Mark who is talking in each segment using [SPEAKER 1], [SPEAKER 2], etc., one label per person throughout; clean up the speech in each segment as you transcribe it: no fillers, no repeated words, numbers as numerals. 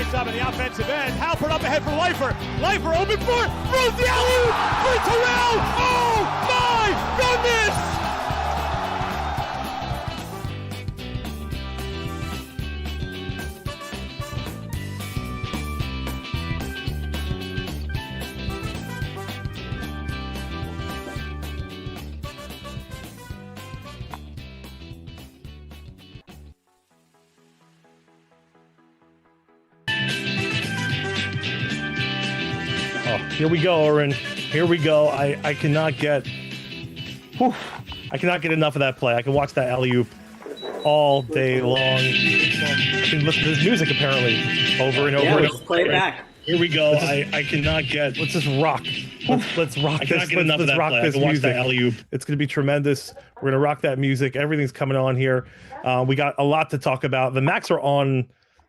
[SPEAKER 1] Good job on the offensive end. Halpert up ahead for Leifer. Leifer open for the alley for Terrell. Oh my goodness!
[SPEAKER 2] Here we go, Oren. Here we go. I cannot get enough of that play. I can watch that alley-oop all day long. I can listen to this music apparently over and over.
[SPEAKER 3] Yeah,
[SPEAKER 2] and
[SPEAKER 3] let's
[SPEAKER 2] over.
[SPEAKER 3] play it back.
[SPEAKER 2] Here we go. I cannot get. Let's just rock. Let's rock. I cannot get enough of that play. I can watch that alley-oop. It's going to be tremendous. We're going to rock that music. Everything's coming on here. We got a lot to talk about. The Macs are on.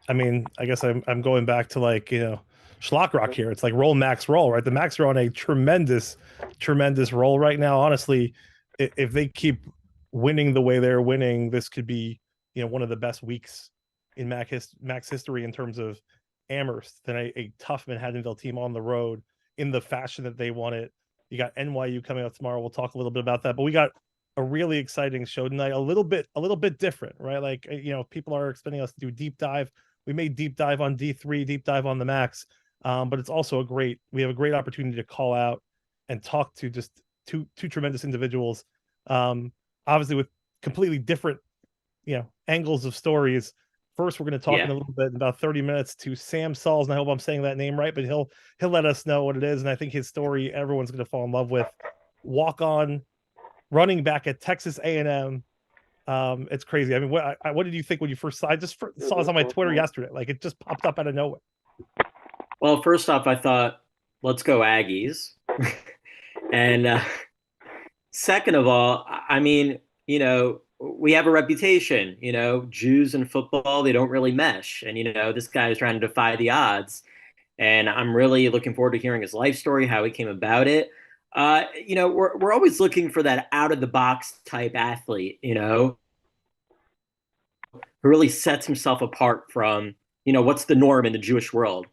[SPEAKER 2] I mean, I guess I'm going back to Schlock Rock here. It's like roll Max roll, right? The Macs are on a tremendous roll right now. Honestly, if they keep winning the way they're winning, this could be one of the best weeks in Max history in terms of Amherst. Then a tough Manhattanville team on the road in the fashion that they want it. You got NYU coming up tomorrow. We'll talk a little bit about that, but we got a really exciting show tonight. A little bit different, right? Like people are expecting us to do deep dive. We made deep dive on D3, deep dive on the Macs. But it's also we have a great opportunity to call out and talk to just two tremendous individuals, obviously with completely different, angles of stories. First, we're going to talk in a little bit, in about 30 minutes, to Sam Salz, and I hope I'm saying that name right, but he'll let us know what it is. And I think his story, everyone's going to fall in love with. Walk on running back at Texas A&M. It's crazy. I mean, what did you think when you first saw? I just saw this on my Twitter yesterday. Like, it just popped up out of nowhere.
[SPEAKER 3] Well, first off, I thought, let's go Aggies. And second of all, I mean, we have a reputation, Jews in football, they don't really mesh. And, this guy is trying to defy the odds. And I'm really looking forward to hearing his life story, how he came about it. We're always looking for that out of the box type athlete, who really sets himself apart from, what's the norm in the Jewish world.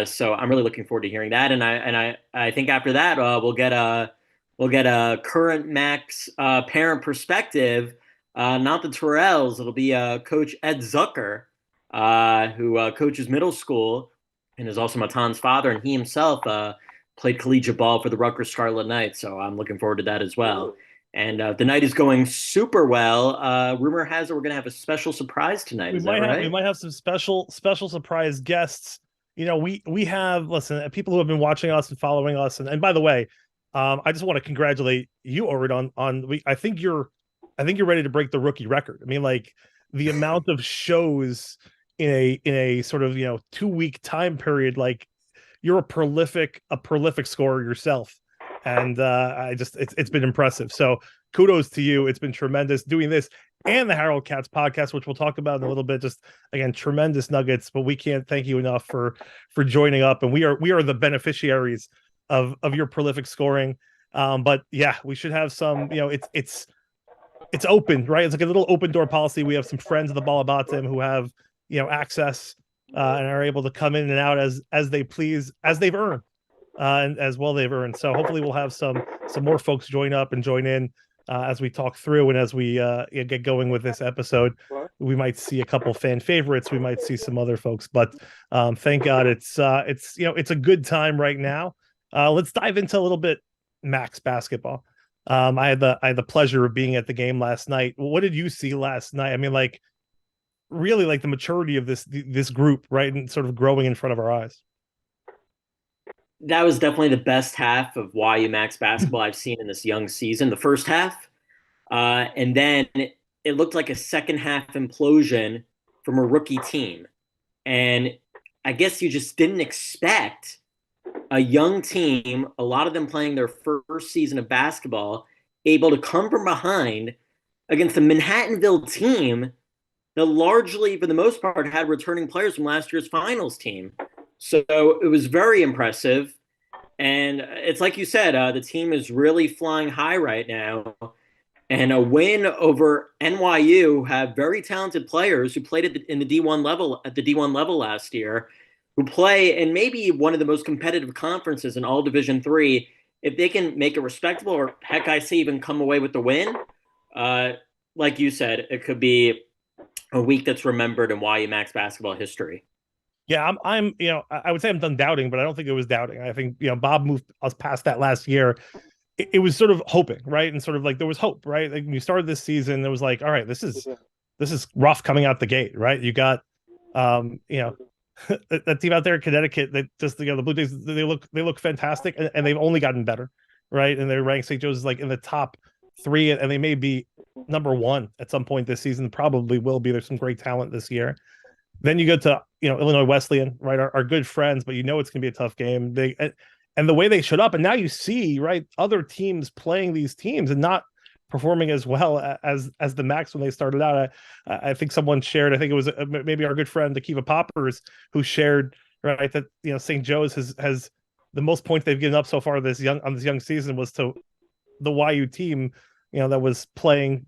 [SPEAKER 3] So I'm really looking forward to hearing that, and I think after that we'll get a current Max parent perspective, not the Terrells. It'll be Coach Ed Zucker, who coaches middle school and is also Matan's father, and he himself played collegiate ball for the Rutgers Scarlet Knights. So I'm looking forward to that as well. And the night is going super well. Rumor has it we're going to have a special surprise tonight. Is that right?
[SPEAKER 2] We might have some special surprise guests. We have, listen, people who have been watching us and following us. And by the way, I just want to congratulate you, Oren, I think you're ready to break the rookie record. I mean, like, the amount of shows in a sort of, 2-week time period, like, you're a prolific scorer yourself. And it's been impressive. So kudos to you. It's been tremendous doing this and the Harold Katz podcast, which we'll talk about in a little bit. Just, again, tremendous nuggets, but we can't thank you enough for joining up. And we are the beneficiaries of your prolific scoring. But yeah, we should have some, it's open, right? It's like a little open door policy. We have some friends of the Balabatim who have, access and are able to come in and out as they please, as they've earned. And as well they've earned. So hopefully we'll have some more folks join up and join in as we talk through, and as we get going with this episode. We might see a couple fan favorites, we might see some other folks, but thank God it's a good time right now. Let's dive into a little bit Max basketball. I had the pleasure of being at the game last night. What did you see last night? I mean, like, really, like, the maturity of this group, right, and sort of growing in front of our eyes.
[SPEAKER 3] That was definitely the best half of YU Max basketball I've seen in this young season, the first half. And then it looked like a second half implosion from a rookie team. And I guess you just didn't expect a young team, a lot of them playing their first season of basketball, able to come from behind against a Manhattanville team that largely, for the most part, had returning players from last year's finals team. So it was very impressive. And it's like you said, the team is really flying high right now. And a win over NYU, have very talented players who played in the D1 level last year. who play in maybe one of the most competitive conferences in all Division III, if they can make it respectable, or heck, I say even come away with the win, like you said, it could be a week that's remembered in YU Max basketball history.
[SPEAKER 2] Yeah, I'm, I would say I'm done doubting, but I don't think it was doubting. I think, Bob moved us past that last year. It was sort of hoping, right? And sort of like there was hope, right? Like when you started this season, it was like, all right, this is rough coming out the gate, right? You got, that team out there in Connecticut that just, the Blue Jays, they look fantastic, and they've only gotten better, right? And they're ranked, St. Joe's like in the top 3, and they may be number 1 at some point this season. Probably will be. There's some great talent this year. Then you go to Illinois Wesleyan, right? Our good friends, but it's going to be a tough game. And the way they showed up, and now you see, right, other teams playing these teams and not performing as well as the Max when they started out. I think someone shared, I think it was maybe our good friend Akiva Poppers, who shared, right, that St. Joe's has the most points they've given up so far this young season was to the YU team, that was playing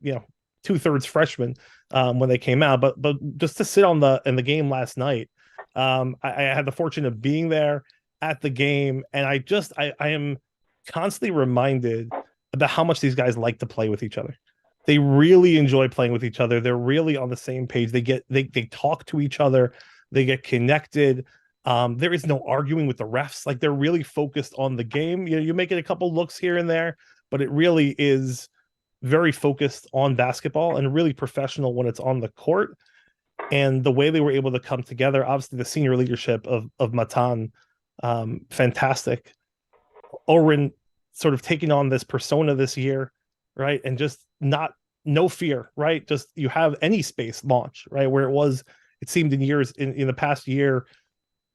[SPEAKER 2] 2/3 freshmen when they came out. But just to sit in the game last night, I had the fortune of being there at the game, and I am constantly reminded about how much these guys like to play with each other. They really enjoy playing with each other. They're really on the same page. They talk to each other. They get connected. There is no arguing with the refs. Like, they're really focused on the game. You make it a couple looks here and there, but it really is very focused on basketball and really professional when it's on the court. And the way they were able to come together, obviously the senior leadership of Matan, fantastic. Oren sort of taking on this persona this year, right? And just no fear, right? Just you have any space launch, right? Where it seemed in years in the past year,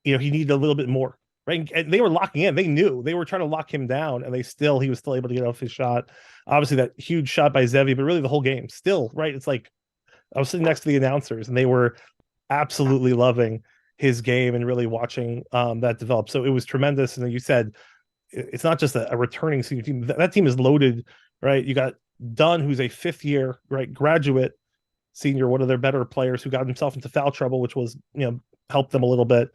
[SPEAKER 2] he needed a little bit more, right? And they were locking in. They knew they were trying to lock him down, and he was still able to get off his shot. Obviously that huge shot by Zevi, but really the whole game still, right? It's like I was sitting next to the announcers, and they were absolutely loving his game and really watching that develop. So it was tremendous. And then you said, it's not just a returning senior team. That team is loaded, right? You got Dunn, who's a 5th year, right, graduate senior, one of their better players, who got himself into foul trouble, which was, helped them a little bit.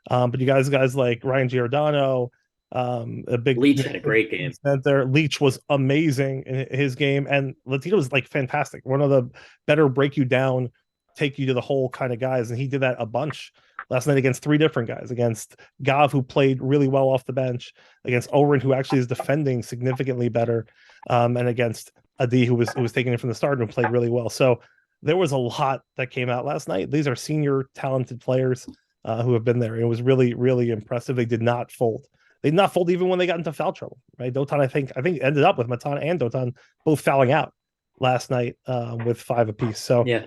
[SPEAKER 2] But you guys like Ryan Giordano, a big
[SPEAKER 3] Leach had a great game.
[SPEAKER 2] Center. Leach was amazing in his game, and Latino was like fantastic. One of the better break you down, take you to the hole kind of guys, and he did that a bunch last night against 3 different guys, against Gav, who played really well off the bench, against Oren, who actually is defending significantly better, and against Adi, who was taking it from the start and played really well. So there was a lot that came out last night. These are senior talented players who have been there. It was really, really impressive. They did not fold. They did not fold even when they got into foul trouble, right? Dotan, I think ended up with Matan and Dotan both fouling out last night with 5 apiece. So
[SPEAKER 3] yeah,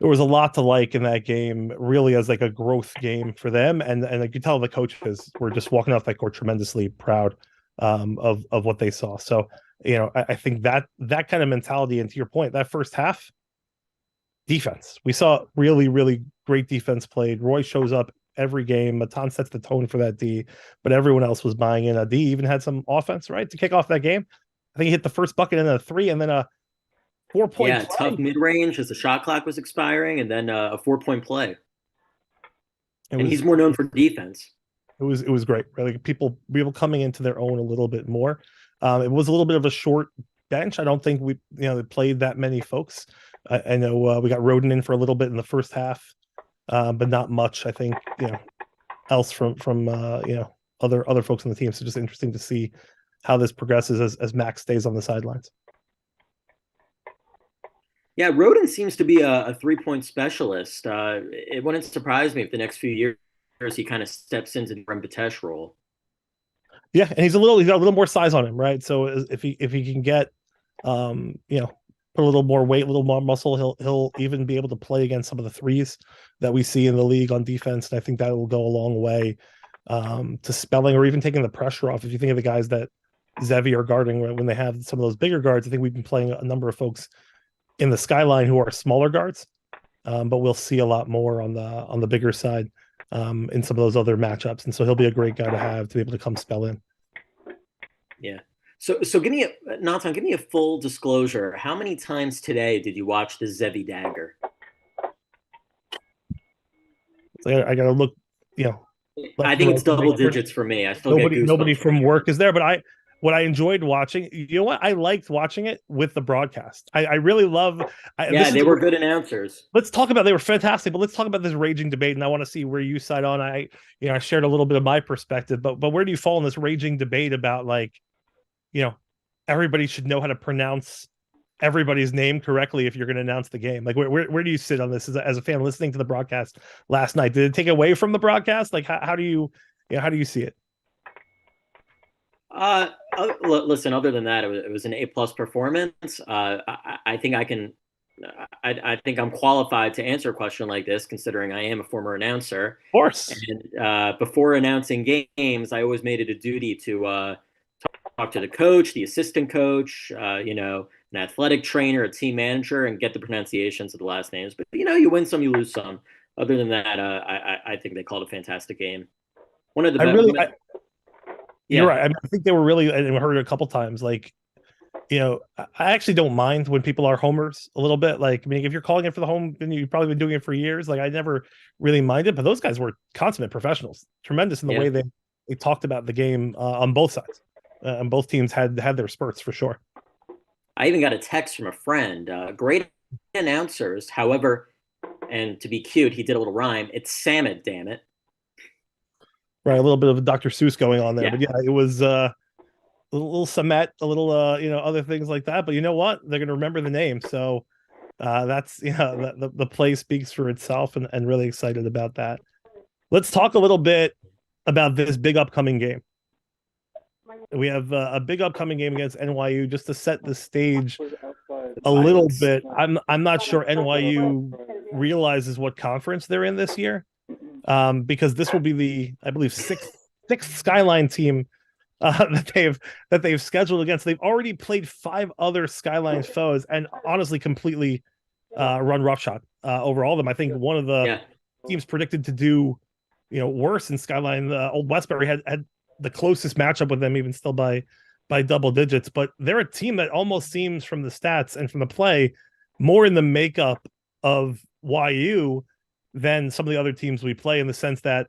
[SPEAKER 2] there was a lot to like in that game, really, as like a growth game for them. And you could tell the coaches were just walking off that court tremendously proud of what they saw. So, I think that kind of mentality, and to your point, that first half defense, we saw really, really great defense played. Roy shows up every game. Matan sets the tone for that D, but everyone else was buying in. D even had some offense, right, to kick off that game. I think he hit the first bucket and a 3, and then a 4-point
[SPEAKER 3] play. Tough mid-range as the shot clock was expiring, and then a 4-point play. And he's more known for defense.
[SPEAKER 2] It was great. Like people coming into their own a little bit more. It was a little bit of a short bench. I don't think we played that many folks. I know we got Roden in for a little bit in the first half, but not much. I think else from other folks on the team. So just interesting to see how this progresses as Max stays on the sidelines.
[SPEAKER 3] Yeah, Roden seems to be a 3-point specialist. It wouldn't surprise me if the next few years he kind of steps into the Rempetesh role.
[SPEAKER 2] Yeah, and he's got a little more size on him, right? So if he can get put a little more weight, a little more muscle, he'll even be able to play against some of the threes that we see in the league on defense. And I think that will go a long way to spelling or even taking the pressure off. If you think of the guys that Zevi are guarding when they have some of those bigger guards, I think we've been playing a number of folks in the Skyline who are smaller guards, but we'll see a lot more on the bigger side in some of those other matchups. And so he'll be a great guy to have to be able to come spell in.
[SPEAKER 3] Yeah. So give me a full disclosure. How many times today did you watch the Zevi dagger?
[SPEAKER 2] So I gotta look you know,
[SPEAKER 3] I
[SPEAKER 2] left and
[SPEAKER 3] think
[SPEAKER 2] right
[SPEAKER 3] it's
[SPEAKER 2] to make
[SPEAKER 3] double
[SPEAKER 2] sure
[SPEAKER 3] digits for me. I still get
[SPEAKER 2] nobody
[SPEAKER 3] goosebumps.
[SPEAKER 2] from work is there. But what I enjoyed watching, you know what, I liked watching it with the broadcast. I really love. This
[SPEAKER 3] Yeah,
[SPEAKER 2] is
[SPEAKER 3] they were good announcers.
[SPEAKER 2] let's talk about, they were fantastic, but let's talk about this raging debate, and I want to see where you side on. I shared a little bit of my perspective, but where do you fall in this raging debate about, like, everybody should know how to pronounce everybody's name correctly if you're going to announce the game? Like, where do you sit on this as a fan listening to the broadcast last night? Did it take away from the broadcast? Like, how do you how do you see it?
[SPEAKER 3] Listen, other than that, it was an A+ performance. I think I can. I think I'm qualified to answer a question like this, considering I am a former announcer.
[SPEAKER 2] Of course.
[SPEAKER 3] And before announcing games, I always made it a duty to talk to the coach, the assistant coach, an athletic trainer, a team manager, and get the pronunciations of the last names. But you win some, you lose some. Other than that, I think they called a fantastic game. One of the best.
[SPEAKER 2] You're right. I mean, I think they were really, and we heard it a couple times, like, I actually don't mind when people are homers a little bit. Like, I mean, if you're calling it for the home, then you've probably been doing it for years. Like, I never really minded, but those guys were consummate professionals, tremendous in the way they talked about the game on both sides. And both teams had their spurts for sure.
[SPEAKER 3] I even got a text from a friend. Great announcers, however, and to be cute, he did a little rhyme. It's Samit, damn it.
[SPEAKER 2] Right, a little bit of a Dr. Seuss going on there,
[SPEAKER 3] Yeah.
[SPEAKER 2] but yeah, it was a little Samet, a little other things like that. But you know what? They're going to remember the name, so that's the play speaks for itself, and really excited about that. Let's talk a little bit about this big upcoming game. We have a big upcoming game against NYU, just to set the stage a little bit. I'm not sure NYU realizes what conference they're in this year, because this will be the, I believe, sixth Skyline team that they've scheduled against. They've already played 5 other Skyline foes, and honestly completely run roughshod over all of them. I think one of the teams predicted to do worse in Skyline, Old Westbury, had the closest matchup with them, even still by double digits. But they're a team that almost seems, from the stats and from the play, more in the makeup of YU than some of the other teams we play, in the sense that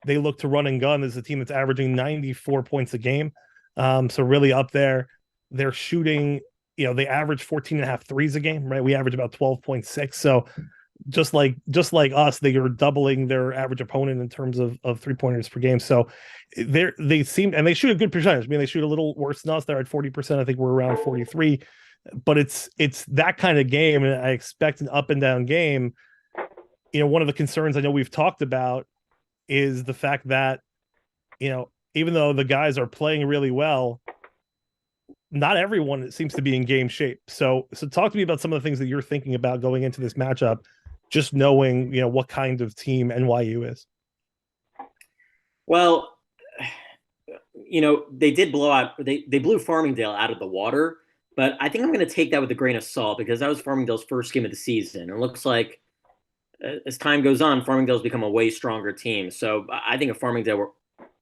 [SPEAKER 2] they look to run and gun as a team that's averaging 94 points a game. So really up there. They're shooting, they average 14.5 threes a game, right? We average about 12.6. So just like us, they are doubling their average opponent in terms of 3-pointers per game. So they seem, and they shoot a good percentage. I mean, they shoot a little worse than us. They're at 40%. I think we're around 43. But it's that kind of game, and I expect an up and down game. One of the concerns I know we've talked about is the fact that, even though the guys are playing really well, not everyone seems to be in game shape. So talk to me about some of the things that you're thinking about going into this matchup, just knowing, what kind of team NYU is.
[SPEAKER 3] Well, they did they blew Farmingdale out of the water, but I think I'm going to take that with a grain of salt, because that was Farmingdale's first game of the season. It looks like, as time goes on, Farmingdale's become a way stronger team. So I think if Farmingdale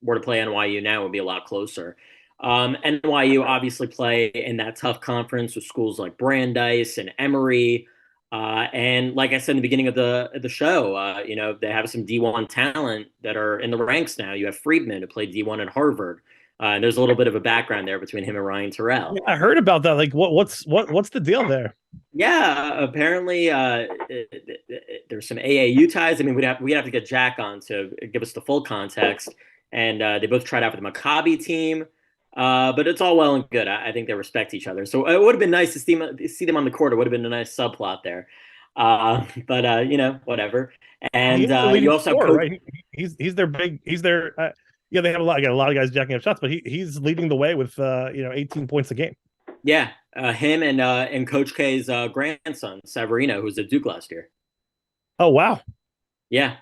[SPEAKER 3] were to play NYU now, it would be a lot closer. NYU obviously play in that tough conference with schools like Brandeis and Emory. And like I said in the beginning of the show, they have some D1 talent that are in the ranks now. You have Friedman, who played D1 at Harvard. And there's a little bit of a background there between him and Ryan Terrell.
[SPEAKER 2] I heard about that. Like, what's the deal there?
[SPEAKER 3] Yeah, apparently there's some AAU ties. I mean, we'd have to get Jack on to give us the full context. And they both tried out for the Maccabi team. But it's all well and good. I think they respect each other. So it would have been nice to see them on the court. It would have been a nice subplot there. But whatever. And you also have Coach,
[SPEAKER 2] right? He's their big. He's their. They have a lot of guys jacking up shots, but he's leading the way with 18 points a game.
[SPEAKER 3] Yeah, him and Coach K's grandson Severino, who's at Duke last year.
[SPEAKER 2] Oh wow!
[SPEAKER 3] Yeah,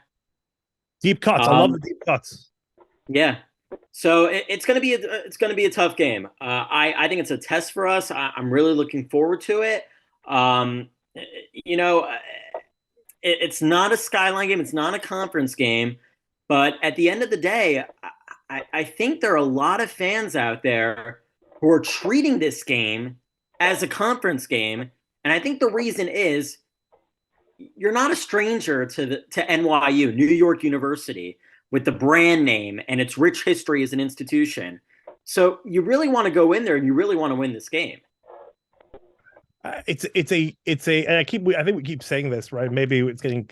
[SPEAKER 2] deep cuts. I love the deep cuts.
[SPEAKER 3] Yeah. So it's gonna be a tough game. I think it's a test for us. I'm really looking forward to it. It's not a Skyline game. It's not a conference game. But at the end of the day, I think there are a lot of fans out there who are treating this game as a conference game. And I think the reason is you're not a stranger to NYU, New York University. with the brand name and its rich history as an institution. So you really want to go in there and you really want to win this game.
[SPEAKER 2] It's a and I think we keep saying this, right? Maybe it's getting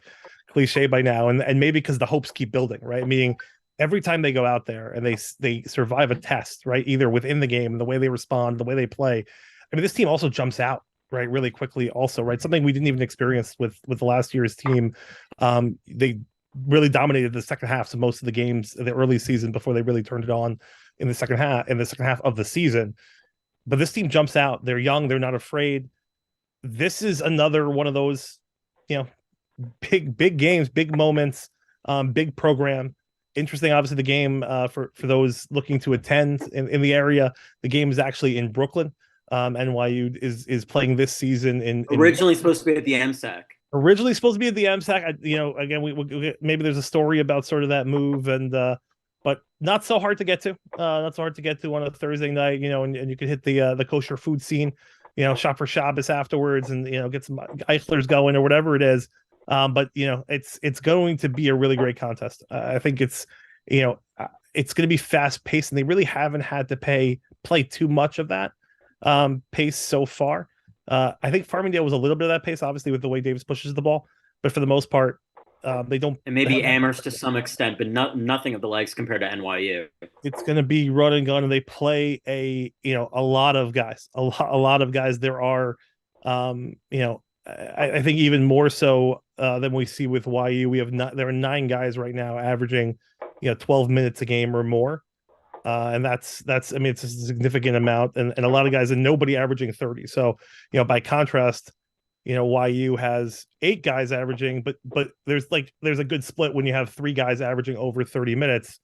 [SPEAKER 2] cliche by now, and maybe because the hopes keep building, right? Meaning every time they go out there and they survive a test, right? Either within the game, the way they respond, the way they play. I mean, this team also jumps out, right, really quickly. Also, right, something we didn't even experience with the last year's team. They really dominated the second half of most of the games in the early season before they really turned it on in the second half of the season. But this team jumps out. They're young. They're not afraid. This is another one of those, big games, big moments, big program. Interesting, obviously, the game for those looking to attend in the area. The game is actually in Brooklyn. NYU is playing this season in
[SPEAKER 3] originally supposed to be at the MSAC.
[SPEAKER 2] Originally supposed to be at the MSAC. Again, we maybe there's a story about sort of that move, and but not so hard to get to. Not so hard to get to on a Thursday night. And you could hit the kosher food scene. Shop for Shabbos afterwards, and get some Eichlers going or whatever it is. But it's going to be a really great contest. I think it's going to be fast paced, and they really haven't had to play too much of that pace so far. I think Farmingdale was a little bit of that pace, obviously, with the way Davis pushes the ball, but for the most part, they don't.
[SPEAKER 3] And maybe Amherst to some extent, but nothing of the likes compared to NYU.
[SPEAKER 2] It's going to be run and gun, and they play a lot of guys, a lot of guys. There are, I think even more so than we see with YU. There are 9 guys right now averaging, 12 minutes a game or more. And that's I mean, it's a significant amount, and a lot of guys, and nobody averaging 30. So, by contrast, YU has 8 guys averaging, but there's a good split when you have 3 guys averaging over 30 minutes.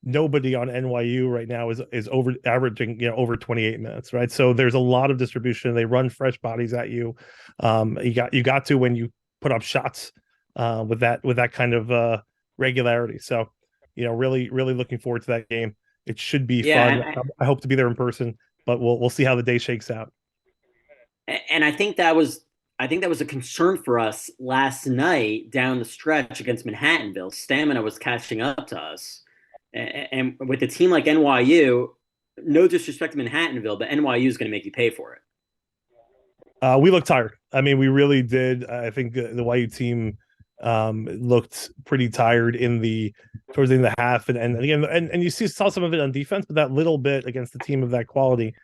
[SPEAKER 2] Nobody on NYU right now is over averaging, over 28 minutes, right? So there's a lot of distribution. They run fresh bodies at you. You got to when you put up shots with that kind of regularity. So, really, really looking forward to that game. It should be fun. I hope to be there in person, but we'll see how the day shakes out.
[SPEAKER 3] And I think that was a concern for us last night down the stretch against Manhattanville. Stamina was catching up to us. And with a team like NYU, no disrespect to Manhattanville, but NYU is going to make you pay for it.
[SPEAKER 2] We looked tired. I mean, we really did. I think the YU team looked pretty tired towards the end of the half, and again, and you saw some of it on defense, but that little bit against a team of that quality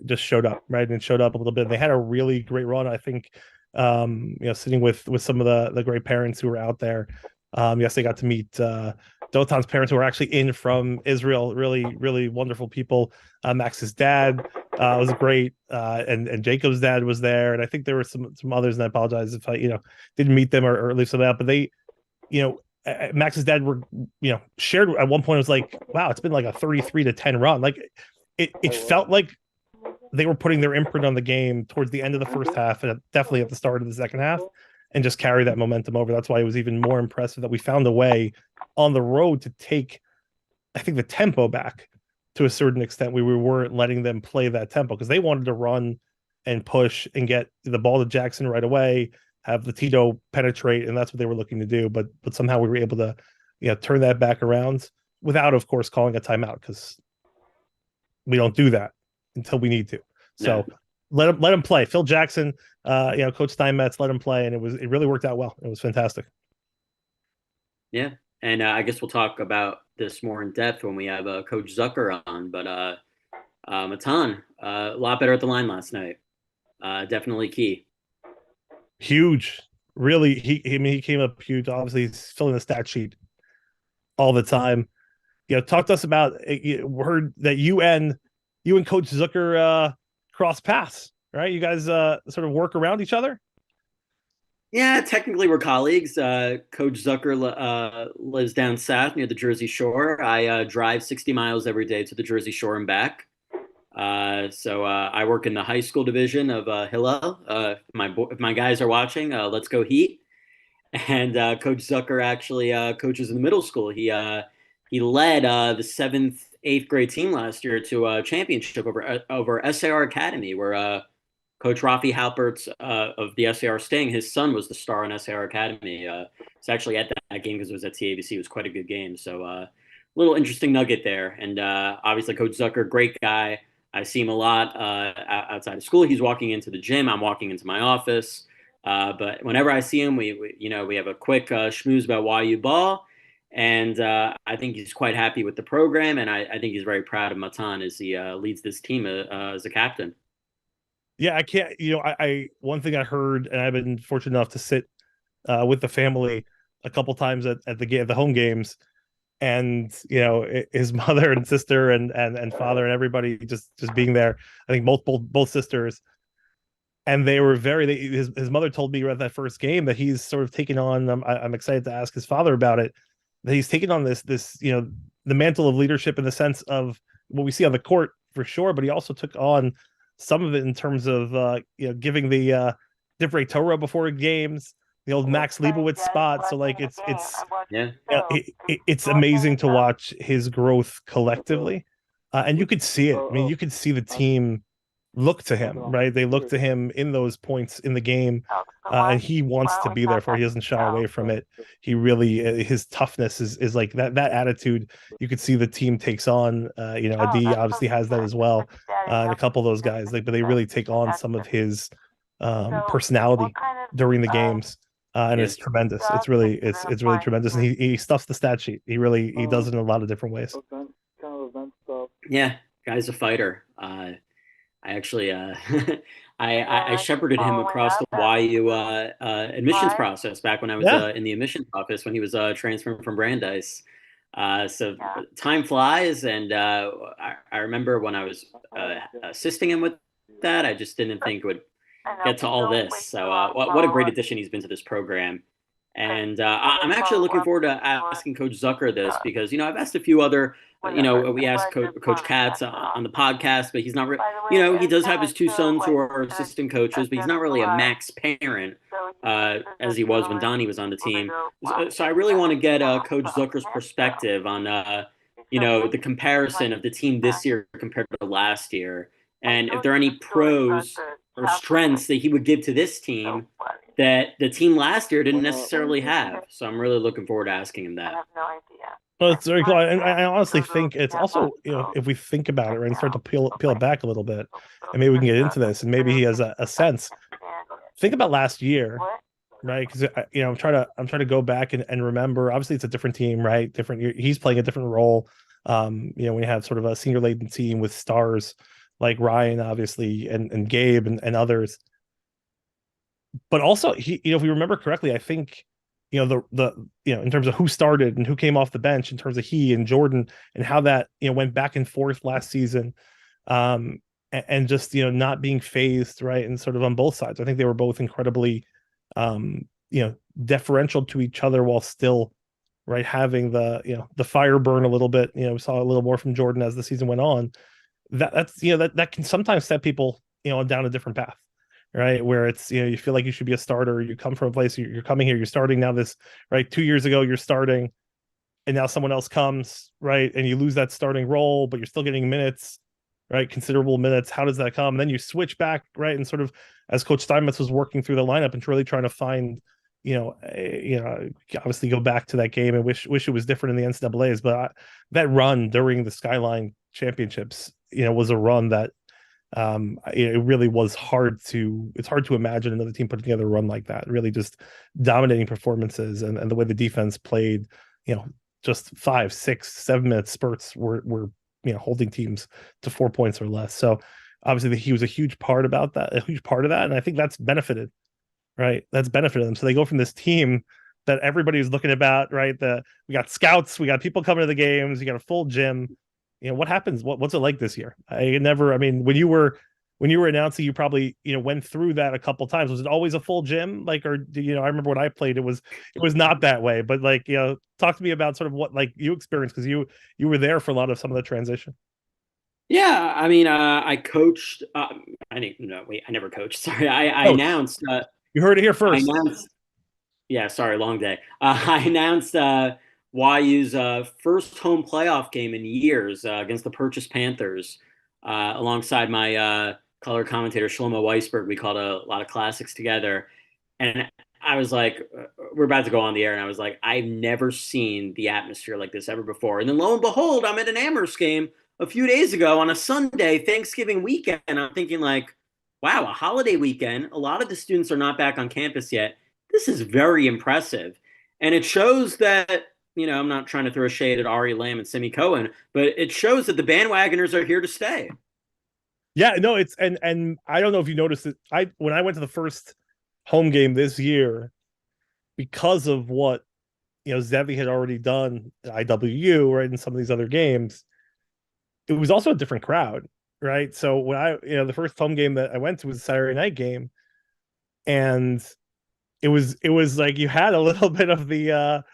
[SPEAKER 2] just showed up, right? And it showed up a little bit. They had a really great run, I think. Sitting with some of the great parents who were out there. Yes, they got to meet Dotan's parents, who were actually in from Israel. Really, really wonderful people. Max's dad was great, and Jacob's dad was there, and I think there were some others. And I apologize if I didn't meet them or leave some out. But they, Max's dad were shared at one point. It was like, wow, it's been like a 33-10 run. Like it felt like they were putting their imprint on the game towards the end of the first half, and definitely at the start of the second half, and just carry that momentum over. That's why it was even more impressive that we found a way on the road to take, I think, the tempo back to a certain extent. We weren't letting them play that tempo because they wanted to run and push and get the ball to Jackson right away, have the Tito penetrate, and that's what they were looking to do. But somehow we were able to, turn that back around without, of course, calling a timeout, because we don't do that until we need to. So let him play. Phil Jackson, Coach Steinmetz, let him play, and it really worked out well. It was fantastic.
[SPEAKER 3] Yeah, and I guess we'll talk about this more in depth when we have Coach Zucker on. But Matan, a lot better at the line last night. Definitely key.
[SPEAKER 2] Huge, really. He came up huge. Obviously, he's filling the stat sheet all the time. Talk to us about. We heard that you and Coach Zucker cross paths, right? You guys sort of work around each other.
[SPEAKER 3] Yeah, technically we're colleagues. Coach Zucker lives down south near the Jersey Shore. I drive 60 miles every day to the Jersey Shore and back. So I work in the high school division of Hillel. If my guys are watching, let's go Heat. And Coach Zucker actually coaches in the middle school. He led the 7th, 8th grade team last year to a championship over SAR Academy, where Coach Rafi Halpert's of the SAR Sting, his son was the star in SAR Academy. It's actually at that game because it was at TABC. It was quite a good game. So little interesting nugget there. And obviously Coach Zucker, great guy. I see him a lot outside of school. He's walking into the gym. I'm walking into my office. But whenever I see him, we have a quick schmooze about YU ball. And I think he's quite happy with the program. And I think he's very proud of Matan as he leads this team as a captain.
[SPEAKER 2] Yeah, I can't, I one thing I heard, and I've been fortunate enough to sit with the family a couple times at the home games, and his mother and sister and father and everybody just being there. I think both sisters, and they were his mother told me at that first game that he's sort of taken on. I'm excited to ask his father about it. That he's taken on this the mantle of leadership in the sense of what we see on the court for sure, but he also took on some of it in terms of giving the Divrei Torah before games, the old Max Leibowitz spot. So like it's amazing to watch his growth collectively, and you could see it. I mean, you could see the team look to him, right? They look to him in those points in the game, and he wants to be there for it. He doesn't shy away from it. He really, his toughness is like that attitude. You could see the team takes on, Adi obviously has that as well, and a couple of those guys, but they really take on some of his personality during the games. And it's tremendous. It's really tremendous. And he stuffs the stat sheet. He does it in a lot of different ways.
[SPEAKER 3] Yeah, guy's a fighter. I actually I shepherded him across the YU admissions process back when I was in the admissions office when he was transferring from Brandeis. So time flies, and I remember when I was assisting him with that, I just didn't think it would get to all this. So what a great addition he's been to this program. And I'm actually looking forward to asking Coach Zucker this because, I've asked a few other, we asked Coach Katz on the podcast, but he's not, he does have his two sons who are assistant coaches, but he's not really a max parent as he was when Donnie was on the team. So I really want to get Coach Zucker's perspective on, the comparison of the team this year compared to last year. And if there are any pros or strengths that he would give to this team that the team last year didn't necessarily have. So I'm really looking forward to asking him that.
[SPEAKER 2] Well, it's very cool. And I honestly think it's also, if we think about it, right, and start to peel it back a little bit, and maybe we can get into this, and maybe he has a sense. Think about last year, right? Because I'm trying to go back and remember. Obviously, it's a different team, right? He's playing a different role. When you have sort of a senior laden team with stars like Ryan, obviously, and Gabe and others. But also, if we remember correctly, I think, in terms of who started and who came off the bench, in terms of he and Jordan and how that, went back and forth last season, and just, not being phased, right, and sort of on both sides. I think they were both incredibly, deferential to each other while still, right, having the fire burn a little bit. We saw a little more from Jordan as the season went on. That's that can sometimes set people, down a different path. Right, where it's you feel like you should be a starter. You come from a place, you're coming here, you're starting now. This, right, 2 years ago you're starting, and now someone else comes, right, and you lose that starting role, but you're still getting minutes, right, considerable minutes. How does that come? And then you switch back, right, and sort of as Coach Steinmetz was working through the lineup and really trying to find, obviously go back to that game and wish it was different in the NCAA's, but that run during the Skyline championships, was a run that. It really was hard to imagine another team putting together a run like that. Really just dominating performances and the way the defense played, just 5, 6, 7 minute spurts were holding teams to 4 points or less. So obviously he was a huge part of that. And I think that's benefited, right? That's benefited them. So they go from this team that everybody's looking about, right? We got scouts, we got people coming to the games, you got a full gym. What happens? What's it like this year? When you were announcing, you probably, went through that a couple times. Was it always a full gym? I remember when I played, it was not that way, but talk to me about sort of what you experienced, because you were there for a lot of some of the transition.
[SPEAKER 3] Yeah. I coached, I never coached. Sorry. I announced,
[SPEAKER 2] you heard it here first.
[SPEAKER 3] Long day. I announced, YU's first home playoff game in years against the Purchase Panthers, alongside my color commentator Shlomo Weisberg. We called a lot of classics together, and I was like, we're about to go on the air, and I was like, I've never seen the atmosphere like this ever before. And then lo and behold, I'm at an Amherst game a few days ago on a Sunday, Thanksgiving weekend. I'm thinking like, wow, a holiday weekend. A lot of the students are not back on campus yet. This is very impressive. And it shows that, I'm not trying to throw shade at Ari Lamb and Simi Cohen, but it shows that the bandwagoners are here to stay.
[SPEAKER 2] Yeah, no, it's and I don't know if you noticed it. When I went to the first home game this year, because of what Zevi had already done at IWU, right, in some of these other games, it was also a different crowd, right? So when the first home game that I went to was a Saturday night game, and it was like you had a little bit of the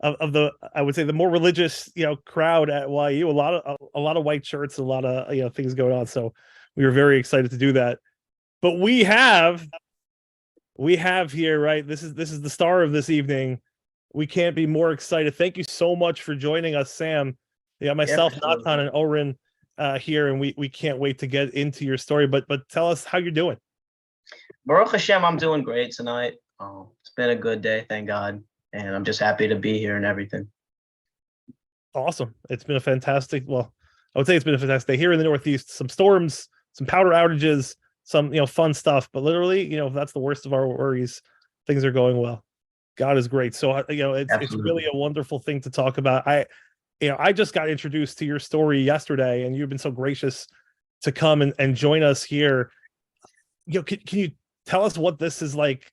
[SPEAKER 2] of the, I would say, the more religious crowd at YU, a lot of white shirts, a lot of things going on. So we were very excited to do that. But we have here, right, this is the star of this evening. We can't be more excited. Thank you so much for joining us, Sam. Myself, Natan, and Oren here, and we can't wait to get into your story. But tell us how you're doing.
[SPEAKER 4] Baruch Hashem, I'm doing great tonight. It's been a good day, thank God, and I'm just happy to be here and everything. Awesome.
[SPEAKER 2] It's been a fantastic, well, I would say it's been a fantastic day here in the Northeast. Some storms, some power outages, some fun stuff, but literally, that's the worst of our worries. Things are going well. God is great. So it's really a wonderful thing to talk about. I just got introduced to your story yesterday, and you've been so gracious to come and join us here. Can you tell us what this is like?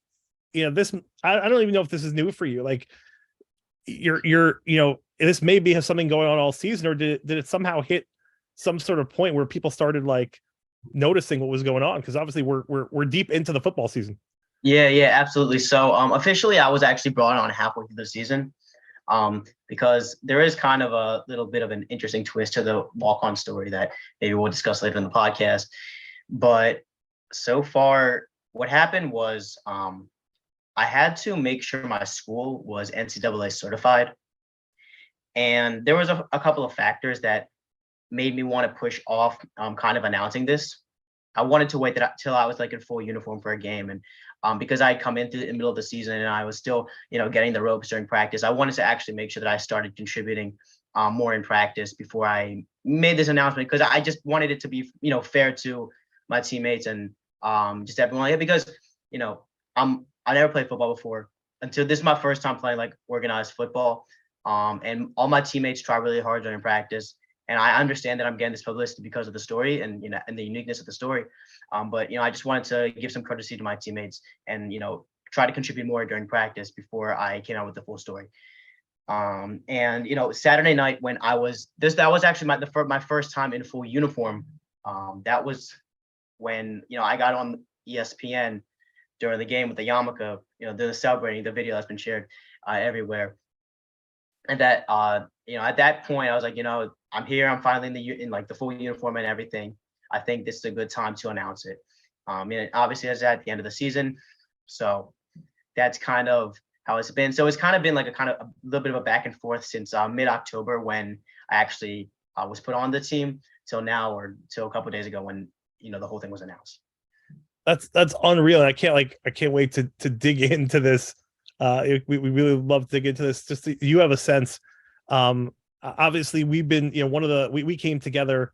[SPEAKER 2] This, I don't even know if this is new for you. Like you're this maybe has something going on all season, or did it somehow hit some sort of point where people started like noticing what was going on? Because obviously we're deep into the football season.
[SPEAKER 4] Yeah, absolutely. So officially I was actually brought on halfway through the season. Because there is kind of a little bit of an interesting twist to the walk-on story that maybe we'll discuss later in the podcast. But so far, what happened was I had to make sure my school was NCAA certified. And there was a couple of factors that made me want to push off kind of announcing this. I wanted to wait till I was like in full uniform for a game. And because I had come into the middle of the season and I was still, getting the ropes during practice, I wanted to actually make sure that I started contributing more in practice before I made this announcement, because I just wanted it to be, fair to my teammates and just everyone. Because, I never played football before until this is my first time playing like organized football. And all my teammates try really hard during practice. And I understand that I'm getting this publicity because of the story and, and the uniqueness of the story. But, I just wanted to give some courtesy to my teammates and, try to contribute more during practice before I came out with the full story. And, Saturday night when that was actually my first time in full uniform. That was when, I got on ESPN during the game with the yarmulke, they're celebrating the video that's been shared everywhere. And that, at that point I was like, I'm here. I'm finally in the full uniform and everything. I think this is a good time to announce it. Obviously it's at the end of the season. So that's kind of how it's been. So it's kind of been like a little bit of a back and forth since mid-October when I actually was put on the team till now, or till a couple of days ago when, the whole thing was announced.
[SPEAKER 2] That's unreal. I can't wait to dig into this. We really love to dig into this. Just you have a sense. Obviously we've been, we came together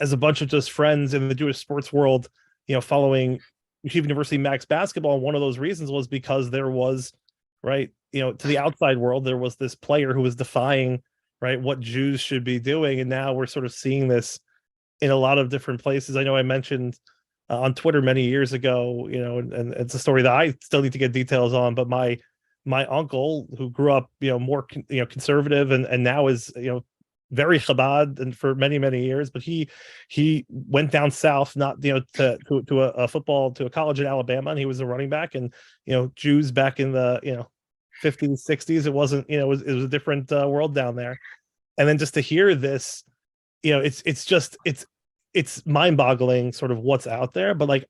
[SPEAKER 2] as a bunch of just friends in the Jewish sports world, following Yeshiva University Max basketball. And one of those reasons was because there was, right, to the outside world, there was this player who was defying, right, what Jews should be doing. And now we're sort of seeing this in a lot of different places. I know I mentioned on Twitter many years ago, and it's a story that I still need to get details on, but my uncle, who grew up, more, conservative and now is, very Chabad and for many, many years, but he went down south, not, to a college in Alabama, and he was a running back. And, Jews back in the, 50s, 60s, it wasn't, it was a different world down there. And then just to hear this, it's mind-boggling sort of what's out there, but like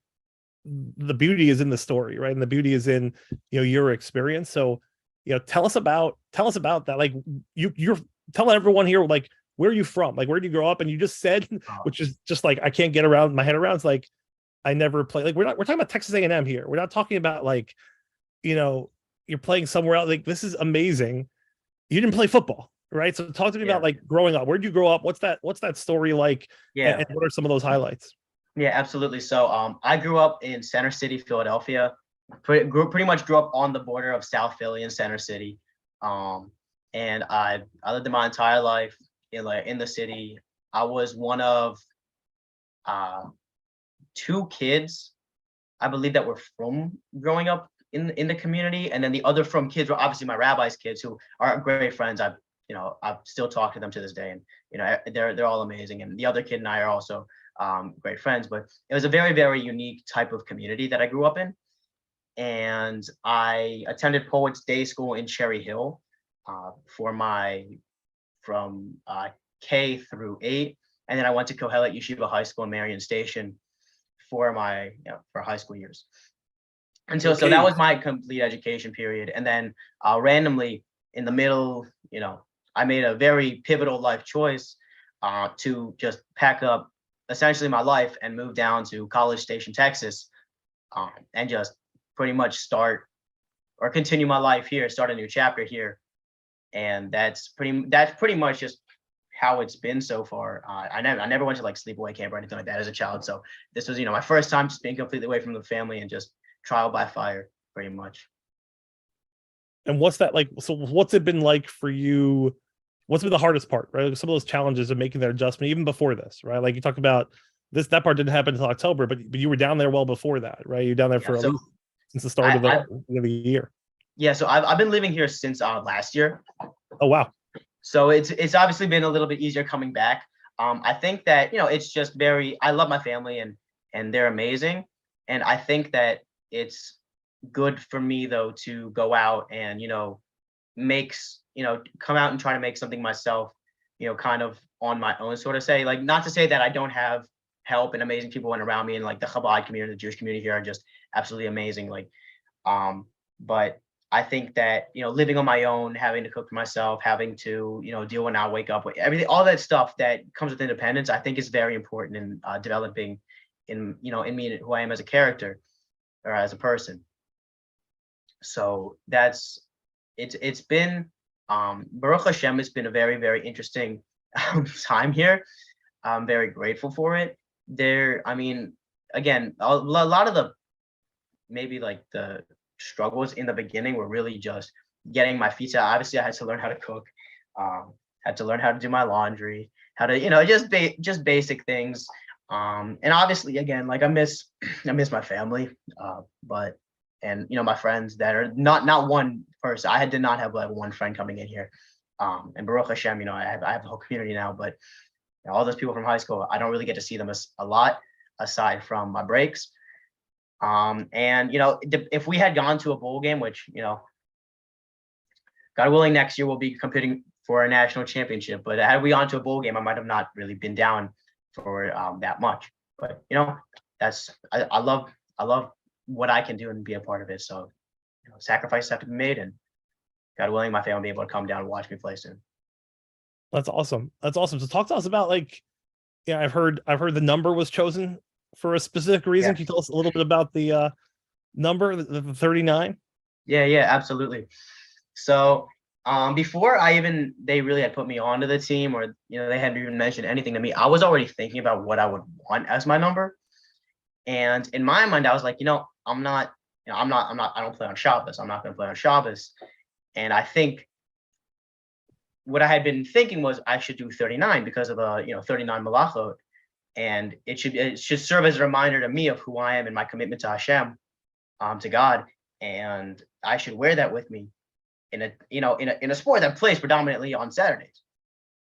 [SPEAKER 2] the beauty is in the story, right? And the beauty is in, your experience. So, tell us about that. Like you're telling everyone here, like, where are you from? Like, where do you grow up? And you just said, which is just like, I can't get around my head around. It's like, I never play. Like, we're talking about Texas A&M here. We're not talking about like, you're playing somewhere else. Like, this is amazing. You didn't play football, right? So talk to me about like growing up. Where'd you grow up? What's that story like?
[SPEAKER 4] Yeah.
[SPEAKER 2] And what are some of those highlights?
[SPEAKER 4] Yeah, absolutely. So I grew up in Center City, Philadelphia. Pretty much grew up on the border of South Philly and Center City. And I lived my entire life in the city. I was one of 2 kids, I believe, that were from growing up in the community, and then the other from kids were obviously my rabbi's kids, who are great friends. I still talk to them to this day, and they're all amazing. And the other kid and I are also great friends. But it was a very, very unique type of community that I grew up in. And I attended Poets Day School in Cherry Hill from K through 8, and then I went to Kohelet Yeshiva High School in Marion Station for my for high school years. So that was my complete education period. And then randomly in the middle, I made a very pivotal life choice to just pack up essentially my life and move down to College Station, Texas, and just pretty much continue my life here, start a new chapter here. And that's pretty much just how it's been so far. I never went to like sleepaway camp or anything like that as a child. So this was, my first time just being completely away from the family and just trial by fire, pretty much.
[SPEAKER 2] And what's that like? So what's it been like for you? What's been the hardest part, right? Some of those challenges of making that adjustment, even before this, right? Like you talked about that part didn't happen until October, but you were down there well before that, right? You're down there for at least since the start of the year. Yeah.
[SPEAKER 4] So I've been living here since last year.
[SPEAKER 2] Oh, wow.
[SPEAKER 4] So it's obviously been a little bit easier coming back. I think that, it's just I love my family and they're amazing. And I think that it's good for me though to go out and, come out and try to make something myself, kind of on my own, sort of say, like, not to say that I don't have help and amazing people around me, and like the Chabad community, the Jewish community here are just absolutely amazing. Like, but I think that, living on my own, having to cook for myself, having to, deal when I wake up, with everything, all that stuff that comes with independence, I think is very important in developing in me and who I am as a character or as a person. So it's been, Baruch Hashem, it's been a very, very interesting time here. I'm very grateful for it. Again, a lot of the, maybe like the struggles in the beginning were really just getting my feet out. Obviously, I had to learn how to cook, had to learn how to do my laundry, how to, just basic things. And obviously, again, like I miss my family, but my friends that are not one person. I did not have like one friend coming in here. And Baruch Hashem, I have a whole community now, but all those people from high school, I don't really get to see them a lot aside from my breaks. And if we had gone to a bowl game, which, God willing, next year we'll be competing for a national championship, but had we gone to a bowl game, I might have not really been down for that much. But I love what I can do and be a part of it. So sacrifices have to be made, and God willing, my family will be able to come down and watch me play soon.
[SPEAKER 2] That's awesome. So talk to us about I've heard the number was chosen for a specific reason.
[SPEAKER 4] Yeah.
[SPEAKER 2] Can you tell us a little bit about the number, the 39?
[SPEAKER 4] Yeah, absolutely. So before they really had put me onto the team, or they hadn't even mentioned anything to me, I was already thinking about what I would want as my number. And in my mind, I was like, I don't play on Shabbos. I'm not going to play on Shabbos. And I think what I had been thinking was I should do 39 because of 39 malachot. And it should serve as a reminder to me of who I am and my commitment to Hashem, to God. And I should wear that with me in a sport that plays predominantly on Saturdays.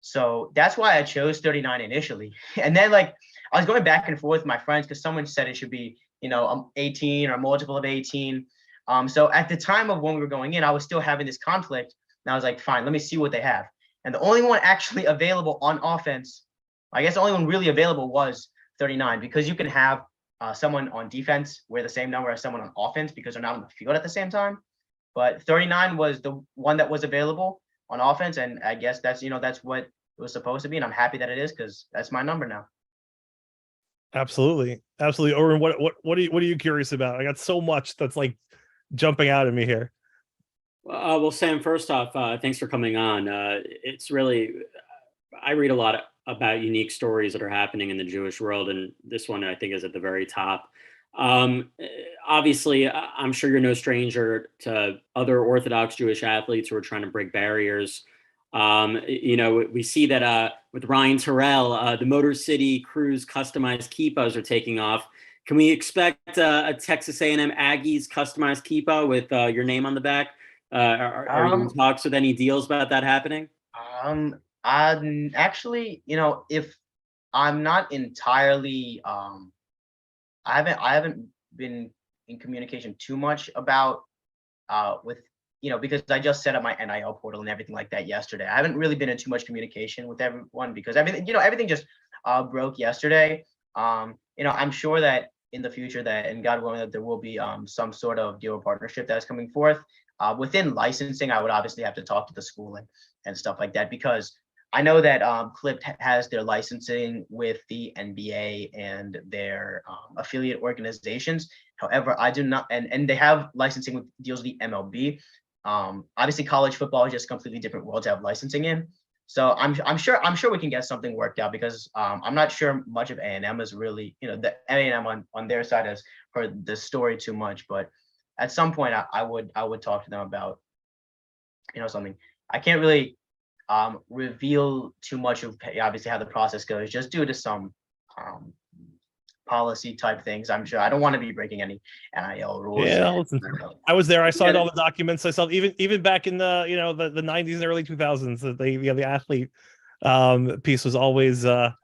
[SPEAKER 4] So that's why I chose 39 initially. And then I was going back and forth with my friends because someone said it should be 18 or a multiple of 18. So at the time of when we were going in, I was still having this conflict. And I was like, fine, let me see what they have. And the only one actually available on offense, I guess the only one really available was 39, because you can have someone on defense wear the same number as someone on offense because they're not on the field at the same time. But 39 was the one that was available on offense. And I guess that's what it was supposed to be, and I'm happy that it is because that's my number now.
[SPEAKER 2] Absolutely. Oren, what are you curious about? I got so much that's like jumping out at me here.
[SPEAKER 5] Well, Sam, first off, thanks for coming on. It's really, I read a lot about unique stories that are happening in the Jewish world, and this one I think is at the very top. Obviously, I'm sure you're no stranger to other Orthodox Jewish athletes who are trying to break barriers. We see that with Ryan Terrell, the Motor City Cruise customized kippahs are taking off. Can we expect a Texas A&M Aggies customized kippah with your name on the back? Are you in talks with any deals about that happening?
[SPEAKER 4] Actually, if I'm not entirely, I haven't been in communication too much about with because I just set up my NIL portal and everything like that yesterday. I haven't really been in too much communication with everyone because everything just broke yesterday. I'm sure that in the future that, and God willing, that there will be some sort of deal or partnership that is coming forth. Within licensing, I would obviously have to talk to the school and stuff like that, because I know that Clipped has their licensing with the NBA and their affiliate organizations. However, I do not, and they have licensing with deals with the MLB. Obviously, college football is just a completely different world to have licensing in. So I'm sure we can get something worked out, because I'm not sure much of A&M is really, the A&M on their side has heard the story too much. But at some point, I would talk to them about something. I can't really reveal too much of obviously how the process goes, just due to some policy type things. I'm sure I don't want to be breaking any NIL rules.
[SPEAKER 2] Yeah, listen, I was there. I signed all the documents. I saw even back in the the 90s and early 2000s that the athlete piece was always a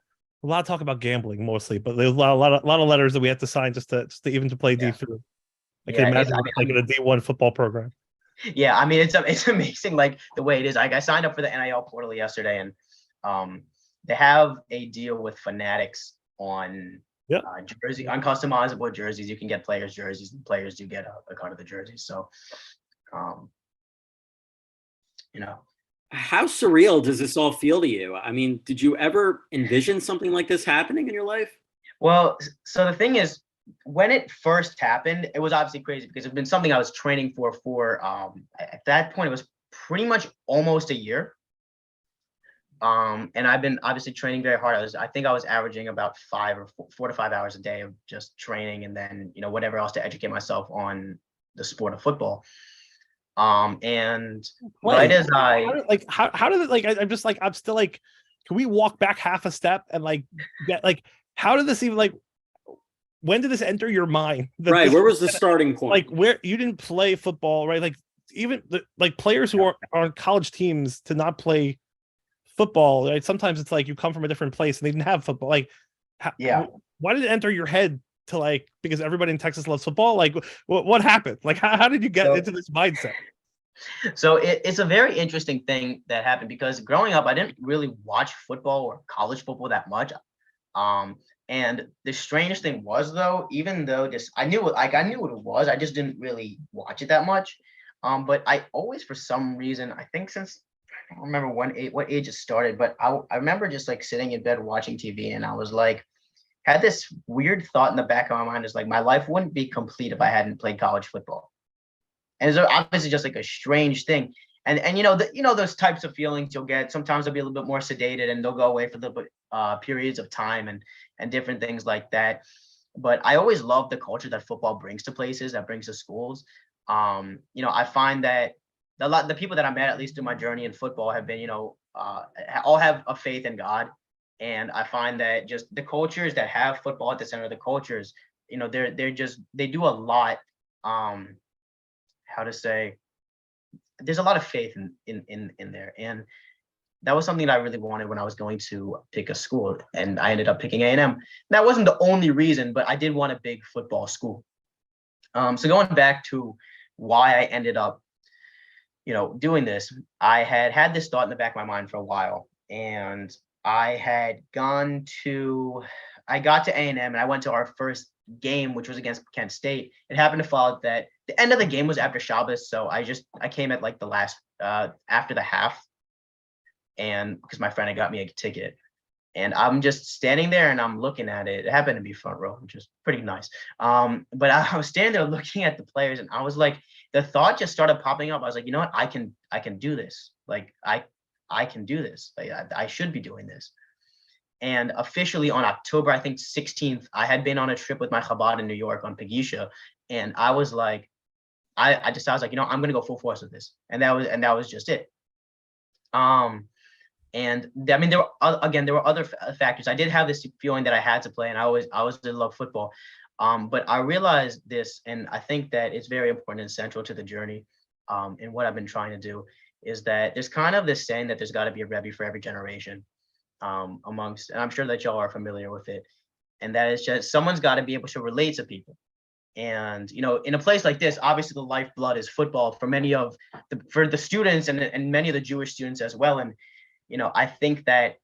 [SPEAKER 2] lot of talk about gambling mostly, but there's a lot of letters that we had to sign just to even to play D3. I can imagine like in a D1 football program.
[SPEAKER 4] Yeah, I mean it's amazing like the way it is. I signed up for the NIL portal yesterday, and they have a deal with Fanatics on jersey, on customizable jerseys. You can get players' jerseys, and players do get a cut of the jerseys. So,
[SPEAKER 5] how surreal does this all feel to you? I mean, did you ever envision something like this happening in your life?
[SPEAKER 4] Well, so the thing is, when it first happened, it was obviously crazy because it's been something I was training for at that point, it was pretty much almost a year. And I've been obviously training very hard. I think I was averaging about 4 to 5 hours a day of just training, and then whatever else to educate myself on the sport of football. And right as
[SPEAKER 2] how did it, like, I'm still like, can we walk back half a step and get how did this even when did this enter your mind?
[SPEAKER 5] Right, where was the starting point?
[SPEAKER 2] Like, where you didn't play football, right? Like, even players who are on college teams to not play football, right? Sometimes it's like you come from a different place and they didn't have football. Why did it enter your head to because everybody in Texas loves football? What happened? How did you get into this mindset?
[SPEAKER 4] So it's a very interesting thing that happened, because growing up, I didn't really watch football or college football that much. And the strange thing was, though, even though I knew what it was, I just didn't really watch it that much. But I always, for some reason, I think since I don't remember what age it started, but I remember just sitting in bed watching TV, and I was had this weird thought in the back of my mind, is my life wouldn't be complete if I hadn't played college football. And it's obviously just a strange thing. And those types of feelings you'll get. Sometimes they'll be a little bit more sedated and they'll go away for the periods of time and different things like that. But I always love the culture that football brings to places, that brings to schools. I find that the people that I met, at least in my journey in football, have been, all have a faith in God. And I find that just the cultures that have football at the center of the cultures, they do a lot. There's a lot of faith in there. And that was something that I really wanted when I was going to pick a school, and I ended up picking A&M. That wasn't the only reason, but I did want a big football school. So going back to why I ended up, doing this, I had this thought in the back of my mind for a while, and I got to A&M, and I went to our first game, which was against Kent State. It happened to fall that the end of the game was after Shabbos, so I came at the last after the half. and because my friend had got me a ticket. And I'm just standing there and I'm looking at it. It happened to be front row, which is pretty nice. But I was standing there looking at the players, and I was like, the thought just started popping up. I was like, you know what? I can do this. Like I can do this. Like I should be doing this. And officially on October, I think 16th, I had been on a trip with my Chabad in New York on Pagisha, and I was like, I was like, you know, I'm gonna go full force with this, and that was just it. And I mean, there were other factors. I did have this feeling that I had to play, and I always did love football. But I realized this, and I think that it's very important and central to the journey. And what I've been trying to do is that there's kind of this saying that there's got to be a Rebbe for every generation, and I'm sure that y'all are familiar with it. And that is just someone's got to be able to relate to people. And you know, in a place like this, obviously the lifeblood is football for the students and many of the Jewish students as well. And you know, I think that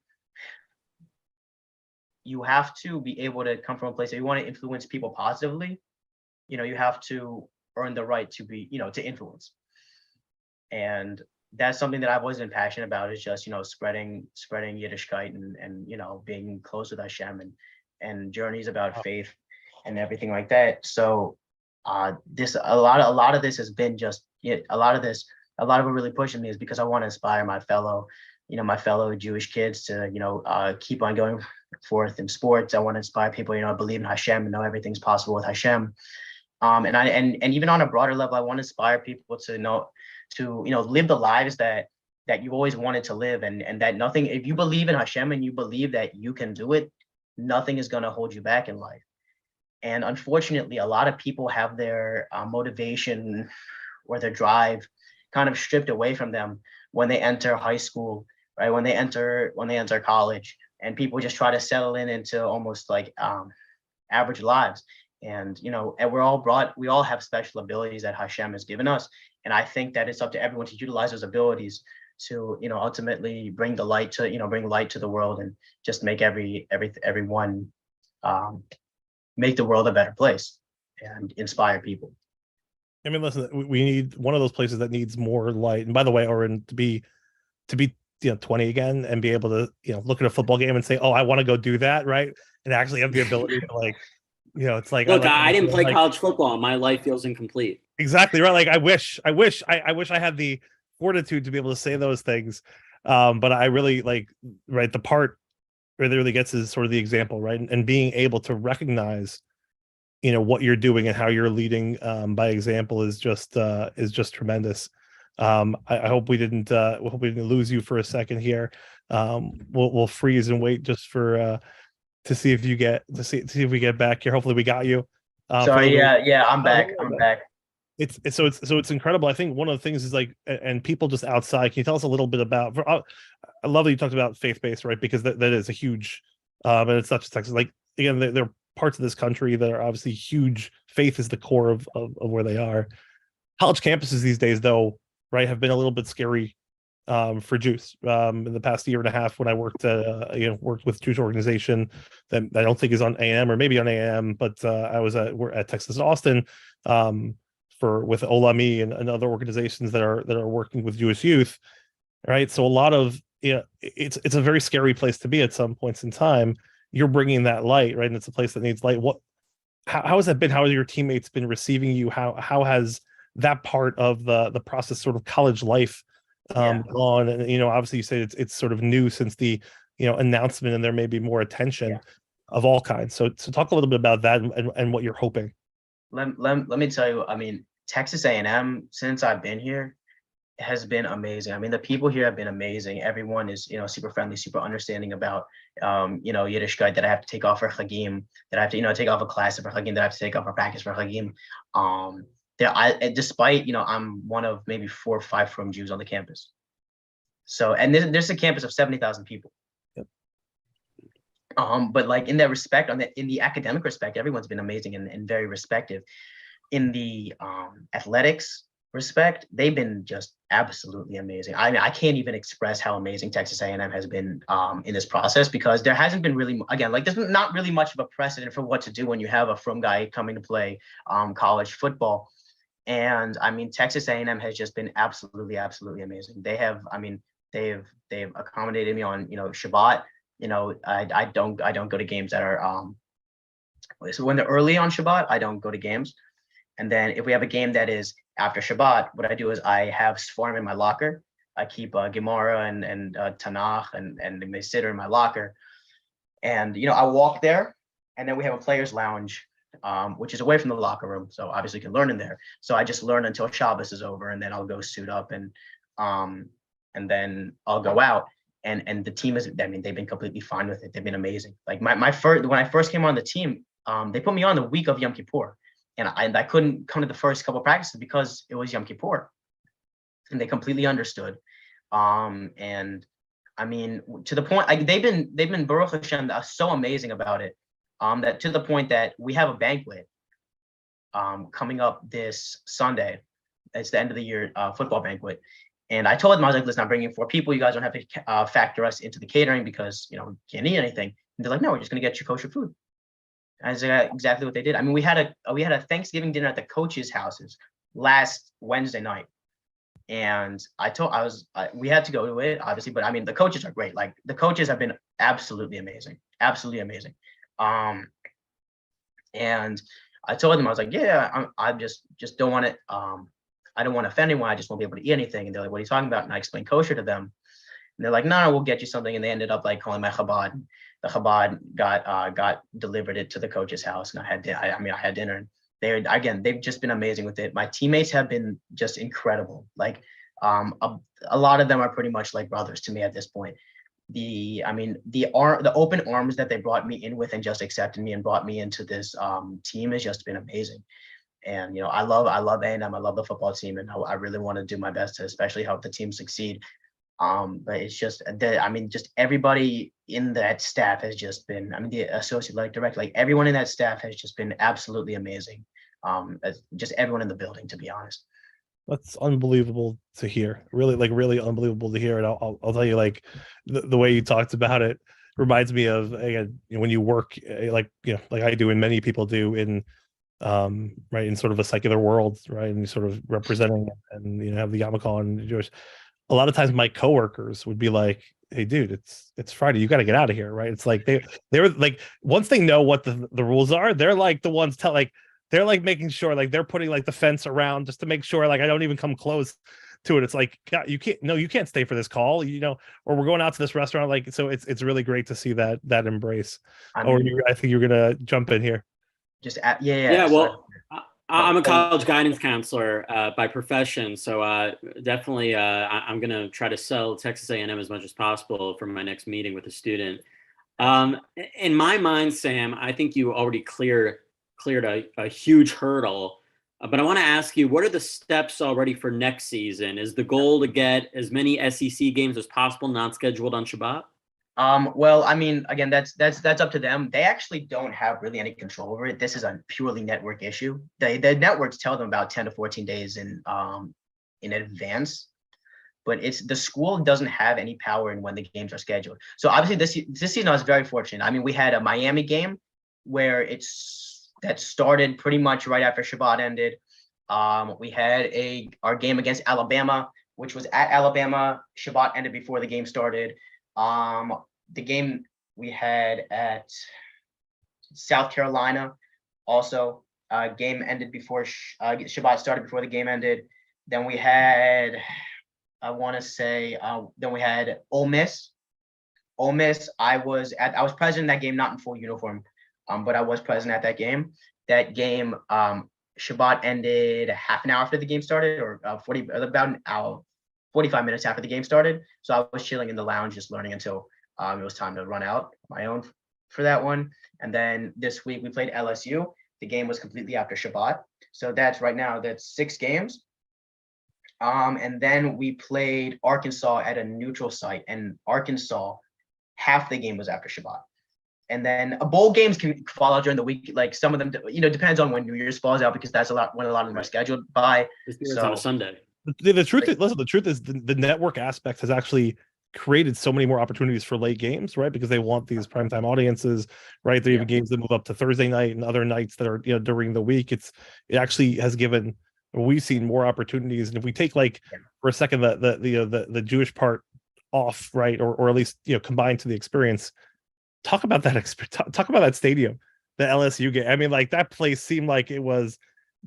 [SPEAKER 4] you have to be able to come from a place that you want to influence people positively. You know, you have to earn the right to be, you know, to influence. And that's something that I've always been passionate about, is just, you know, spreading Yiddishkeit and you know, being close with Hashem and journeys about faith and everything like that. So a lot of this has been just a lot of what really pushing me is because I want to inspire my fellow Jewish kids to, you know, keep on going forth in sports. I want to inspire people, you know, believe in Hashem and know everything's possible with Hashem. And even on a broader level, I want to inspire people to live the lives that you've always wanted to live, and that nothing, if you believe in Hashem and you believe that you can do it, nothing is going to hold you back in life. And unfortunately, a lot of people have their motivation or their drive kind of stripped away from them when they enter high school, right? When they enter college, and people just try to settle into almost like average lives. And you know, and we all have special abilities that Hashem has given us. And I think that it's up to everyone to utilize those abilities to, you know, ultimately bring light to the world, and just make everyone make the world a better place and inspire people.
[SPEAKER 2] I mean, listen, we need one of those places that needs more light. And by the way, Oren, to be you know 20 again and be able to, you know, look at a football game and say, oh, I want to go do that, right? And actually have the ability to, like, you know, it's like,
[SPEAKER 5] look, I didn't play college football. My life feels incomplete.
[SPEAKER 2] Exactly right. Like I wish I had the fortitude to be able to say those things. But I really like, right, the part where it really gets is sort of the example, right? And being able to recognize, you know, what you're doing and how you're leading by example is just tremendous. I hope we didn't lose you for a second here. We'll freeze and wait just for to see if we get back here. Hopefully we got you.
[SPEAKER 4] Sorry, I'm back.
[SPEAKER 2] It's incredible. I think one of the things is like, and people just outside, can you tell us a little bit about, I love that you talked about faith-based, right? Because that is a huge, and it's not just Texas. Like, again, there are parts of this country that are obviously huge. Faith is the core of where they are. College campuses these days, though, right, have been a little bit scary for Jews. In the past year and a half, when I worked with a Jewish organization that I don't think is on AM, or maybe on AM, but I was at Texas Austin with Olami and other organizations that are working with Jewish youth, right? So a lot of, you know, it's a very scary place to be at some points in time. You're bringing that light, right? And it's a place that needs light. How has that been? How have your teammates been receiving you? How has that part of the process, sort of college life, gone? And, you know, obviously you say it's sort of new since the, you know, announcement, and there may be more attention of all kinds. So talk a little bit about that and what you're hoping.
[SPEAKER 4] Let me tell you, I mean, Texas A&M, since I've been here, has been amazing. I mean, the people here have been amazing. Everyone is, you know, super friendly, super understanding about, you know, Yiddishkeit, that I have to take off for Chagim, that I have to, you know, take off a class for Chagim, that I have to take off for practice for Chagim. Despite, you know, I'm one of maybe 4 or 5 from Jews on the campus. So, and there's a campus of 70,000 people.
[SPEAKER 2] Yep.
[SPEAKER 4] But like in that respect, in the academic respect, everyone's been amazing and very respective. In the athletics respect, they've been just absolutely amazing. I mean, I can't even express how amazing Texas A&M has been in this process, because there hasn't been really, again, like there's not really much of a precedent for what to do when you have a frum guy coming to play college football. And I mean, Texas A&M has just been absolutely amazing. They have, I mean, they've accommodated me on, Shabbat. I don't go to games that are so when they're early on Shabbat, I don't go to games. And then if we have a game that is after Shabbat, what I do is I have Sforim in my locker. I keep Gemara and Tanakh and the Mesidder in my locker. And, I walk there, and then we have a player's lounge, which is away from the locker room. So obviously you can learn in there. So I just learn until Shabbos is over, and then I'll go suit up and then I'll go out. And the team they've been completely fine with it. They've been amazing. Like when I first came on the team, they put me on the week of Yom Kippur. And I couldn't come to the first couple of practices because it was Yom Kippur. And they completely understood. And I mean, to the point, they've been Baruch Hashem so amazing about it. That to the point that we have a banquet coming up this Sunday. It's the end of the year football banquet. And I told them, I was like, listen, I'm bringing 4 people. You guys don't have to factor us into the catering because, we can't eat anything. And they're like, no, we're just going to get you kosher food. And that's exactly what they did. I mean, we had a Thanksgiving dinner at the coaches' houses last Wednesday night. And we had to go to it, obviously, but I mean, the coaches are great. Like the coaches have been absolutely amazing. Absolutely amazing. And I told them, I was like, yeah, I just don't want it. I don't want to offend anyone. I just won't be able to eat anything. And they're like, what are you talking about? And I explained kosher to them. And they're like, no, we'll get you something. And they ended up like calling my Chabad. The Chabad got delivered it to the coach's house. And I had dinner. And they've just been amazing with it. My teammates have been just incredible. Like a lot of them are pretty much like brothers to me at this point. The open arms that they brought me in with and just accepted me and brought me into this team has just been amazing. And I love A&M, I love the football team, and I really want to do my best to especially help the team succeed. But it's just just everybody in that staff has just been, the associate director, like everyone in that staff has just been absolutely amazing. Just everyone in the building, to be honest.
[SPEAKER 2] That's unbelievable to hear. Really unbelievable to hear. And I'll tell you, like the way you talked about it reminds me of, again, when you work like I do and many people do in right, in sort of a secular world, right, and sort of representing and have the yarmulke and Jewish. A lot of times my coworkers would be like, hey dude, it's Friday, you got to get out of here, right? It's like they're like, once they know what the rules are, they're like the ones they're like making sure, like they're putting like the fence around just to make sure like I don't even come close to it. It's like, God, you can't stay for this call, or we're going out to this restaurant. Like, so it's really great to see that embrace. I think you're gonna jump in here.
[SPEAKER 4] Just
[SPEAKER 5] well, I'm a college guidance counselor by profession, so definitely I'm going to try to sell Texas A&M as much as possible for my next meeting with a student. In my mind, Sam, I think you already cleared a huge hurdle, but I want to ask you, what are the steps already for next season? Is the goal to get as many SEC games as possible not scheduled on Shabbat?
[SPEAKER 4] Well, again, that's up to them. They actually don't have really any control over it. This is a purely network issue. The networks tell them about 10 to 14 days in advance, but the school doesn't have any power in when the games are scheduled. So obviously this season I was very fortunate. We had a Miami game where that started pretty much right after Shabbat ended. We had our game against Alabama, which was at Alabama. Shabbat ended before the game started. The game we had at South Carolina, also game ended before Shabbat started, before the game ended. Then we had, then we had Ole Miss. Ole Miss, I was present in that game, not in full uniform, but I was present at that game. That game, Shabbat ended half an hour after the game started, or about an hour. 45 minutes after the game started. So I was chilling in the lounge, just learning until it was time to run out my own for that one. And then this week we played LSU. The game was completely after Shabbat. So that's 6 games. And then we played Arkansas at a neutral site, and Arkansas, half the game was after Shabbat. And then bowl games can fall out during the week. Like some of them, depends on when New Year's falls out, because that's when a lot of them are scheduled by.
[SPEAKER 5] It's on a Sunday.
[SPEAKER 2] The truth is the network aspect has actually created so many more opportunities for late games, right? Because they want these primetime audiences, right? There are even games that move up to Thursday night and other nights that are during the week. It actually has given, we've seen more opportunities. And if we take for a second the Jewish part off, right, or at least combined to the experience. Talk about that talk about that stadium, the LSU game. I mean, like that place seemed like it was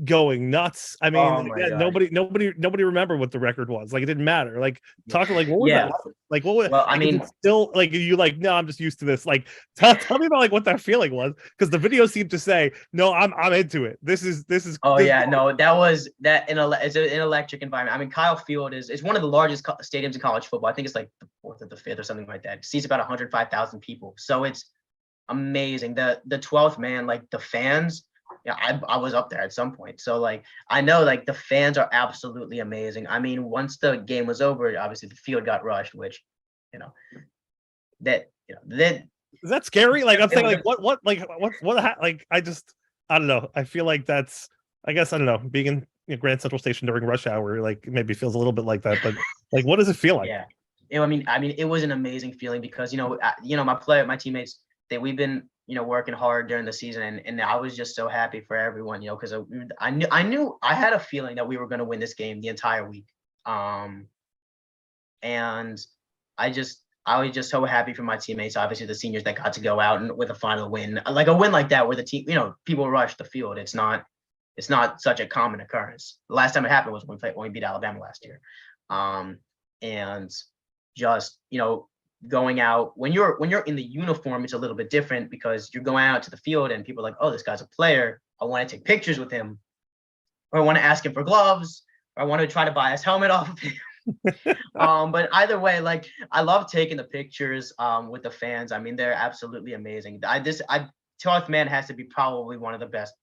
[SPEAKER 2] going nuts. I mean,
[SPEAKER 4] Oh my God.
[SPEAKER 2] nobody remembered what the record was. Like it didn't matter. Like talking like what was
[SPEAKER 4] Yeah.
[SPEAKER 2] that like? What was
[SPEAKER 4] Well, I
[SPEAKER 2] like,
[SPEAKER 4] mean,
[SPEAKER 2] still like you like no, I'm just used to this. Like tell me about like what that feeling was, because the video seemed to say no, I'm into it. This is
[SPEAKER 4] oh
[SPEAKER 2] this
[SPEAKER 4] yeah, no, that was that it's an electric environment. I mean, Kyle Field is one of the largest stadiums in college football. I think it's like the fourth or the fifth or something like that. It seats about 105,000 people, so it's amazing. The 12th man, like the fans. Yeah, I was up there at some point, so like I know like the fans are absolutely amazing. I mean, once the game was over, obviously the field got rushed, which that
[SPEAKER 2] is that scary? Like I'm saying, like what like I don't know. I feel like that's I guess I don't know. Being in Grand Central Station during rush hour, like maybe feels a little bit like that. But like, what does it feel like?
[SPEAKER 4] Yeah, I mean, it was an amazing feeling because my teammates we've been working hard during the season, and I was just so happy for everyone, because I knew I had a feeling that we were going to win this game the entire week, and I was just so happy for my teammates, obviously the seniors that got to go out and with a final win, like a win like that where the team, people rush the field. It's not such a common occurrence. The last time it happened was when we beat Alabama last year, and just going out when you're in the uniform, it's a little bit different because you're going out to the field and people are like, oh, this guy's a player. I want to take pictures with him, or I want to ask him for gloves, or I want to try to buy his helmet off of him. But either way, like I love taking the pictures with the fans. I mean, they're absolutely amazing. 12th man has to be probably one of the best,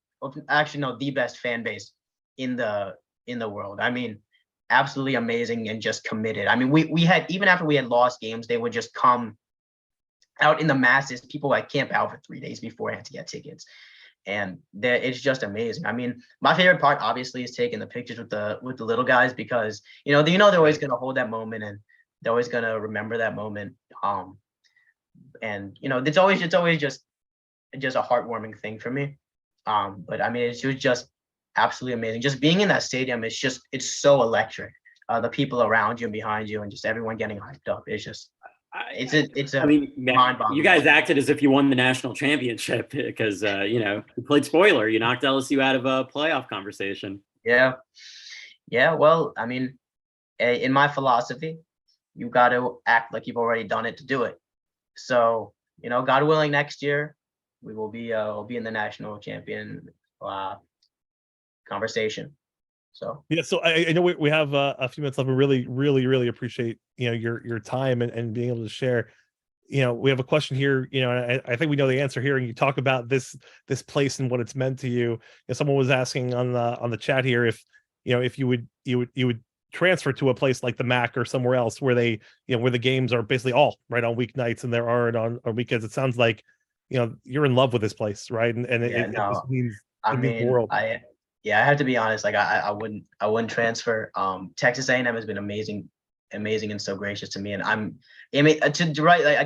[SPEAKER 4] actually no, the best fan base in the world. I mean, absolutely amazing and just committed. I mean, we had, even after we had lost games, they would just come out in the masses. People like camp out for 3 days beforehand to get tickets, and it's just amazing. I mean, my favorite part obviously is taking the pictures with the little guys, because they're always going to hold that moment and they're always going to remember that moment. And it's always just a heartwarming thing for me. But I mean, it was just absolutely amazing. Just being in that stadium, it's so electric. The people around you and behind you and just everyone getting hyped up. It's just I mean, mind-boggling.
[SPEAKER 5] You guys acted as if you won the national championship because you played spoiler. You knocked LSU out of a playoff conversation.
[SPEAKER 4] Yeah. Well, I mean, in my philosophy, you got to act like you've already done it to do it. So God willing, next year we will be in the national champion conversation. So yeah,
[SPEAKER 2] so I know we have a few minutes left. We really appreciate your time and being able to share. We have a question here, and I think we know the answer here. And you talk about this place and what it's meant to you. Someone was asking on the chat here if you would transfer to a place like the MAC or somewhere else where they where the games are basically all right on weeknights and there aren't on weekends. It sounds like you're in love with this place, right? And it just means the world.
[SPEAKER 4] I have to be honest. Like I wouldn't transfer. Texas A&M has been amazing and so gracious to me. And I like I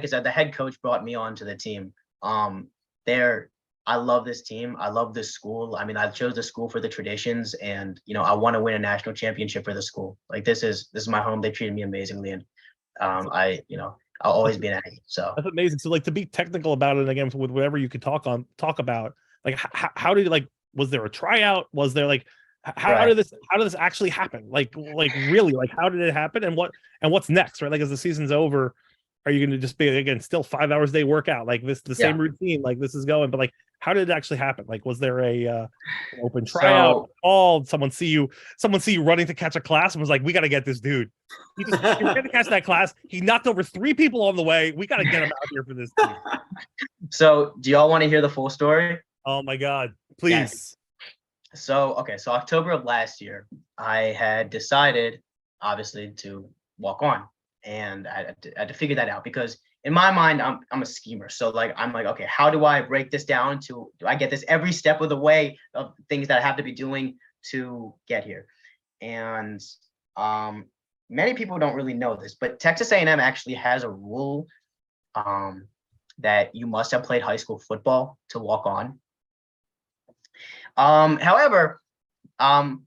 [SPEAKER 4] said, the head coach brought me on to the team. I love this team. I love this school. I mean, I chose the school for the traditions, and I want to win a national championship for the school. Like this is my home. They treated me amazingly, and I'll always be an Aggie. So
[SPEAKER 2] that's amazing. So like to be technical about it again with whatever you could talk about, like how did was there a tryout? Was there like how did this actually happen? Like really, like how did it happen? And what's next? Right? Like as the season's over, are you going to just be again still 5 hours a day workout like this same routine? Like this is going, but like how did it actually happen? Like was there an open tryout? Someone see you running to catch a class and was like, we got to get this dude. He was going to catch that class. He knocked over 3 people on the way. We got to get him out here for this team.
[SPEAKER 4] So do y'all want to hear the full story?
[SPEAKER 2] Oh my God, please.
[SPEAKER 4] Yes. So October of last year, I had decided obviously to walk on, and I had to figure that out because in my mind, I'm a schemer. So like, I'm like, okay, how do I break this down do I get this every step of the way of things that I have to be doing to get here? And many people don't really know this, but Texas A&M actually has a rule that you must have played high school football to walk on. However, I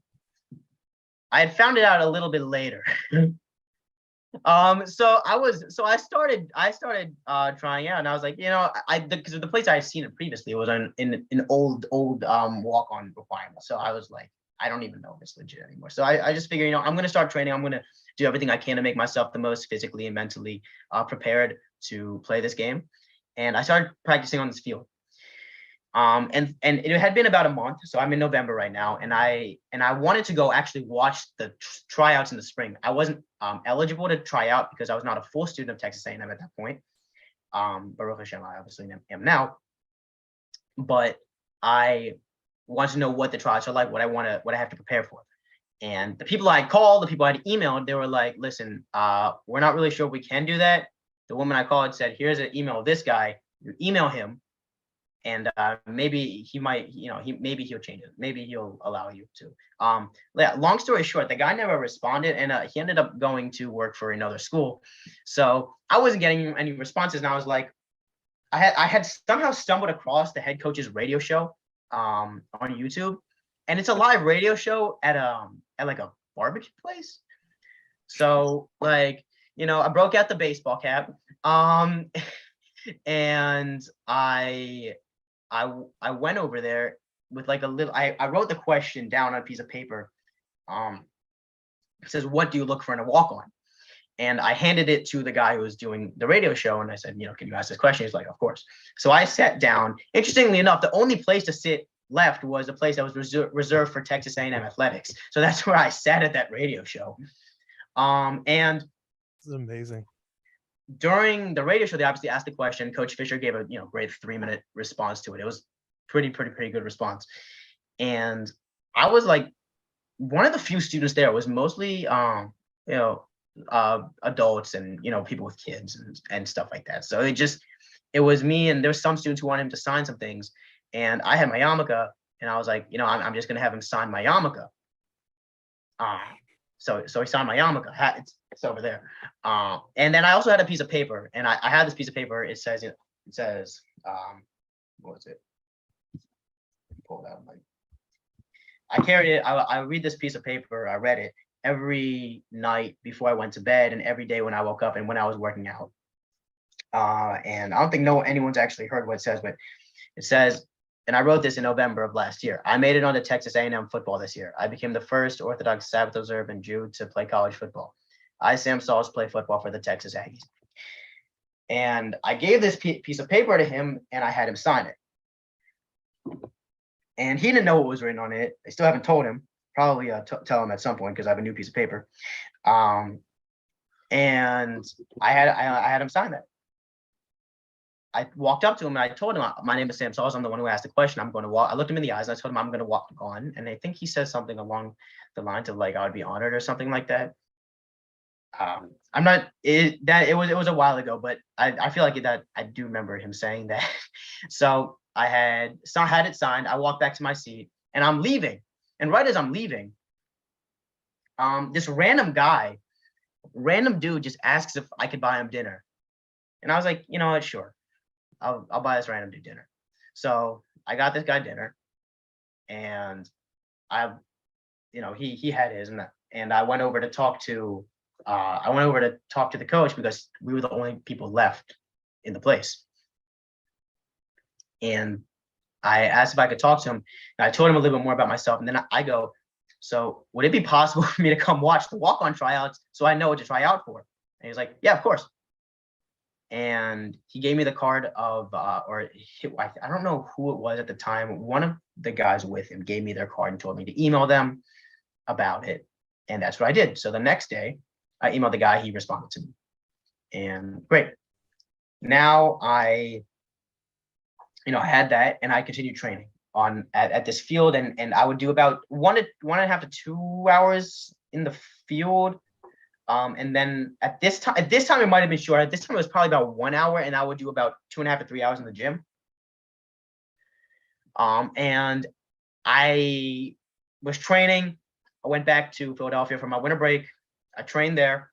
[SPEAKER 4] had found it out a little bit later. So I started trying out, and I was like, because the place I had seen it previously was in an old walk-on requirement. So I was like, I don't even know if it's legit anymore. So I just figured, I'm gonna start training. I'm gonna do everything I can to make myself the most physically and mentally prepared to play this game. And I started practicing on this field. And it had been about a month, so I'm in November right now, and I wanted to go actually watch the tryouts in the spring. I wasn't eligible to try out because I was not a full student of Texas A&M at that point. Baruch Hashem, I obviously am now, but I want to know what the tryouts are like, what I have to prepare for. And the people I called, the people I emailed, they were like, "Listen, we're not really sure we can do that." The woman I called said, "Here's an email of this guy. You email him, and maybe he might, maybe he'll change it. Maybe he'll allow you to." Yeah, long story short, the guy never responded, and he ended up going to work for another school. So I wasn't getting any responses, and I was like, I had somehow stumbled across the head coach's radio show on YouTube, and it's a live radio show at like a barbecue place. So like, I broke out the baseball cap, and I went over there with like a little, I wrote the question down on a piece of paper. It says, "What do you look for in a walk-on?" And I handed it to the guy who was doing the radio show, and I said, "Can you ask this question?" He's like, "Of course." So I sat down. Interestingly enough, the only place to sit left was a place that was reserved for Texas A&M athletics. So that's where I sat at that radio show. And
[SPEAKER 2] This is amazing.
[SPEAKER 4] during the radio show, they obviously asked the question. Coach Fisher gave a great 3-minute response to it. It was pretty good response. And I was like one of the few students there. It was mostly adults and people with kids and stuff like that. So it was me, and there was some students who wanted him to sign some things, and I had my yarmulke, and I was like, I'm just gonna have him sign my yarmulke. So he signed my yarmulke. It's over there. And then I also had a piece of paper, and I had this piece of paper. It says what was it? Pull it out. I carried it. I read this piece of paper. I read it every night before I went to bed, and every day when I woke up and when I was working out. And I don't think anyone's actually heard what it says, but it says, and I wrote this in November of last year, "I made it onto Texas A&M football this year. I became the first Orthodox Sabbath-observant Jew to play college football. I, Sam Salz, play football for the Texas Aggies." And I gave this piece of paper to him, and I had him sign it. And he didn't know what was written on it. I still haven't told him. Probably tell him at some point because I have a new piece of paper. And I had him sign that. I walked up to him and I told him, "My name is Sam Salz. I'm the one who asked the question. I'm going to walk." I looked him in the eyes and I told him, "I'm going to walk on." And I think he said something along the lines of like, "I would be honored," or something like that. I'm not. It was a while ago, but I feel like that I do remember him saying that. So I had it signed. I walked back to my seat and I'm leaving. And right as I'm leaving, this random dude just asks if I could buy him dinner. And I was like, "You know what? Sure. I'll buy this random dude dinner." So I got this guy dinner, and he had his, and I went over to talk to the coach because we were the only people left in the place. And I asked if I could talk to him, and I told him a little bit more about myself. And then I go, "So would it be possible for me to come watch the walk-on tryouts so I know what to try out for?" And he's like, "Yeah, of course." And he gave me the card of, I don't know who it was at the time. One of the guys with him gave me their card and told me to email them about it. And that's what I did. So the next day, I emailed the guy. He responded to me. And great. Now I had that, and I continued training at this field, and I would do about 1.5 to 2 hours in the field. And then at this time it might have been short. At this time it was probably about 1 hour, and I would do about 2.5 to 3 hours in the gym. And I was training. I went back to Philadelphia for my winter break. I trained there.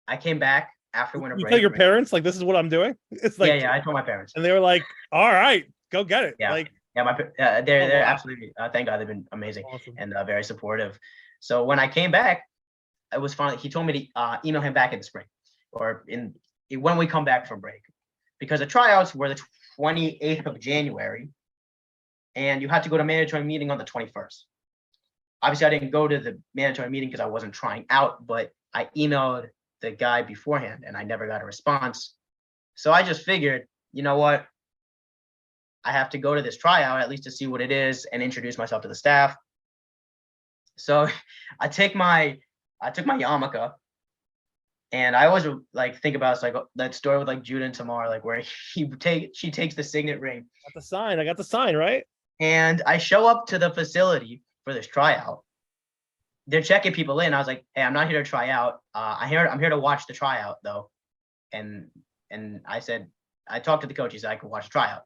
[SPEAKER 4] I came back after winter break.
[SPEAKER 2] You tell your parents, like, "This is what I'm doing"? It's like,
[SPEAKER 4] yeah, I told my parents,
[SPEAKER 2] and they were like, "All right, go get it."
[SPEAKER 4] Yeah.
[SPEAKER 2] Like,
[SPEAKER 4] they're absolutely, thank God, they've been amazing.
[SPEAKER 2] Awesome.
[SPEAKER 4] And very supportive. So when I came back, it was fun. He told me to email him back in the spring or when we come back from break, because the tryouts were the 28th of January, and you had to go to mandatory meeting on the 21st. Obviously, I didn't go to the mandatory meeting because I wasn't trying out, but I emailed the guy beforehand and I never got a response. So I just figured, you know what? I have to go to this tryout at least to see what it is and introduce myself to the staff. So I took my yarmulke, and I always like think about like that story with like Judah and Tamar, like where she takes the signet ring.
[SPEAKER 2] I got the sign, right?
[SPEAKER 4] And I show up to the facility for this tryout. They're checking people in. I was like, hey, I'm not here to try out. I'm here to watch the tryout though. And I said, I talked to the coach. He said I could watch the tryout.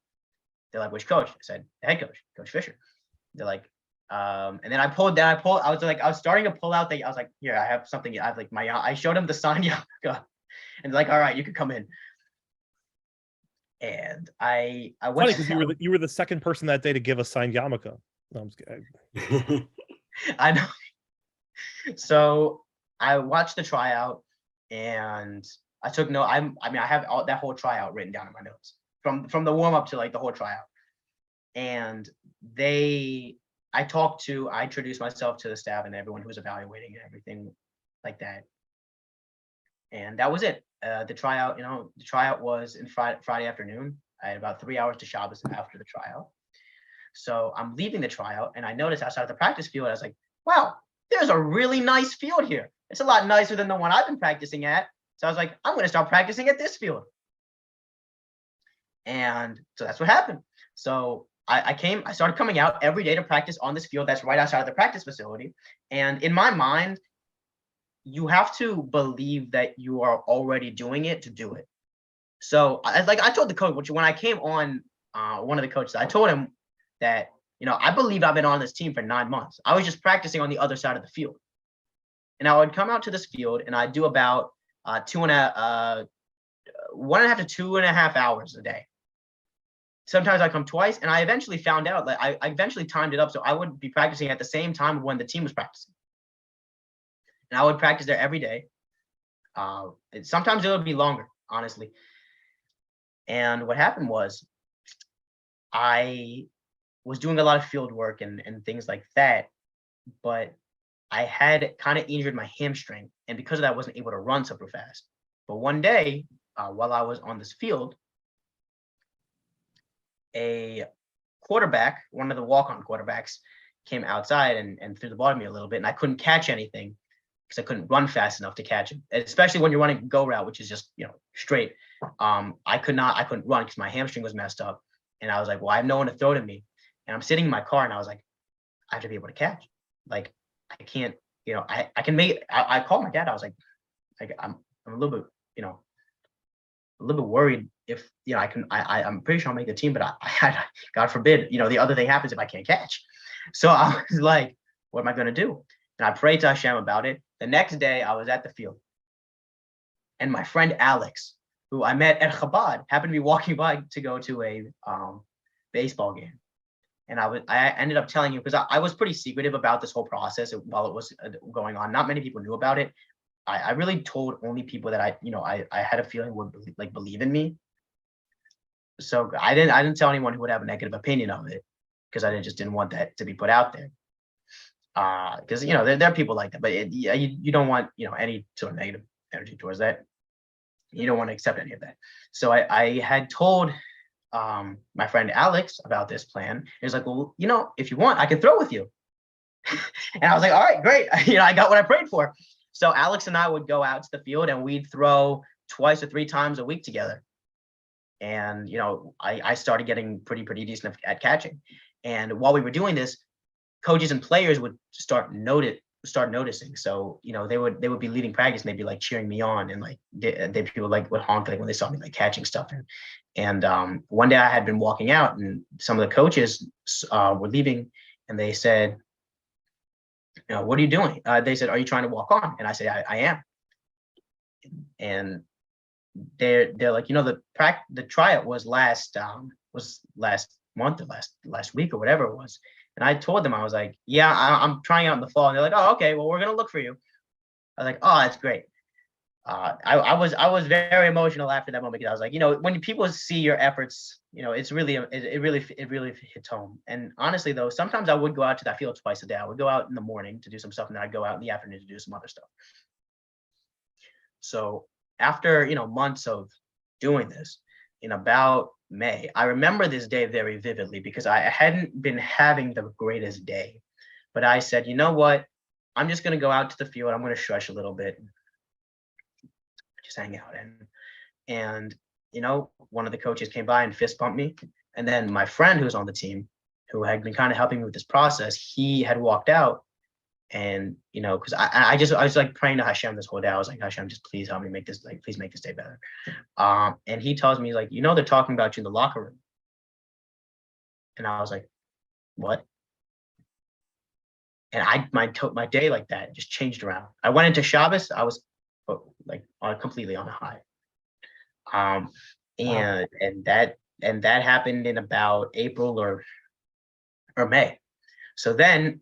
[SPEAKER 4] They're like, which coach? I said, the head coach, Coach Fisher. They're like, and then I was starting to pull out I was like, here, I have something. I have like I showed him the sign yarmulke, and like, all right, you can come in. And I went.
[SPEAKER 2] Funny because you were the second person that day to give a signed yarmulke. No, I'm just kidding.
[SPEAKER 4] I know. So I watched the tryout, and I took note. I have that whole tryout written down in my notes from the warm up to like the whole tryout. And I introduced myself to the staff and everyone who was evaluating and everything like that. And that was it. The tryout was in Friday afternoon. I had about 3 hours to Shabbos after the tryout. So I'm leaving the tryout, and I noticed outside of the practice field, I was like, wow, there's a really nice field here. It's a lot nicer than the one I've been practicing at. So I was like, I'm going to start practicing at this field. And so that's what happened. So I started coming out every day to practice on this field that's right outside of the practice facility. And in my mind, you have to believe that you are already doing it to do it. So I told the coach, when I came on, one of the coaches, I told him that, I believe I've been on this team for 9 months. I was just practicing on the other side of the field. And I would come out to this field and I'd do about 1.5 to 2.5 hours a day. Sometimes I come twice, and I eventually found out that I eventually timed it up. So I would be practicing at the same time when the team was practicing. And I would practice there every day. Sometimes it would be longer, honestly. And what happened was I was doing a lot of field work and things like that, but I had kind of injured my hamstring. And because of that, I wasn't able to run super fast. But one day, while I was on this field, a quarterback, one of the walk-on quarterbacks, came outside and threw the ball to me a little bit, and I couldn't catch anything because I couldn't run fast enough to catch him, especially when you're running go route, which is just straight. I couldn't run because my hamstring was messed up, and I was like, well, I have no one to throw to me, and I'm sitting in my car, and I was like, I have to be able to catch. Like, I can't, I can make it. I called my dad. I was like I'm a little bit, a little bit worried if I'm pretty sure I'll make the team, but I God forbid, the other thing happens if I can't catch. So I was like, what am I going to do? And I prayed to Hashem about it. The next day I was at the field, and my friend Alex, who I met at Chabad, happened to be walking by to go to a baseball game. And I ended up telling him, because I was pretty secretive about this whole process while it was going on. Not many people knew about it. I really told only people that I had a feeling would believe in me. So I didn't tell anyone who would have a negative opinion of it, because I just didn't want that to be put out there. Because there are people like that, but you don't want any sort of negative energy towards that. You don't want to accept any of that. So I had told my friend Alex about this plan. He was like, well, if you want, I can throw with you. And I was like, all right, great. I got what I prayed for. So Alex and I would go out to the field, and we'd throw 2 or 3 times a week together. And I started getting pretty decent at catching. And while we were doing this, coaches and players would start noticing. So they would be leading practice, and they'd be like cheering me on, and like people would honk when they saw me like catching stuff. And one day I had been walking out, and some of the coaches were leaving, and they said, what are you doing? They said, are you trying to walk on? And I said, I am. And they're like, the tryout was last month or last week or whatever it was. And I told them, I was like, yeah, I'm trying out in the fall. And they're like, oh, okay, well, we're going to look for you. I was like, oh, that's great. I was very emotional after that moment because I was like, you know, when people see your efforts, you know, it's really it really hits home. And honestly, though, sometimes I would go out to that field twice a day. I would go out in the morning to do some stuff, and then I'd go out in the afternoon to do some other stuff. So after, you know, months of doing this, in about May, I remember this day very vividly because I hadn't been having the greatest day. But I said, you know what? I'm just going to go out to the field. I'm going to stretch a little bit, just hang out. And you know, one of the coaches came by and fist bumped me. And then my friend who was on the team, who had been kind of helping me with this process, he had walked out. And, you know, because I was like praying to Hashem this whole day. I was like, Hashem, just please help me make this, like, please make this day better. And he tells me, like, you know, they're talking about you in the locker room. And I was like, what? And my day like that just changed around. I went into Shabbos. I was like completely on a high. And that happened in about April or May. So then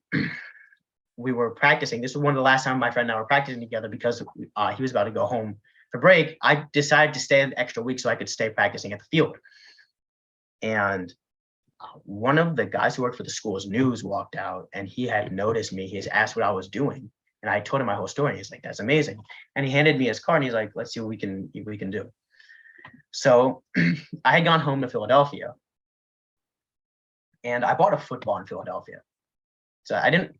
[SPEAKER 4] we were practicing. This was one of the last time my friend and I were practicing together because he was about to go home for break. I decided to stay an extra week so I could stay practicing at the field. And one of the guys who worked for the school's news walked out, and he had noticed me. He has asked what I was doing, and I told him my whole story. He's like, "That's amazing," and he handed me his card, and he's like, "Let's see what we can do." So I had gone home to Philadelphia, and I bought a football in Philadelphia. So I didn't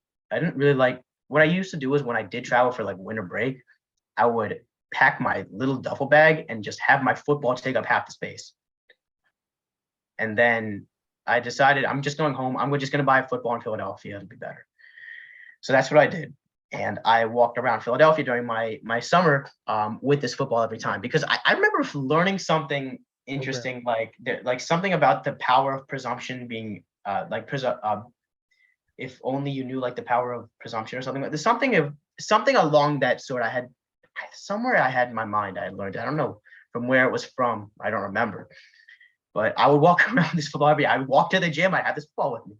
[SPEAKER 4] really like, what I used to do is when I did travel for like winter break, I would pack my little duffel bag and just have my football take up half the space. And then I decided I'm just going home. I'm just going to buy a football in Philadelphia. It'll be better. So that's what I did. And I walked around Philadelphia during my summer with this football every time, because I remember learning something interesting, like something about the power of presumption being if only you knew like the power of presumption or something. There's something along that sort. I had in my mind. I had learned. I don't know from where it was from. I don't remember. But I would walk around this football every day. I would walk to the gym. I'd have this football with me.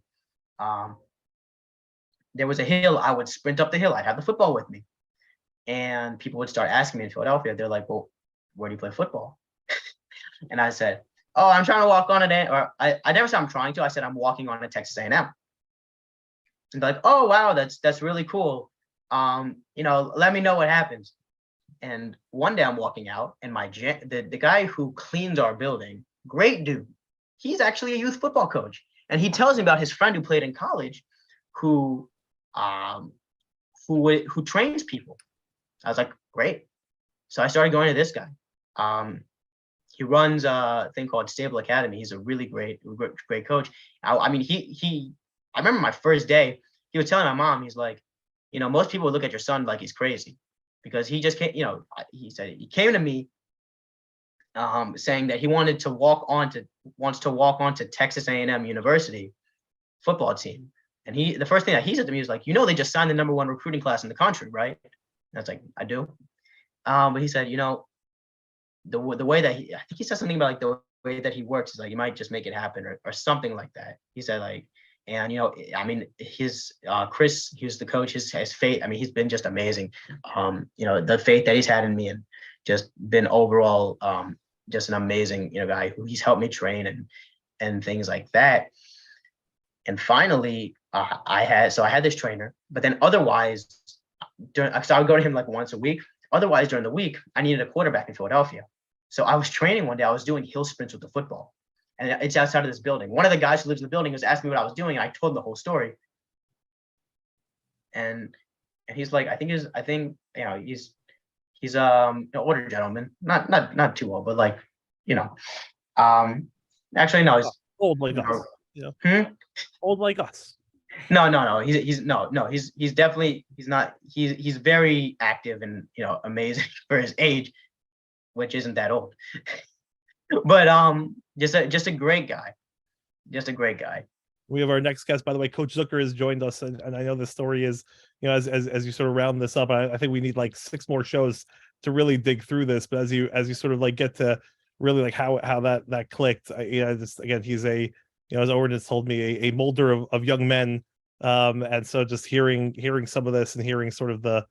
[SPEAKER 4] There was a hill. I would sprint up the hill. I'd have the football with me. And people would start asking me in Philadelphia. They're like, "Well, where do you play football?" And I said, "Oh, I'm trying to walk on it." Or I never said I'm trying to. I said I'm walking on at Texas A&M. And they're like, "Oh, wow, that's really cool. You know, let me know what happens." And one day I'm walking out, and the guy who cleans our building, great dude, he's actually a youth football coach, and he tells me about his friend who played in college, who trains people. I was like, great. So I started going to this guy. He runs a thing called Stable Academy. He's a really great coach. I mean, I remember my first day, he was telling my mom, he's like, you know, most people would look at your son like he's crazy, because he just can't, you know, he said he came to me saying that he wants to walk on to Texas A&M University football team. And the first thing that he said to me was like, you know, they just signed the #1 recruiting class in the country, right? And I was like, I do. But he said, you know, the way that I think he said something about like the way that he works is like, you might just make it happen or something like that. He said like, and, you know, I mean, his Chris, he's the coach, his faith, I mean, he's been just amazing. You know, the faith that he's had in me, and just been overall just an amazing, you know, guy who he's helped me train and things like that. And finally, I had this trainer, but then otherwise, so I would go to him like once a week. Otherwise, during the week, I needed a quarterback in Philadelphia. So I was training one day. I was doing hill sprints with the football, and it's outside of this building. One of the guys who lives in the building was asking me what I was doing, and I told him the whole story. And he's like, I think you know, he's an older gentleman, not too old, but like, you know, actually no, he's
[SPEAKER 2] old like us. Yeah. Old like us.
[SPEAKER 4] No. He's definitely, he's very active and, you know, amazing for his age, which isn't that old. But just a great guy. Just a great guy.
[SPEAKER 2] We have our next guest, by the way. Coach Zucker has joined us, and I know the story is, you know, as you sort of round this up, I think we need like 6 more shows to really dig through this. But as you sort of like get to really like how that clicked, you know, just again, he's a, you know, as Owen has told me, a molder of young men, and so just hearing some of this and hearing sort of the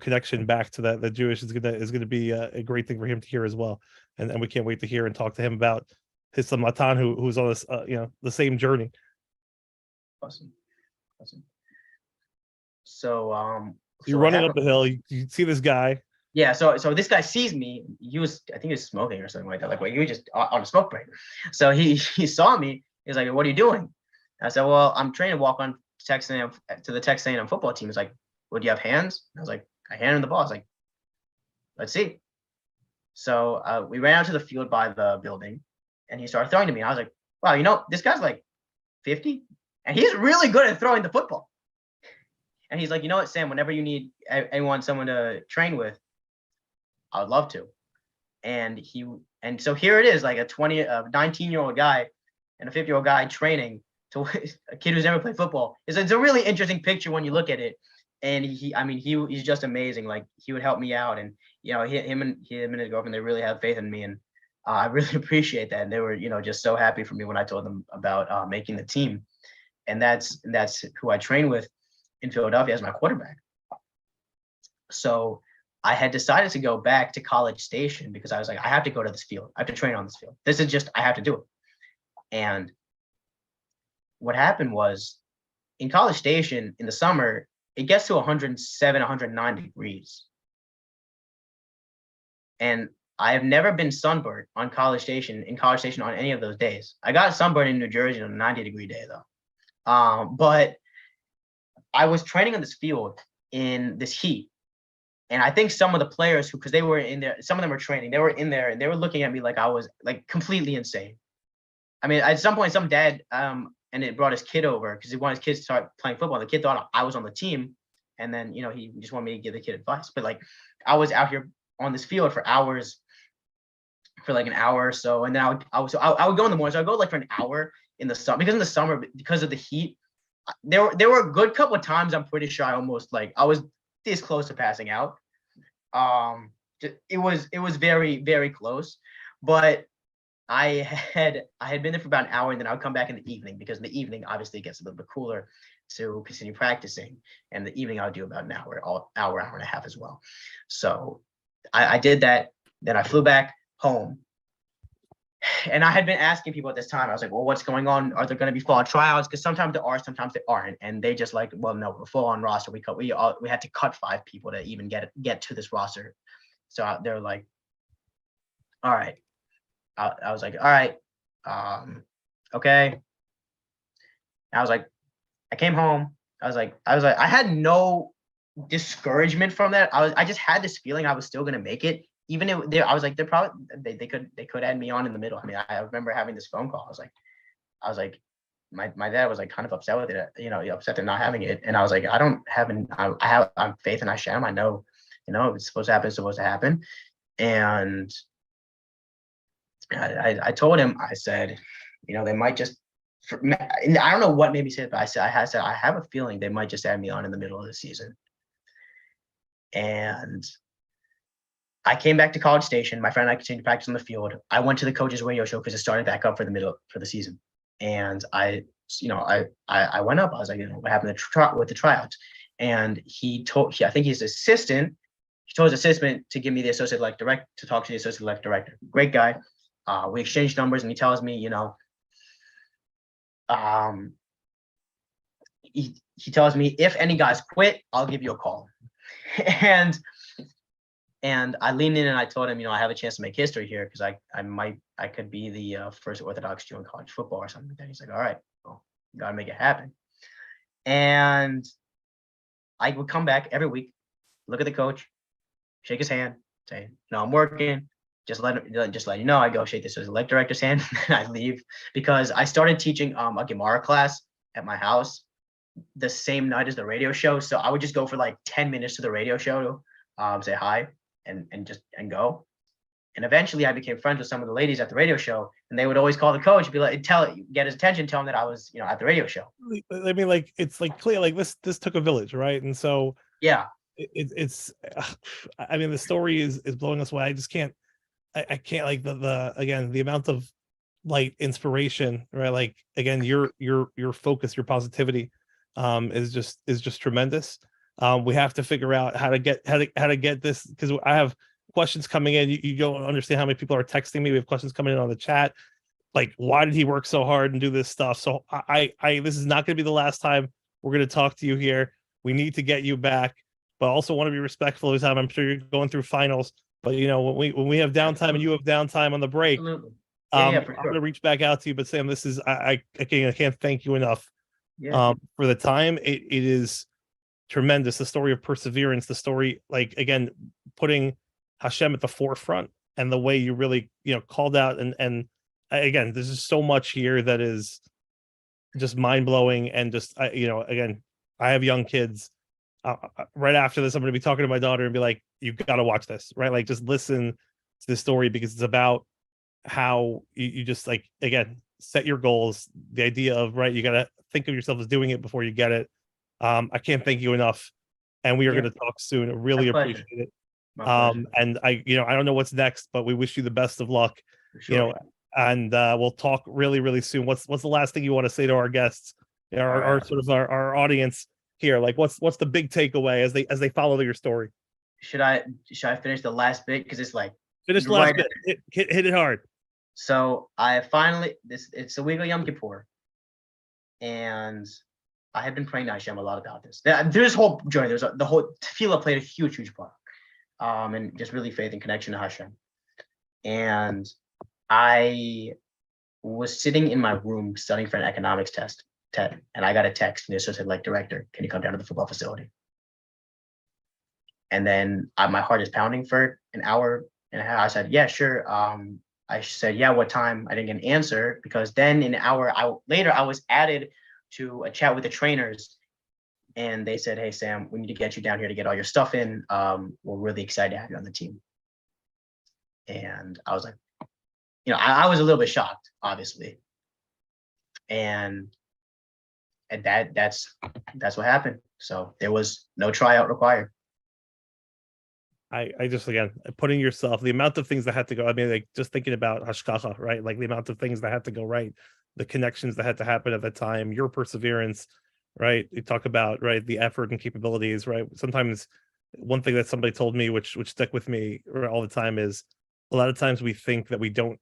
[SPEAKER 2] connection back to the Jewish is gonna be a great thing for him to hear as well, and we can't wait to hear and talk to him about his son Matan, who's on this the same journey.
[SPEAKER 4] Awesome. So
[SPEAKER 2] You're running up the hill. You see this guy.
[SPEAKER 4] Yeah, so this guy sees me. I think he was smoking or something like that. Like, he was just on a smoke break. So he saw me. He's like, "What are you doing?" I said, "Well, I'm training to walk on to the Texas A&M football team." He's like, "Well, do you have hands?" I was like, "I handed him the ball." I was like, "Let's see." So we ran out to the field by the building, and he started throwing to me. I was like, "Wow, this guy's like 50, and he's really good at throwing the football." And he's like, "You know what, Sam? Whenever you need someone to train with, I would love to." And so here it is, like a 19-year-old guy and a 50-year-old guy training to a kid who's never played football. It's a really interesting picture when you look at it. And he's just amazing. Like, he would help me out, and him and his girlfriend, they really have faith in me, and I really appreciate that. And they were just so happy for me when I told them about making the team. And that's who I train with in Philadelphia as my quarterback. So I had decided to go back to College Station because I was like, I have to go to this field. I have to train on this field. This is just, I have to do it. And what happened was, in College Station in the summer, it gets to 107, 109 degrees. And I have never been sunburned in College Station on any of those days. I got sunburned in New Jersey on a 90-degree day though. But I was training on this field in this heat. And I think some of the players because they were in there, some of them were training, they were in there and they were looking at me like I was like completely insane. I mean, at some point, some dad and it brought his kid over because he wanted his kids to start playing football. The kid thought I was on the team, and then he just wanted me to give the kid advice. But like, I was out here on this field for hours, for like an hour or so, and then I would go in the morning. So I would go like for an hour in the summer, because in the summer, because of the heat, there were a good couple of times I'm pretty sure I was this close to passing out. It was very, very close, but I had been there for about an hour, and then I would come back in the evening, because in the evening obviously it gets a little bit cooler to continue practicing. And the evening I would do about an hour and a half as well. So I did that. Then I flew back home, and I had been asking people at this time. I was like, "Well, what's going on? Are there going to be fall tryouts?" Because sometimes there are, sometimes there aren't. And they just like, "Well, no, we're full on roster. We had to cut 5 people to even get to this roster." So they're like, "All right." I was like, "All right, okay." I was like, I came home. I was like, I had no discouragement from that. I just had this feeling I was still gonna make it. Even if I was like, they could add me on in the middle. I mean, I remember having this phone call. I was like, my dad was like kind of upset with it, upset they're not having it. And I was like, I'm faith in Hashem. I know, if it's supposed to happen, it's supposed to happen. And I told him, I said, they might just, and I don't know what made me say it, but I said, I have a feeling they might just add me on in the middle of the season. And I came back to College Station. My friend and I continued to practice on the field. I went to the coach's radio show because it started back up for the season. And I went up. I was like, what happened with the tryouts? And I think his assistant, he told his assistant to give me the associate athletic director, to talk to the associate athletic director. Great guy. We exchanged numbers, and he tells me, he tells me, if any guys quit, I'll give you a call. And I leaned in and I told him, I have a chance to make history here, because I could be the first Orthodox Jew in college football or something like that. He's like, all right, well, you gotta make it happen. And I would come back every week, look at the coach, shake his hand, say, no, I'm working. Just let you know, I go shake this athletic director's hand, and I leave, because I started teaching a Gemara class at my house the same night as the radio show. So I would just go for like 10 minutes to the radio show to say hi and go. And eventually I became friends with some of the ladies at the radio show, and they would always call the coach and be like, get his attention, tell him that I was, at the radio show.
[SPEAKER 2] I mean, like, it's like clear, like this took a village, right? And so
[SPEAKER 4] yeah,
[SPEAKER 2] it's I mean, the story is blowing us away. I just can't. I can't, like, the amount of light, inspiration, right? Like, again, your focus, your positivity is just tremendous. We have to figure out how to get this, because I have questions coming in. You don't understand how many people are texting me. We have questions coming in on the chat. Like, why did he work so hard and do this stuff? So I this is not going to be the last time we're going to talk to you here. We need to get you back, but also want to be respectful of time. I'm sure you're going through finals, but when we have downtime and you have downtime on the break,
[SPEAKER 4] Absolutely.
[SPEAKER 2] for
[SPEAKER 4] sure.
[SPEAKER 2] I'm going to reach back out to you. But Sam, this is I can't thank you enough for the time. It is tremendous. The story of perseverance, the story, like, again, putting Hashem at the forefront, and the way you really called out and again, there's just so much here that is just mind-blowing. And just again, I have young kids. Right after this, I'm going to be talking to my daughter and be like, you've got to watch this, right? Like, just listen to this story, because it's about how you just, like, again, set your goals. The idea of, right, you got to think of yourself as doing it before you get it. I can't thank you enough, and we are going to talk soon. I really appreciate it. And I don't know what's next, but we wish you the best of luck.
[SPEAKER 4] Sure.
[SPEAKER 2] And we'll talk really, really soon. What's the last thing you want to say to our guests, our sort of our audience here? Like, what's the big takeaway as they follow your story?
[SPEAKER 4] Should I finish the last bit, because it's like
[SPEAKER 2] finish the last bit. Hit it hard.
[SPEAKER 4] So I finally it's a week of Yom Kippur, and I have been praying to Hashem a lot about this. There's whole journey. The whole tefillah played a huge part, and just really faith and connection to Hashem. And I was sitting in my room studying for an economics test, and I got a text, and it said, like, director, can you come down to the football facility? And then my heart is pounding for an hour and a half. I said, yeah, sure. I said, yeah, what time? I didn't get an answer, because then an hour later, I was added to a chat with the trainers, and they said, hey, Sam, we need to get you down here to get all your stuff in. We're really excited to have you on the team. And I was like, I was a little bit shocked, obviously. And that's what happened. So there was no tryout required.
[SPEAKER 2] I just, again, putting yourself, the amount of things that had to go. I mean, like, just thinking about hashkacha, right? Like, the amount of things that had to go right, the connections that had to happen at that time, your perseverance, right? You talk about, right, the effort and capabilities, right? Sometimes one thing that somebody told me, which stuck with me all the time, is a lot of times we think that we don't,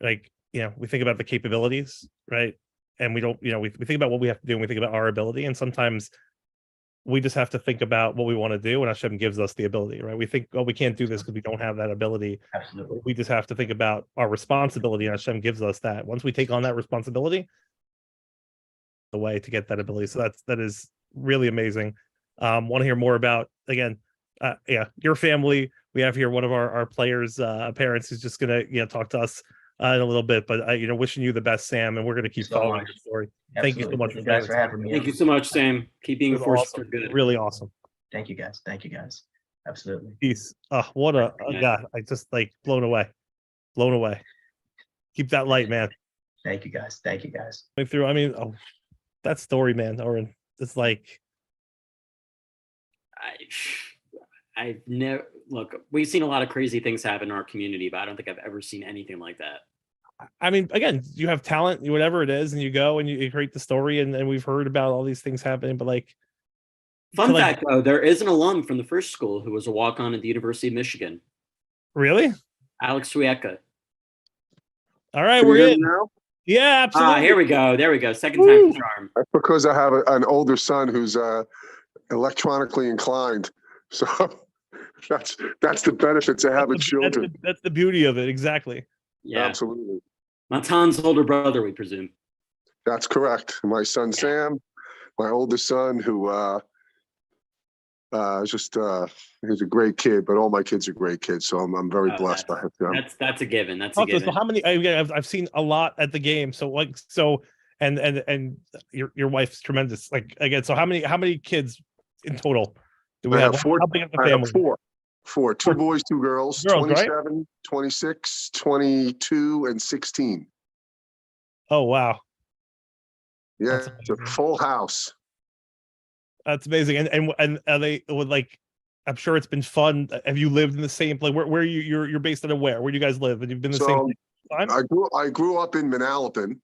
[SPEAKER 2] like, we think about the capabilities, right? And we don't, we think about what we have to do, and we think about our ability. And sometimes we just have to think about what we want to do, and Hashem gives us the ability, right? We think, oh, we can't do this because we don't have that ability.
[SPEAKER 4] Absolutely.
[SPEAKER 2] We just have to think about our responsibility, and Hashem gives us that. Once we take on that responsibility, the way to get that ability. So that is really amazing. Want to hear more about, again, your family. We have here one of our players' parents who's just gonna talk to us in a little bit. But wishing you the best, Sam, and we're gonna keep following your story. Thank you so much
[SPEAKER 4] for having me.
[SPEAKER 5] Thank you so much, Sam. Keep being a force for good.
[SPEAKER 2] Really awesome.
[SPEAKER 4] Thank you guys. Absolutely.
[SPEAKER 2] Peace. What a God! I just, like, blown away. Keep that light, man.
[SPEAKER 4] Thank you guys.
[SPEAKER 2] Going through. I mean, that story, man. Or it's like,
[SPEAKER 5] I've never we've seen a lot of crazy things happen in our community, but I don't think I've ever seen anything like that.
[SPEAKER 2] I mean, again, you have talent, whatever it is, and you go and you create the story, and we've heard about all these things happening, but, like,
[SPEAKER 5] fun fact, though, there is an alum from the first school who was a walk-on at the University of Michigan.
[SPEAKER 2] Really?
[SPEAKER 5] Alex Suieka.
[SPEAKER 2] All right, we're in
[SPEAKER 6] now.
[SPEAKER 2] Yeah, absolutely.
[SPEAKER 5] Here we go. There we go. Second time for charm.
[SPEAKER 6] That's because I have an older son who's electronically inclined. So that's the benefits of having children.
[SPEAKER 2] That's the beauty of it. Exactly.
[SPEAKER 5] Yeah,
[SPEAKER 6] absolutely.
[SPEAKER 5] Matan's older brother, we presume.
[SPEAKER 6] That's correct. My son Sam, my oldest son, who he's a great kid, but all my kids are great kids, so I'm very blessed by him.
[SPEAKER 5] That's a given. That's a given.
[SPEAKER 2] So how many? I've seen a lot at the game. So, like, and your wife's tremendous. Like, again, so how many kids in total do we have?
[SPEAKER 6] Four.
[SPEAKER 2] How big is the family?
[SPEAKER 6] Four. Two boys, two girls. 27, right? 26, 22, and 16.
[SPEAKER 2] Oh, wow.
[SPEAKER 6] Yeah, it's a full house.
[SPEAKER 2] That's amazing. And are they would, like, I'm sure it's been fun. Have you lived in the same place? Where you're based out of where? Where do you guys live? And you've been the same time?
[SPEAKER 6] I grew up in Manalapan,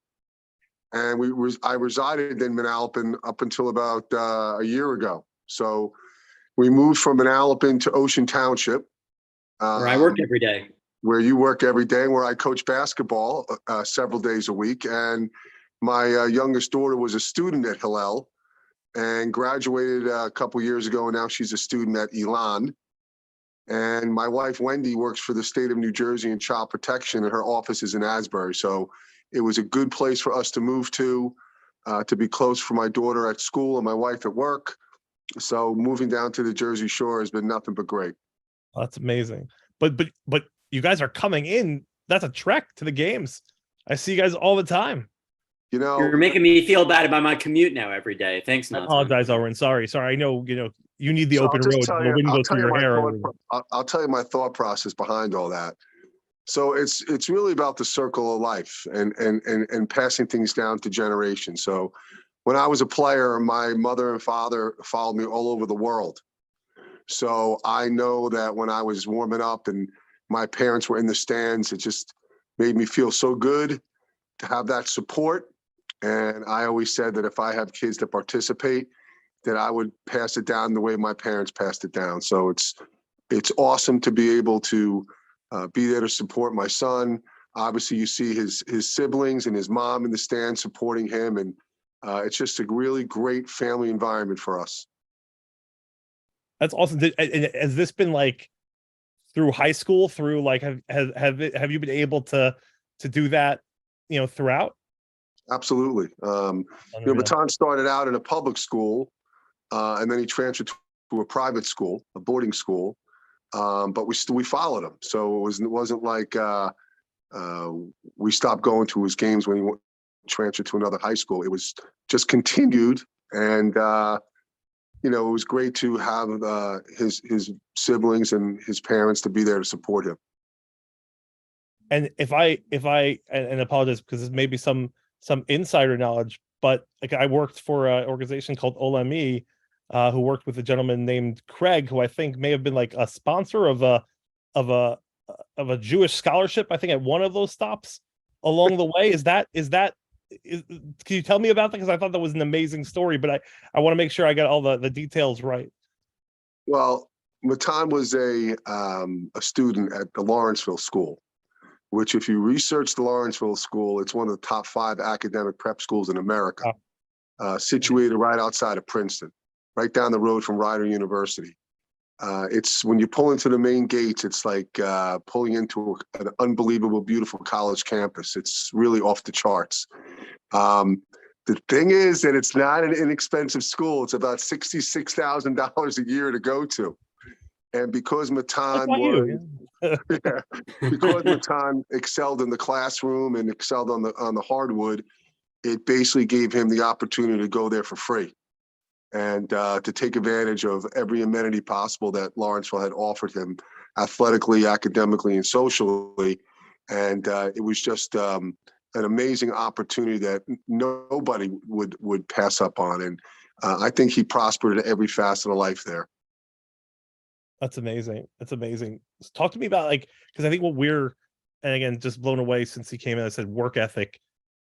[SPEAKER 6] and I resided in Manalapan up until about a year ago. So We moved from Manalapan to Ocean Township.
[SPEAKER 5] Where I work every day.
[SPEAKER 6] Where you work every day, and where I coach basketball several days a week. And my youngest daughter was a student at Hillel and graduated a couple years ago, and now she's a student at Elon. And my wife, Wendy, works for the state of New Jersey in child protection, and her office is in Asbury. So it was a good place for us to move to be close for my daughter at school and my wife at work. So moving down to the Jersey Shore has been nothing but great.
[SPEAKER 2] That's amazing. But you guys are coming in. That's a trek to the games. I see you guys all the time.
[SPEAKER 6] You know,
[SPEAKER 5] You're making me feel bad about my commute now every day. Thanks,
[SPEAKER 2] I
[SPEAKER 5] Nathan.
[SPEAKER 2] apologize, Owen. Sorry. I know, you need the
[SPEAKER 6] so
[SPEAKER 2] open road. The wind goes through your hair.
[SPEAKER 6] I'll tell you my thought process behind all that. So it's really about the circle of life and passing things down to generations. So when I was a player, my mother and father followed me all over the world. So I know that when I was warming up and my parents were in the stands, it just made me feel so good to have that support. And I always said that if I have kids that participate, that I would pass it down the way my parents passed it down. So it's awesome to be able to be there to support my son. Obviously, you see his siblings and his mom in the stand supporting him. And it's just a really great family environment for us.
[SPEAKER 2] That's awesome. Has this been like through high school? Through like have you been able to do that? Throughout.
[SPEAKER 6] Absolutely. Matan started out in a public school, and then he transferred to a private school, a boarding school. But we followed him, so it wasn't like we stopped going to his games when he transferred to another high school. It was just continued, and it was great to have his siblings and his parents to be there to support him.
[SPEAKER 2] And if I apologize because this may be some insider knowledge, but like I worked for an organization called OLME, who worked with a gentleman named Craig, who I think may have been like a sponsor of a Jewish scholarship, I think, at one of those stops along the way. Can you tell me about that? Because I thought that was an amazing story, but I want to make sure I got all the details right.
[SPEAKER 6] Well, Matan was a student at the Lawrenceville School, which if you research the Lawrenceville School, it's one of the top 5 academic prep schools in America, situated right outside of Princeton, right down the road from Rider University. It's when you pull into the main gates, it's like pulling into an unbelievable, beautiful college campus. It's really off the charts. The thing is that it's not an inexpensive school. It's about $66,000 a year to go to. And because Matan because Matan excelled in the classroom and excelled on the hardwood, it basically gave him the opportunity to go there for free and to take advantage of every amenity possible that Lawrenceville had offered him, athletically, academically, and socially. And it was just an amazing opportunity that nobody would pass up on. And I think he prospered in every facet of life there.
[SPEAKER 2] That's amazing. That's amazing. Talk to me about because I think and again, just blown away since he came in, I said work ethic,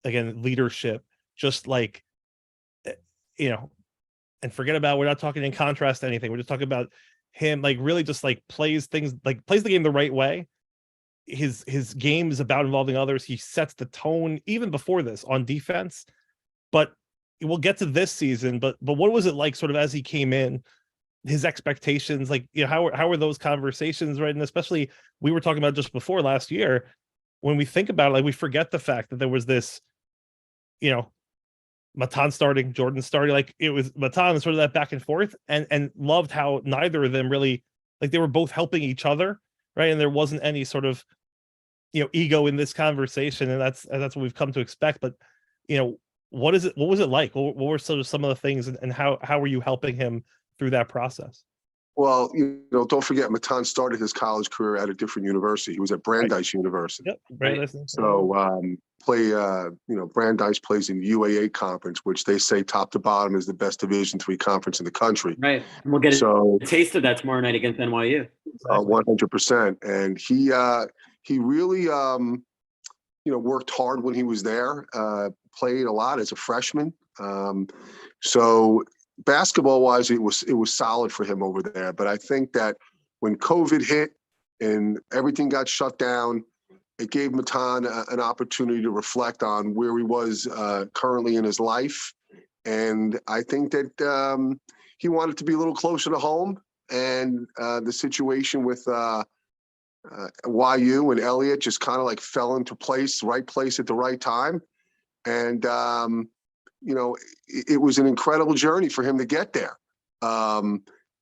[SPEAKER 2] again, leadership, just and forget about, we're not talking in contrast to anything. We're just talking about him, really just plays the game the right way. His game is about involving others. He sets the tone even before this on defense, but we'll get to this season. But what was it like sort of as he came in? His expectations, how are those conversations, right? And especially we were talking about just before last year, when we think about it, we forget the fact that there was this, Matan starting, Jordan starting, it was Matan sort of that back and forth, and loved how neither of them really, they were both helping each other, right? And there wasn't any sort of, ego in this conversation, and that's what we've come to expect. But, what was it like? What were sort of some of the things, and how were you helping him through that process?
[SPEAKER 6] Well, don't forget, Matan started his college career at a different university. He was at Brandeis University.
[SPEAKER 2] Yep, Brandeis.
[SPEAKER 6] So Brandeis plays in UAA conference, which they say top to bottom is the best Division III conference in the country.
[SPEAKER 5] Right. And we'll get a taste of that tomorrow night against NYU.
[SPEAKER 6] 100%. And he really, worked hard when he was there, played a lot as a freshman. So basketball wise, it was solid for him over there. But I think that when COVID hit and everything got shut down, it gave Matan an opportunity to reflect on where he was currently in his life. And I think that he wanted to be a little closer to home. And the situation with YU and Elliott just kind of like fell into place, right place at the right time. And, you know, it was an incredible journey for him to get there.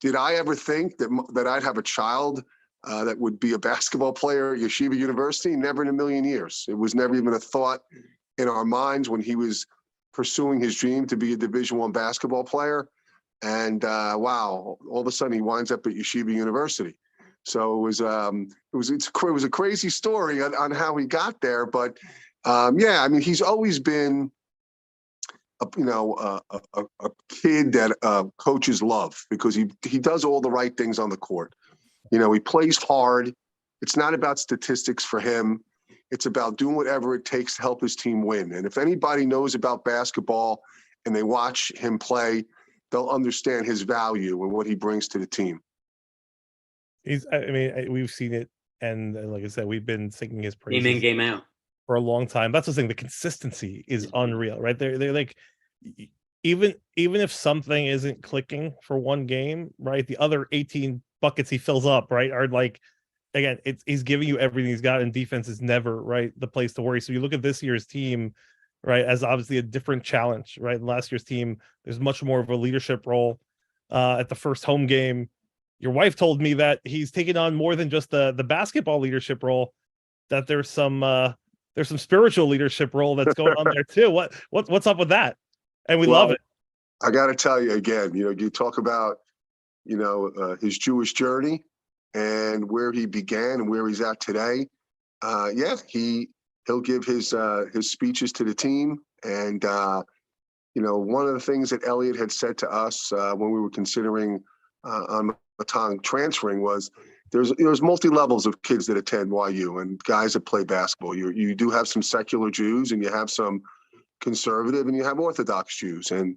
[SPEAKER 6] Did I ever think that I'd have a child that would be a basketball player at Yeshiva University? Never in a million years. It was never even a thought in our minds when he was pursuing his dream to be a Division I basketball player. And wow, all of a sudden he winds up at Yeshiva University. So it was a crazy story on how he got there. But yeah, I mean, he's always been a kid that coaches love because he does all the right things on the court. You know, he plays hard. It's not about statistics for him. It's about doing whatever it takes to help his team win. And if anybody knows about basketball and they watch him play, they'll understand his value and what he brings to the team.
[SPEAKER 2] We've seen it. And like I said, we've been singing his praises
[SPEAKER 5] Game in, game out
[SPEAKER 2] for a long time. That's the thing. The consistency is unreal, right? They're like, even if something isn't clicking for one game, right? The other 18 buckets he fills up, right, are like, again, he's giving you everything he's got, and defense is never, right, the place to worry. So you look at this year's team, right, as obviously a different challenge, right? In last year's team, there's much more of a leadership role. At the first home game, your wife told me that he's taking on more than just the basketball leadership role, that there's some spiritual leadership role that's going on there too. What's up with that? And we love it.
[SPEAKER 6] I got to tell you again, you know, you talk about, you know, his Jewish journey and where he began and where he's at today. Yeah, he'll give his speeches to the team. And, you know, one of the things that Elliott had said to us when we were considering on Matan transferring was there's multi-levels of kids that attend YU and guys that play basketball. You do have some secular Jews and you have some conservative and you have Orthodox Jews. And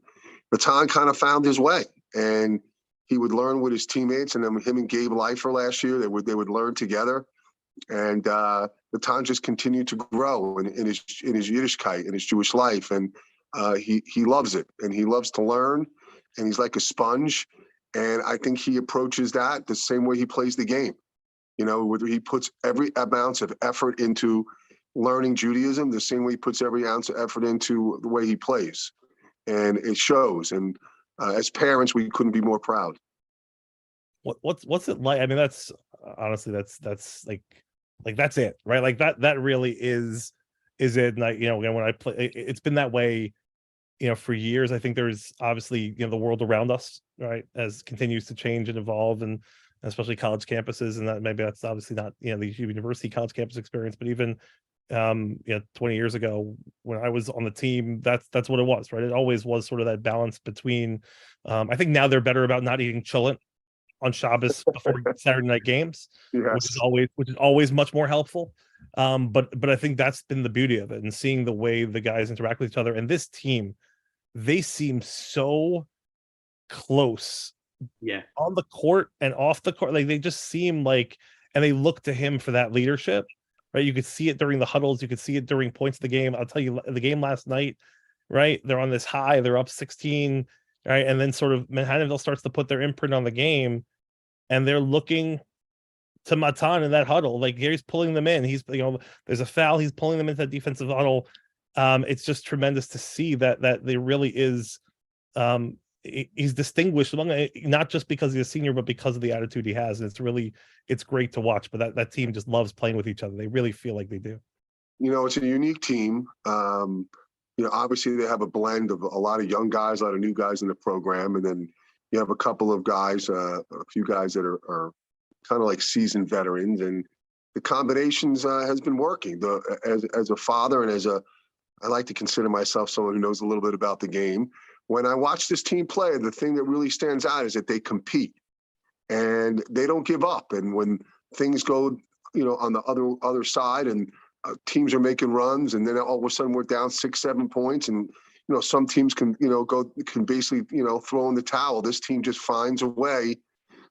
[SPEAKER 6] Matan kind of found his way, and he would learn with his teammates, and then him and Gabe Leifer last year, they would learn together. And Matan just continued to grow in his Yiddishkeit, in his Jewish life. And he loves it, and he loves to learn, and he's like a sponge. And I think he approaches that the same way he plays the game. You know, whether he puts every ounce of effort into learning Judaism, the same way he puts every ounce of effort into the way he plays. And it shows. And as parents, we couldn't be more proud.
[SPEAKER 2] What's it like? I mean, that's honestly, that's like that's it, right? Like that really is it. Like, you know, when I play, it's been that way, you know, for years. I think there's obviously, you know, the world around us, right, as continues to change and evolve, and especially college campuses, and that maybe that's obviously not, you know, the university college campus experience, but even 20 years ago when I was on the team, that's what it was, right? It always was sort of that balance between I think now they're better about not eating cholent on Shabbos before Saturday night games,
[SPEAKER 6] Yes.
[SPEAKER 2] which is always much more helpful. But I think that's been the beauty of it, and seeing the way the guys interact with each other. And this team, they seem so close, on the court and off the court. Like, they just seem like, and they look to him for that leadership, right? You could see it during the huddles, you could see it during points of the game. I'll tell you, the game last night, right, they're on this high, they're up 16, right, and then sort of Manhattanville starts to put their imprint on the game, and they're looking to Matan in that huddle. Like, Gary's pulling them in. He's, you know, there's a foul, he's pulling them into that defensive huddle. It's just tremendous to see that there really is, he's distinguished among, not just because he's a senior, but because of the attitude he has. And it's great to watch. But that team just loves playing with each other. They really feel like they do.
[SPEAKER 6] You know, it's a unique team. You know, obviously they have a blend of a lot of young guys, a lot of new guys in the program, and then you have a couple of guys, a few guys that are kind of like seasoned veterans, and the combinations has been working. As a father and I like to consider myself someone who knows a little bit about the game. When I watch this team play, the thing that really stands out is that they compete and they don't give up. And when things go, you know, on the other side, and teams are making runs, and then all of a sudden we're down 6-7 points, and some teams can, can basically, throw in the towel. This team just finds a way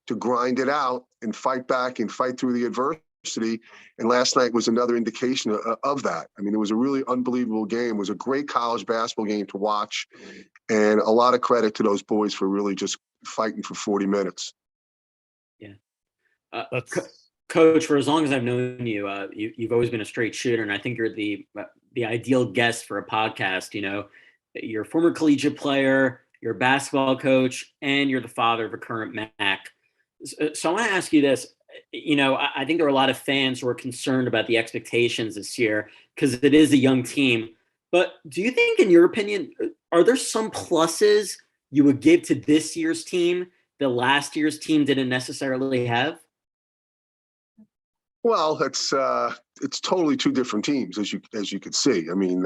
[SPEAKER 6] to grind it out and fight back and fight through the adversity. And last night was another indication of that. I mean, it was a really unbelievable game. It was a great college basketball game to watch, and a lot of credit to those boys for really just fighting for 40 minutes.
[SPEAKER 5] Yeah. Coach, for as long as I've known you, you've always been a straight shooter, and I think you're the ideal guest for a podcast. You're a former collegiate player, you're a basketball coach, and you're the father of a current MAC. So I want to ask you this. I think there are a lot of fans who are concerned about the expectations this year because it is a young team. But do you think, in your opinion, are there some pluses you would give to this year's team that last year's team didn't necessarily have?
[SPEAKER 6] Well, it's totally two different teams, as you could see. I mean,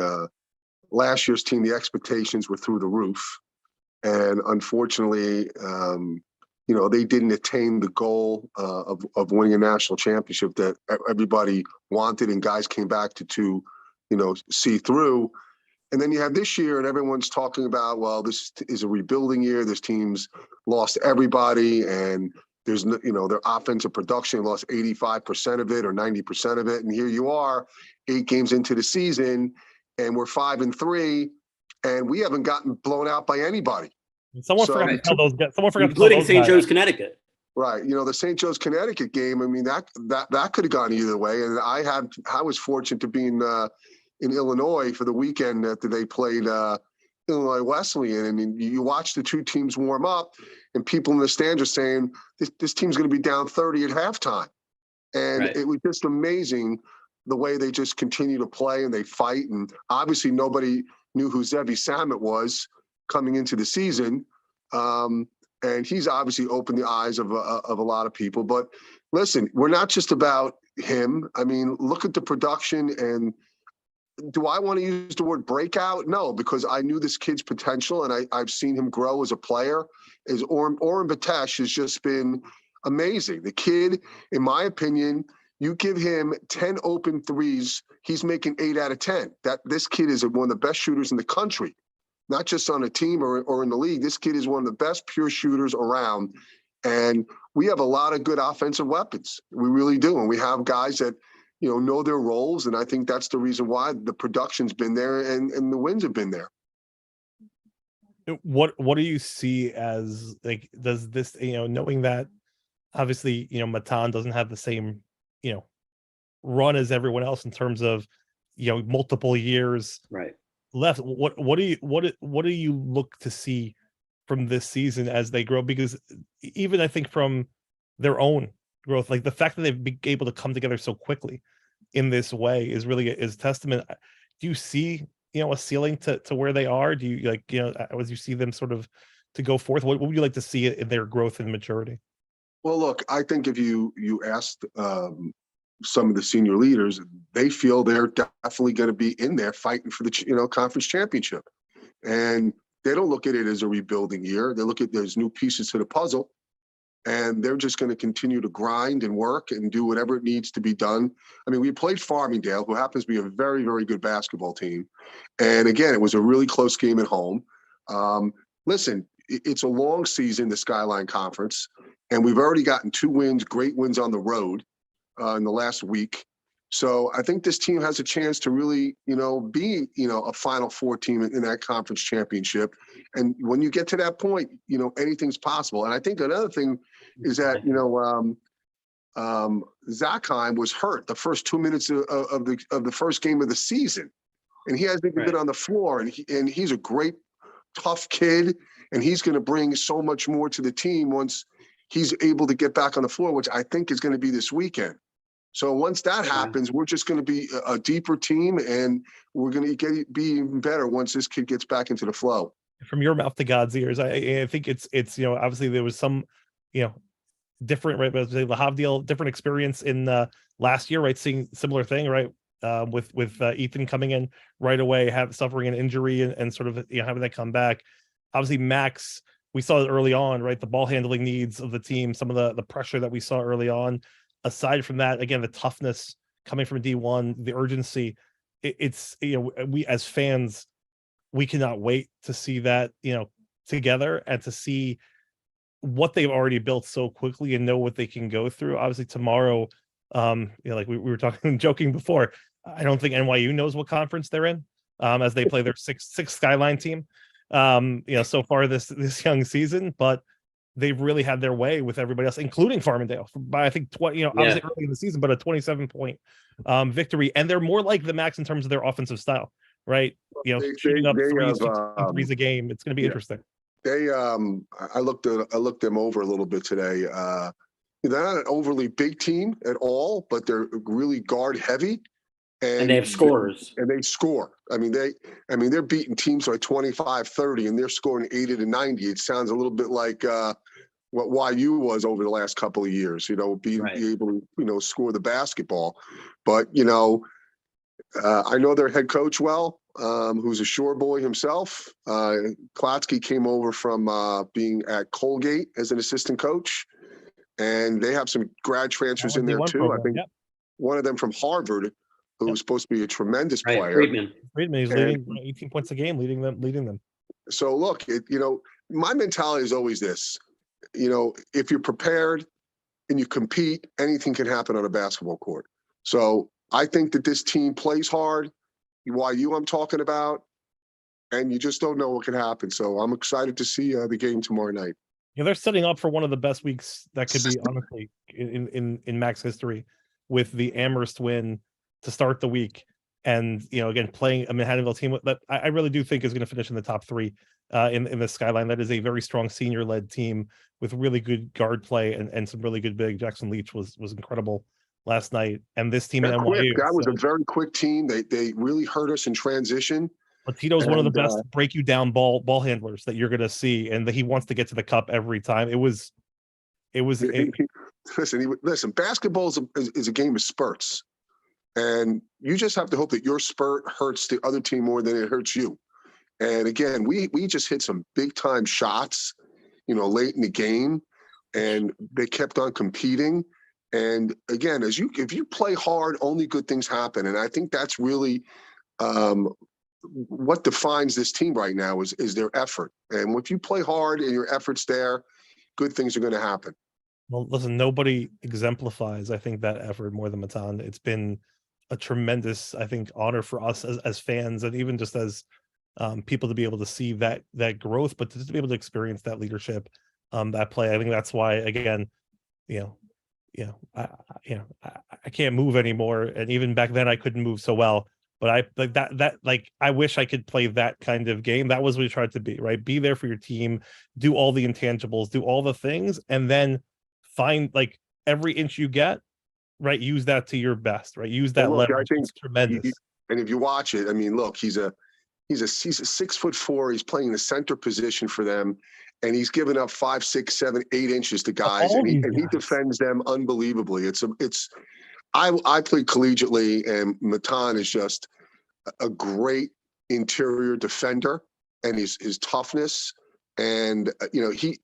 [SPEAKER 6] last year's team, the expectations were through the roof, and unfortunately, they didn't attain the goal of winning a national championship that everybody wanted, and guys came back to see through. And then you have this year, and everyone's talking about, well, this is a rebuilding year. This team's lost everybody, and there's their offensive production lost 85% of it or 90% of it. And here you are 8 games into the season, and we're 5-3, and we haven't gotten blown out by anybody.
[SPEAKER 2] Someone forgot to tell those guys.
[SPEAKER 5] Including St. Joe's, Connecticut.
[SPEAKER 6] Right. The St. Joe's, Connecticut game, I mean, that could have gone either way. And I was fortunate to be in Illinois for the weekend that they played Illinois Wesleyan. And you watch the two teams warm up, and people in the stands are saying, this team's going to be down 30 at halftime. And
[SPEAKER 5] right.
[SPEAKER 6] It was just amazing the way they just continue to play and they fight. And obviously nobody knew who Zevi Samet was coming into the season. And he's obviously opened the eyes of a lot of people. But listen, we're not just about him. I mean, look at the production. And do I want to use the word breakout? No, because I knew this kid's potential, and I've seen him grow as a player. Oren Batesh has just been amazing. The kid, in my opinion, you give him 10 open threes, he's making 8 out of 10. This kid is one of the best shooters in the country, not just on a team or in the league. This kid is one of the best pure shooters around. And we have a lot of good offensive weapons. We really do. And we have guys that, know their roles. And I think that's the reason why the production's been there and the wins have been there.
[SPEAKER 2] What do you see as, like, does this, knowing that obviously, Matan doesn't have the same, run as everyone else in terms of, multiple years
[SPEAKER 5] right
[SPEAKER 2] left. What do you look to see from this season as they grow? Because even I think from their own growth, like the fact that they've been able to come together so quickly in this way is testament. Do you see, a ceiling to where they are? Do you as you see them sort of to go forth, what would you like to see in their growth and maturity?
[SPEAKER 6] Well, look, I think if you asked some of the senior leaders, they feel they're definitely going to be in there fighting for the conference championship, and they don't look at it as a rebuilding year. They look at there's new pieces to the puzzle, and they're just going to continue to grind and work and do whatever it needs to be done. I mean, we played Farmingdale, who happens to be a very, very good basketball team, and again, it was a really close game at home. Listen, it's a long season, the Skyline Conference, and we've already gotten 2 wins, great wins on the road in the last week. So I think this team has a chance to really, be, a Final Four team in that conference championship. And when you get to that point, anything's possible. And I think another thing is that, Zakheim was hurt the first 2 minutes of the first game of the season, and he hasn't even been on the floor. And he's a great, tough kid, and he's going to bring so much more to the team once he's able to get back on the floor, which I think is going to be this weekend. So once that happens, we're just going to be a deeper team, and we're going to be even better once this kid gets back into the flow.
[SPEAKER 2] From your mouth to God's ears, I think it's obviously there was some different, right, but the Havdil different experience in last year, right, seeing similar thing, right, with Ethan coming in right away, suffering an injury and sort of having that come back. Obviously Max, we saw it early on, right, the ball handling needs of the team, some of the pressure that we saw early on. Aside from that, again, the toughness coming from D1, the urgency, it's we as fans we cannot wait to see that, together, and to see what they've already built so quickly and know what they can go through. Obviously tomorrow, like we were talking, joking before, I don't think NYU knows what conference they're in, as they play their sixth Skyline team, so far this young season, but they've really had their way with everybody else, including Farmingdale, by I think 20, obviously early in the season, but a 27-point victory, and they're more like the Max in terms of their offensive style, right? Shooting up threes, threes a game. It's going to be interesting.
[SPEAKER 6] They I looked them over a little bit today. They're not an overly big team at all, but they're really guard heavy,
[SPEAKER 5] and they have scorers,
[SPEAKER 6] and they score. I mean they're beating teams like 25-30, and they're scoring 80 to 90. It sounds a little bit like what YU was over the last couple of years. Being able to score the basketball, but I know their head coach well. Who's a shore boy himself. Klotsky came over from being at Colgate as an assistant coach, and they have some grad transfers in there too.
[SPEAKER 2] Program,
[SPEAKER 6] I think one of them from Harvard, who was supposed to be a tremendous player.
[SPEAKER 2] Friedman, he's leading 18 points a game, leading them.
[SPEAKER 6] So look, my mentality is always this: if you're prepared and you compete, anything can happen on a basketball court. So I think that this team plays hard. YU I'm talking about, and you just don't know what can happen. So I'm excited to see the game tomorrow night.
[SPEAKER 2] They're setting up for one of the best weeks that could be, honestly, in Max history, with the Amherst win to start the week, and again playing a Manhattanville team that I really do think is going to finish in the top three in the Skyline. That is a very strong senior-led team with really good guard play and some really good big. Jackson Leach was incredible last night, and this team at NYU.
[SPEAKER 6] That was a very quick team. They really hurt us in transition.
[SPEAKER 2] But Tito's one of the best break you down ball handlers that you're going to see, and that he wants to get to the cup every time.
[SPEAKER 6] Listen, basketball is a game of spurts, and you just have to hope that your spurt hurts the other team more than it hurts you. And again, we just hit some big time shots, late in the game, and they kept on competing. And again, if you play hard, only good things happen. And I think that's really what defines this team right now is their effort. And if you play hard and your effort's there, good things are going to happen.
[SPEAKER 2] Well, listen, nobody exemplifies, I think, that effort more than Matan. It's been a tremendous, I think, honor for us as fans, and even just as people, to be able to see that growth, but to be able to experience that leadership, that play. I think that's why, again, I can't move anymore, and even back then I couldn't move so well. But I like that I wish I could play that kind of game. That was what we tried to be, right? Be there for your team, do all the intangibles, do all the things, and then find every inch you get, right? Use that to your best, right? Use that leverage. I think it's tremendous.
[SPEAKER 6] And if you watch it, I mean, look, he's a 6'4". He's playing the center position for them. And he's given up 5, 6, 7, 8 inches to guys, and he defends them unbelievably. I played collegiately, and Matan is just a great interior defender, and his toughness, and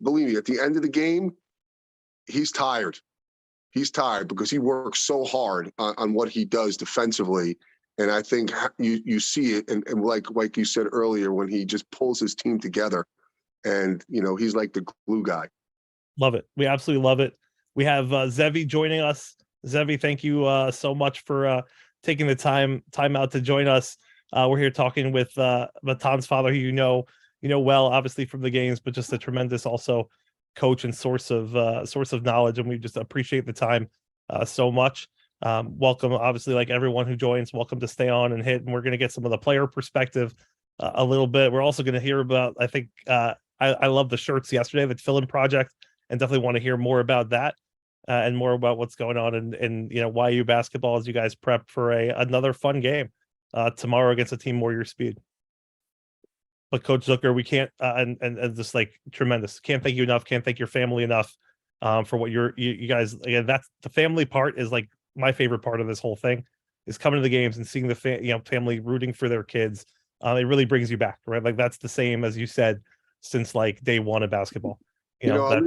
[SPEAKER 6] believe me, at the end of the game, he's tired. He's tired because he works so hard on what he does defensively, and I think you see it, and like you said earlier, when he just pulls his team together. And, he's like the glue guy.
[SPEAKER 2] Love it. We absolutely love it. We have Zevi joining us. Zevi, thank you so much for taking the time out to join us. We're here talking with Matan's father, who you know well, obviously from the games, but just a tremendous also coach and source of knowledge. And we just appreciate the time so much. Welcome, obviously, like everyone who joins, welcome to stay on and hit. And we're going to get some of the player perspective a little bit. We're also going to hear about, I think, I love the shirts yesterday, the fill-in project, and definitely want to hear more about that and more about what's going on in YU basketball as you guys prep for another fun game tomorrow against a team more your speed. But Coach Zucker, we can't and just tremendous. Can't thank you enough. Can't thank your family enough for what you guys. Again, that's the family part is my favorite part of this whole thing is coming to the games and seeing the family rooting for their kids. It really brings you back, right? That's the same as you said since day one of basketball.
[SPEAKER 6] I'll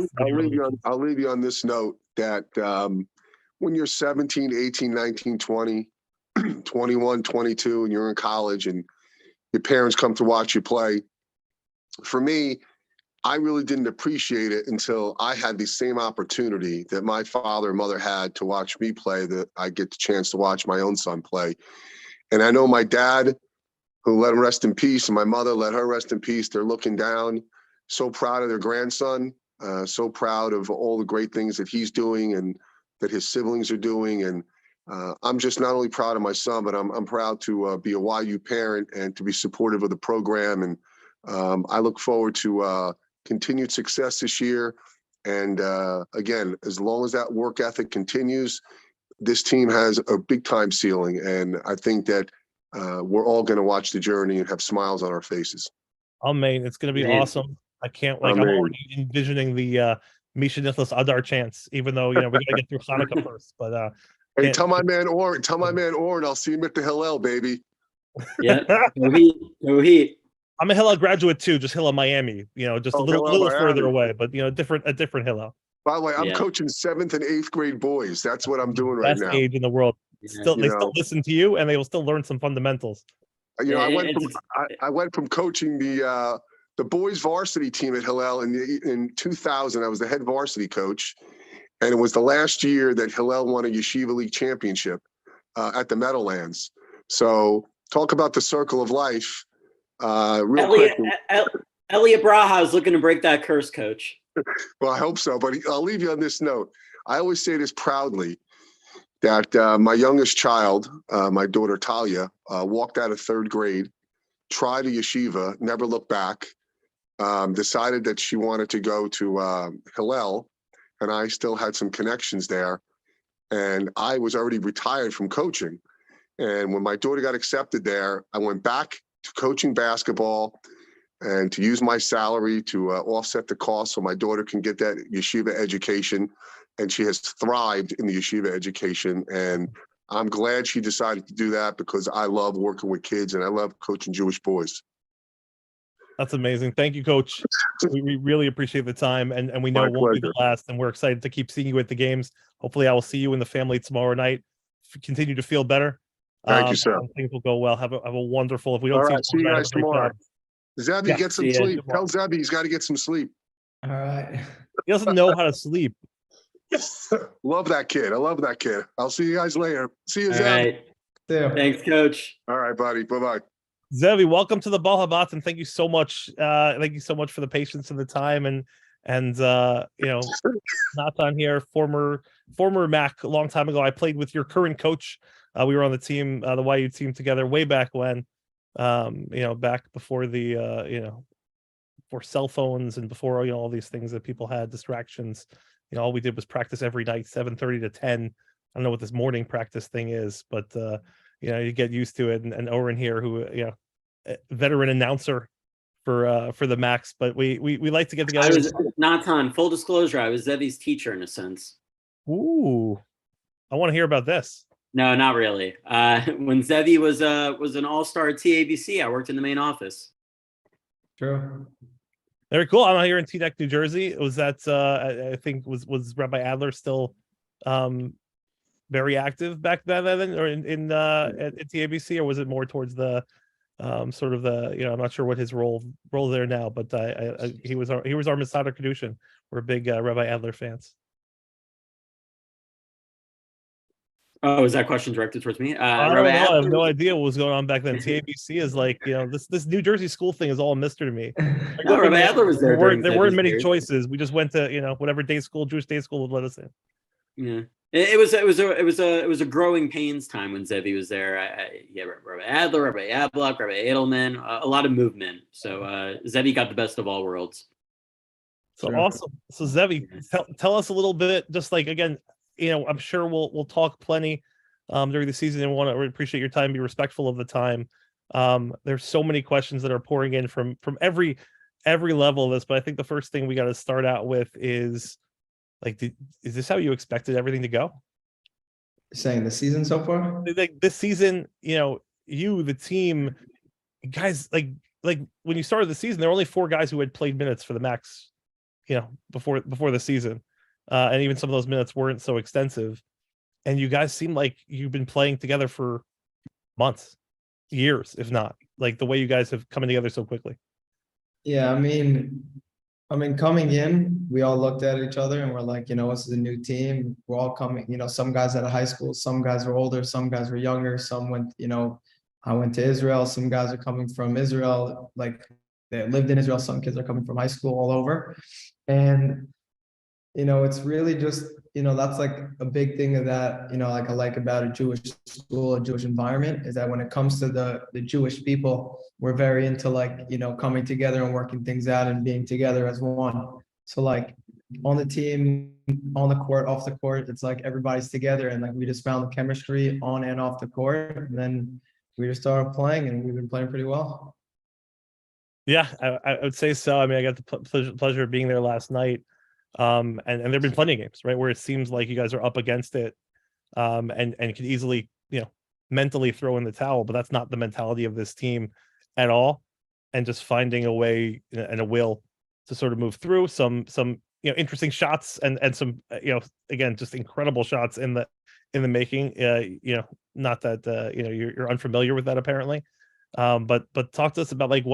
[SPEAKER 6] leave you on this note that when you're 17, 18, 19, 20, 21, 22, and you're in college and your parents come to watch you play. For me, I really didn't appreciate it until I had the same opportunity that my father and mother had to watch me play, that I get the chance to watch my own son play. And I know my dad, who let him rest in peace, and my mother, let her rest in peace, they're looking down, so proud of their grandson, so proud of all the great things that he's doing and that his siblings are doing. And I'm just not only proud of my son, but I'm proud to be a YU parent and to be supportive of the program. And I look forward to continued success this year. And again, as long as that work ethic continues, this team has a big time ceiling. And I think that we're all going to watch the journey and have smiles on our faces.
[SPEAKER 2] Amen. It's going to be awesome. I can't I'm already envisioning the Misha Nicholas Adar chance, even though, we got to get through Hanukkah first. But
[SPEAKER 6] hey, tell my man Oren, I'll see him at the Hillel, baby.
[SPEAKER 5] Yeah. Go Heat.
[SPEAKER 2] I'm a Hillel graduate too, just Hillel Miami, just a little further away, but a different Hillel.
[SPEAKER 6] By the way, I'm coaching 7th and 8th grade boys. That's what I'm doing right now.
[SPEAKER 2] Best age in the world. They still listen to you, and they will still learn some fundamentals.
[SPEAKER 6] I went from coaching the boys varsity team at Hillel in 2000. I was the head varsity coach, and it was the last year that Hillel won a Yeshiva League championship at the Meadowlands. So talk about the circle of life. Quick.
[SPEAKER 5] Elliot Braha is looking to break that curse, Coach.
[SPEAKER 6] Well, I hope so, but I'll leave you on this note. I always say this proudly, that my youngest child, my daughter Talia, walked out of 3rd grade, tried a yeshiva, never looked back, decided that she wanted to go to Hillel, and I still had some connections there. And I was already retired from coaching. And when my daughter got accepted there, I went back to coaching basketball and to use my salary to offset the cost so my daughter can get that yeshiva education. And she has thrived in the yeshiva education. And I'm glad she decided to do that, because I love working with kids and I love coaching Jewish boys.
[SPEAKER 2] That's amazing. Thank you, Coach. We really appreciate the time, and we know it won't be the last, and we're excited to keep seeing you at the games. Hopefully I will see you and the family tomorrow night. Continue to feel better.
[SPEAKER 6] Thank you, sir.
[SPEAKER 2] Things will go well. Have a wonderful, if we don't
[SPEAKER 6] see you guys tomorrow. Zebby, get some sleep. Tell Zebby he's got to get some sleep.
[SPEAKER 7] All right.
[SPEAKER 2] He doesn't know how to sleep.
[SPEAKER 6] Love that kid. I love that kid. I'll see you guys later. See you, Zebby.
[SPEAKER 5] Right. Thanks, Coach.
[SPEAKER 6] All right, buddy. Bye-bye.
[SPEAKER 2] Zebby, welcome to the Bal Habat, and thank you so much. Thank you so much for the patience and the time, and Nathan here, former Mac, a long time ago. I played with your current coach. We were on the team, the YU team together way back when, back before the before cell phones and before all these things that people had, distractions. All we did was practice every night, 7:30 to 10. I don't know what this morning practice thing is, but you get used to it. And Oren here, who veteran announcer for the Max, but we like to get together.
[SPEAKER 5] I was Nathan, full disclosure, I was Zevi's teacher in a sense.
[SPEAKER 2] Ooh, I want to hear about this.
[SPEAKER 5] No, not really. When Zevi was an all-star at TABC, I worked in the main office.
[SPEAKER 7] True.
[SPEAKER 2] Very cool. I'm out here in Teaneck, New Jersey. Was that I think was Rabbi Adler still very active back then, or in at TABC, or was it more towards the sort of the I'm not sure what his role there now, but he was our Masada Kedushin. We're big Rabbi Adler fans.
[SPEAKER 5] Oh, is that question directed towards me?
[SPEAKER 2] I don't know. I have no idea what was going on back then. TABC is like, this New Jersey school thing is all a mystery to me.
[SPEAKER 5] No, Rabbi Adler was there.
[SPEAKER 2] There weren't many choices. We just went to whatever day school, Jewish day school would let us in.
[SPEAKER 5] Yeah, it was a growing pains time when Zevi was there. Rabbi Adler, Rabbi Adlock, Rabbi Edelman, a lot of movement. So Zevi got the best of all worlds.
[SPEAKER 2] So awesome. So Zevi, tell us a little bit, just like, again, I'm sure we'll talk plenty during the season, and want to appreciate your time, be respectful of the time. There's so many questions that are pouring in from every level of this, but I think the first thing we got to start out with is, like, is this how you expected everything to go?
[SPEAKER 7] Saying the season so far?
[SPEAKER 2] Like this season, the team, guys, like when you started the season, there were only 4 guys who had played minutes for the Max, before the season. And even some of those minutes weren't so extensive. And you guys seem like you've been playing together for months, years, if not. like the way you guys have coming together so quickly?
[SPEAKER 7] Yeah, I mean, coming in, we all looked at each other and we're like, this is a new team. We're all coming, some guys out of high school, some guys were older, some guys were younger, some went, I went to Israel, some guys are coming from Israel, like they lived in Israel, some kids are coming from high school all over. And, it's really just, that's like a big thing of that, like I like about a Jewish school, a Jewish environment, is that when it comes to the Jewish people, we're very into like, coming together and working things out and being together as one. So like on the team, on the court, off the court, it's like everybody's together and like we just found the chemistry on and off the court. And then we just started playing and we've been playing pretty well.
[SPEAKER 2] Yeah, I would say so. I mean, I got the pleasure of being there last night. And there've been plenty of games, right, where it seems like you guys are up against it, and could easily, mentally throw in the towel, but that's not the mentality of this team at all. And just finding a way and a will to sort of move through some interesting shots and some again, just incredible shots in the making. Not that you're unfamiliar with that apparently, but talk to us about like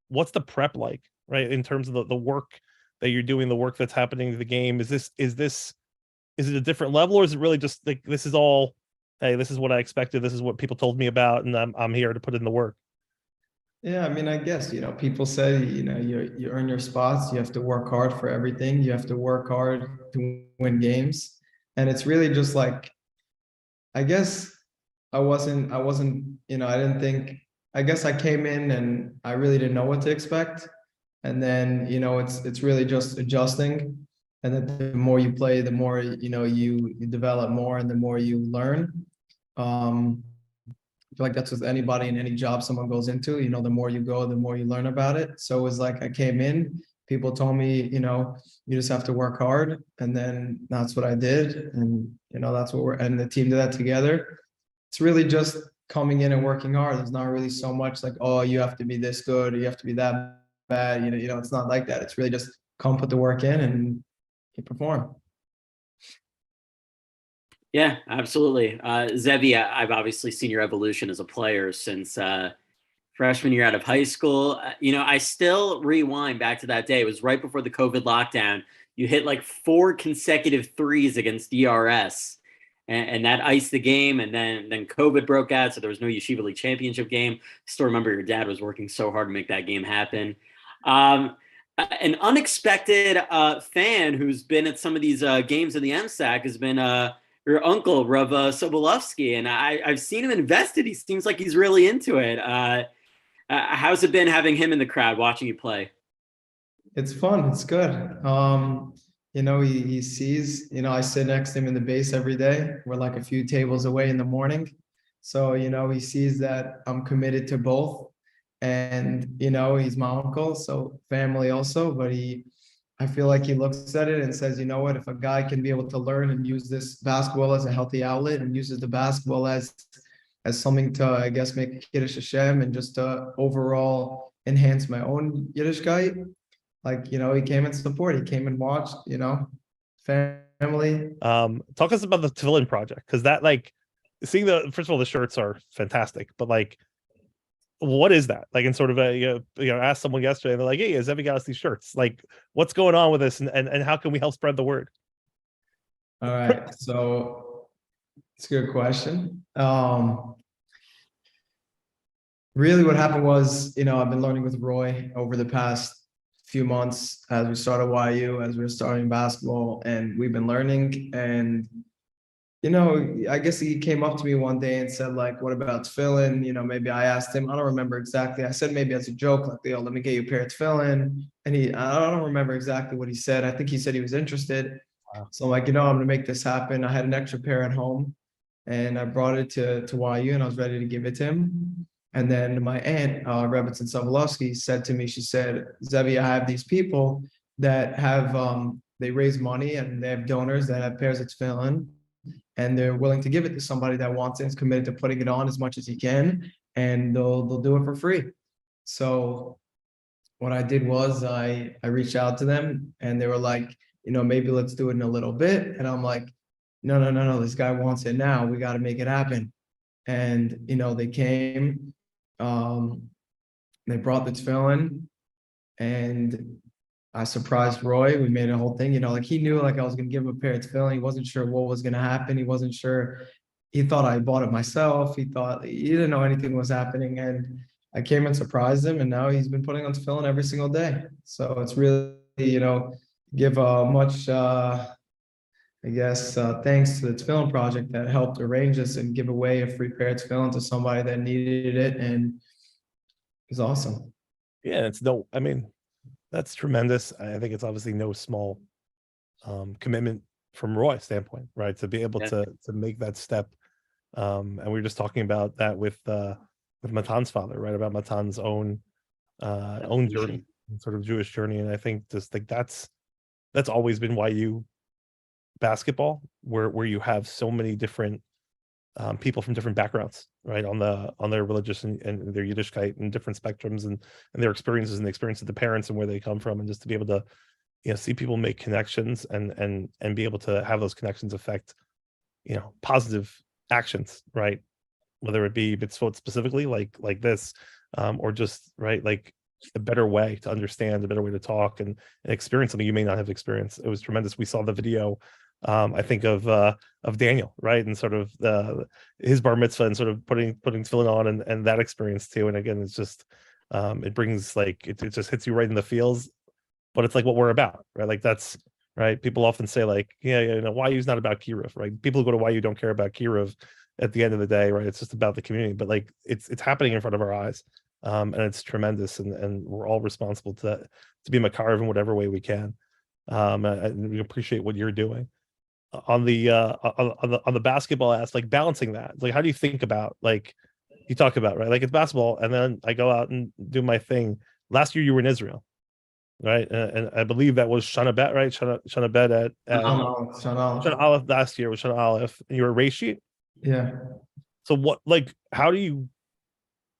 [SPEAKER 2] what's the prep like, right, in terms of the work that you're doing, the work that's happening to the game. Is it a different level, or is it really just like this is all, hey, this is what I expected, this is what people told me about, and I'm here to put in the work?
[SPEAKER 7] Yeah, I mean, I guess, people say, you earn your spots, you have to work hard for everything, you have to work hard to win games. And it's really just like, I guess I didn't think, I guess I came in and I really didn't know what to expect. And then, it's really just adjusting. And then the more you play, the more, you develop more and the more you learn. I feel like that's with anybody in any job someone goes into, the more you go, the more you learn about it. So it was like, I came in, people told me, you just have to work hard. And then that's what I did. And, that's what and the team did that together. It's really just coming in and working hard. There's not really so much like, oh, you have to be this good or you have to be that bad. It's not like that. It's really just come put the work in and you perform.
[SPEAKER 5] Yeah, absolutely. Zevi, I've obviously seen your evolution as a player since freshman year out of high school. I still rewind back to that day. It was right before the COVID lockdown. You hit like 4 consecutive threes against DRS, and that iced the game. And then COVID broke out, so there was no Yeshiva League championship game. Still remember your dad was working so hard to make that game happen. An unexpected fan who's been at some of these games in the MSAC has been your uncle, Rav Sobolovsky, and I've seen him invested. He seems like he's really into it. How's it been having him in the crowd watching you play?
[SPEAKER 7] It's fun. It's good. He sees, I sit next to him in the base every day. We're like a few tables away in the morning. So, he sees that I'm committed to both. And, he's my uncle, so family also, but I feel like he looks at it and says, you know what, if a guy can be able to learn and use this basketball as a healthy outlet and uses the basketball as something to, I guess, make Kiddush Hashem and just to overall enhance my own Yiddishkeit, like, he came and support, he came and watched, family.
[SPEAKER 2] Talk us about the Tefillin project, because that, like, seeing first of all, the shirts are fantastic, but like, what is that like? And sort of asked someone yesterday, and they're like, hey, Zevi got us these shirts, like, what's going on with this, and how can we help spread the word?
[SPEAKER 7] All right, so it's a good question. Really what happened was, I've been learning with Roy over the past few months as we started YU, as we were starting basketball, and we've been learning. And I guess he came up to me one day and said, like, what about tefillin? Maybe I asked him, I don't remember exactly. I said maybe as a joke, like, yo, let me get you a pair of tefillin. And I don't remember exactly what he said. I think he said he was interested. Wow. So I'm like, I'm gonna make this happen. I had an extra pair at home and I brought it to YU and I was ready to give it to him. And then my aunt, Rebbetzin Sobolovsky, said to me, she said, Zevi, I have these people that have, they raise money and they have donors that have pairs of tefillin, and they're willing to give it to somebody that wants it, is committed to putting it on as much as he can, and they'll do it for free. So what I did was I reached out to them and they were like, maybe let's do it in a little bit. And I'm like, no, this guy wants it now. We got to make it happen. And, they came, they brought the tefillin, and I surprised Roy. We made a whole thing, like he knew like I was gonna give him a pair of tefillin. He wasn't sure what was gonna happen. He wasn't sure. He thought I bought it myself. He didn't know anything was happening, and I came and surprised him. And now he's been putting on tefillin every single day. So it's really, give much, I guess, thanks to the Tefillin Project that helped arrange this and give away a free pair of tefillin to somebody that needed it, and it's awesome.
[SPEAKER 2] Yeah, I mean, that's tremendous. I think it's obviously no small commitment from Roy's standpoint, right? To be able to make that step. And we were just talking about that with Matan's father, right? About Matan's own journey, sort of Jewish journey. And I think just like that's always been YU basketball, where you have so many different people from different backgrounds, right? On their religious and their Yiddishkeit and different spectrums and their experiences and the experience of the parents and where they come from, and just to be able to, see people make connections and be able to have those connections affect, positive actions, right? Whether it be mitzvot specifically like this, or just right, like a better way to understand, a better way to talk and experience something you may not have experienced. It was tremendous. We saw the video, I think of Daniel, right? And sort of his bar mitzvah and sort of putting tefillin on and that experience too. And again, it's just it brings like it just hits you right in the feels, but it's like what we're about, right? Like that's right. People often say like, YU's not about Kiruv, right? People who go to YU don't care about Kiruv at the end of the day, right? It's just about the community, but like it's happening in front of our eyes. And it's tremendous, and we're all responsible to be Makarov in whatever way we can. And we appreciate what you're doing on the basketball aspect, like balancing that. Like, how do you think about, like you talk about, right? Like it's basketball, and then I go out and do my thing. Last year you were in Israel, right? And I believe that was Shana Bet, right? Shana Bet at Shana Aleph last year was Shana Aleph, and you were Rashid.
[SPEAKER 7] Yeah.
[SPEAKER 2] So what, like, how do you,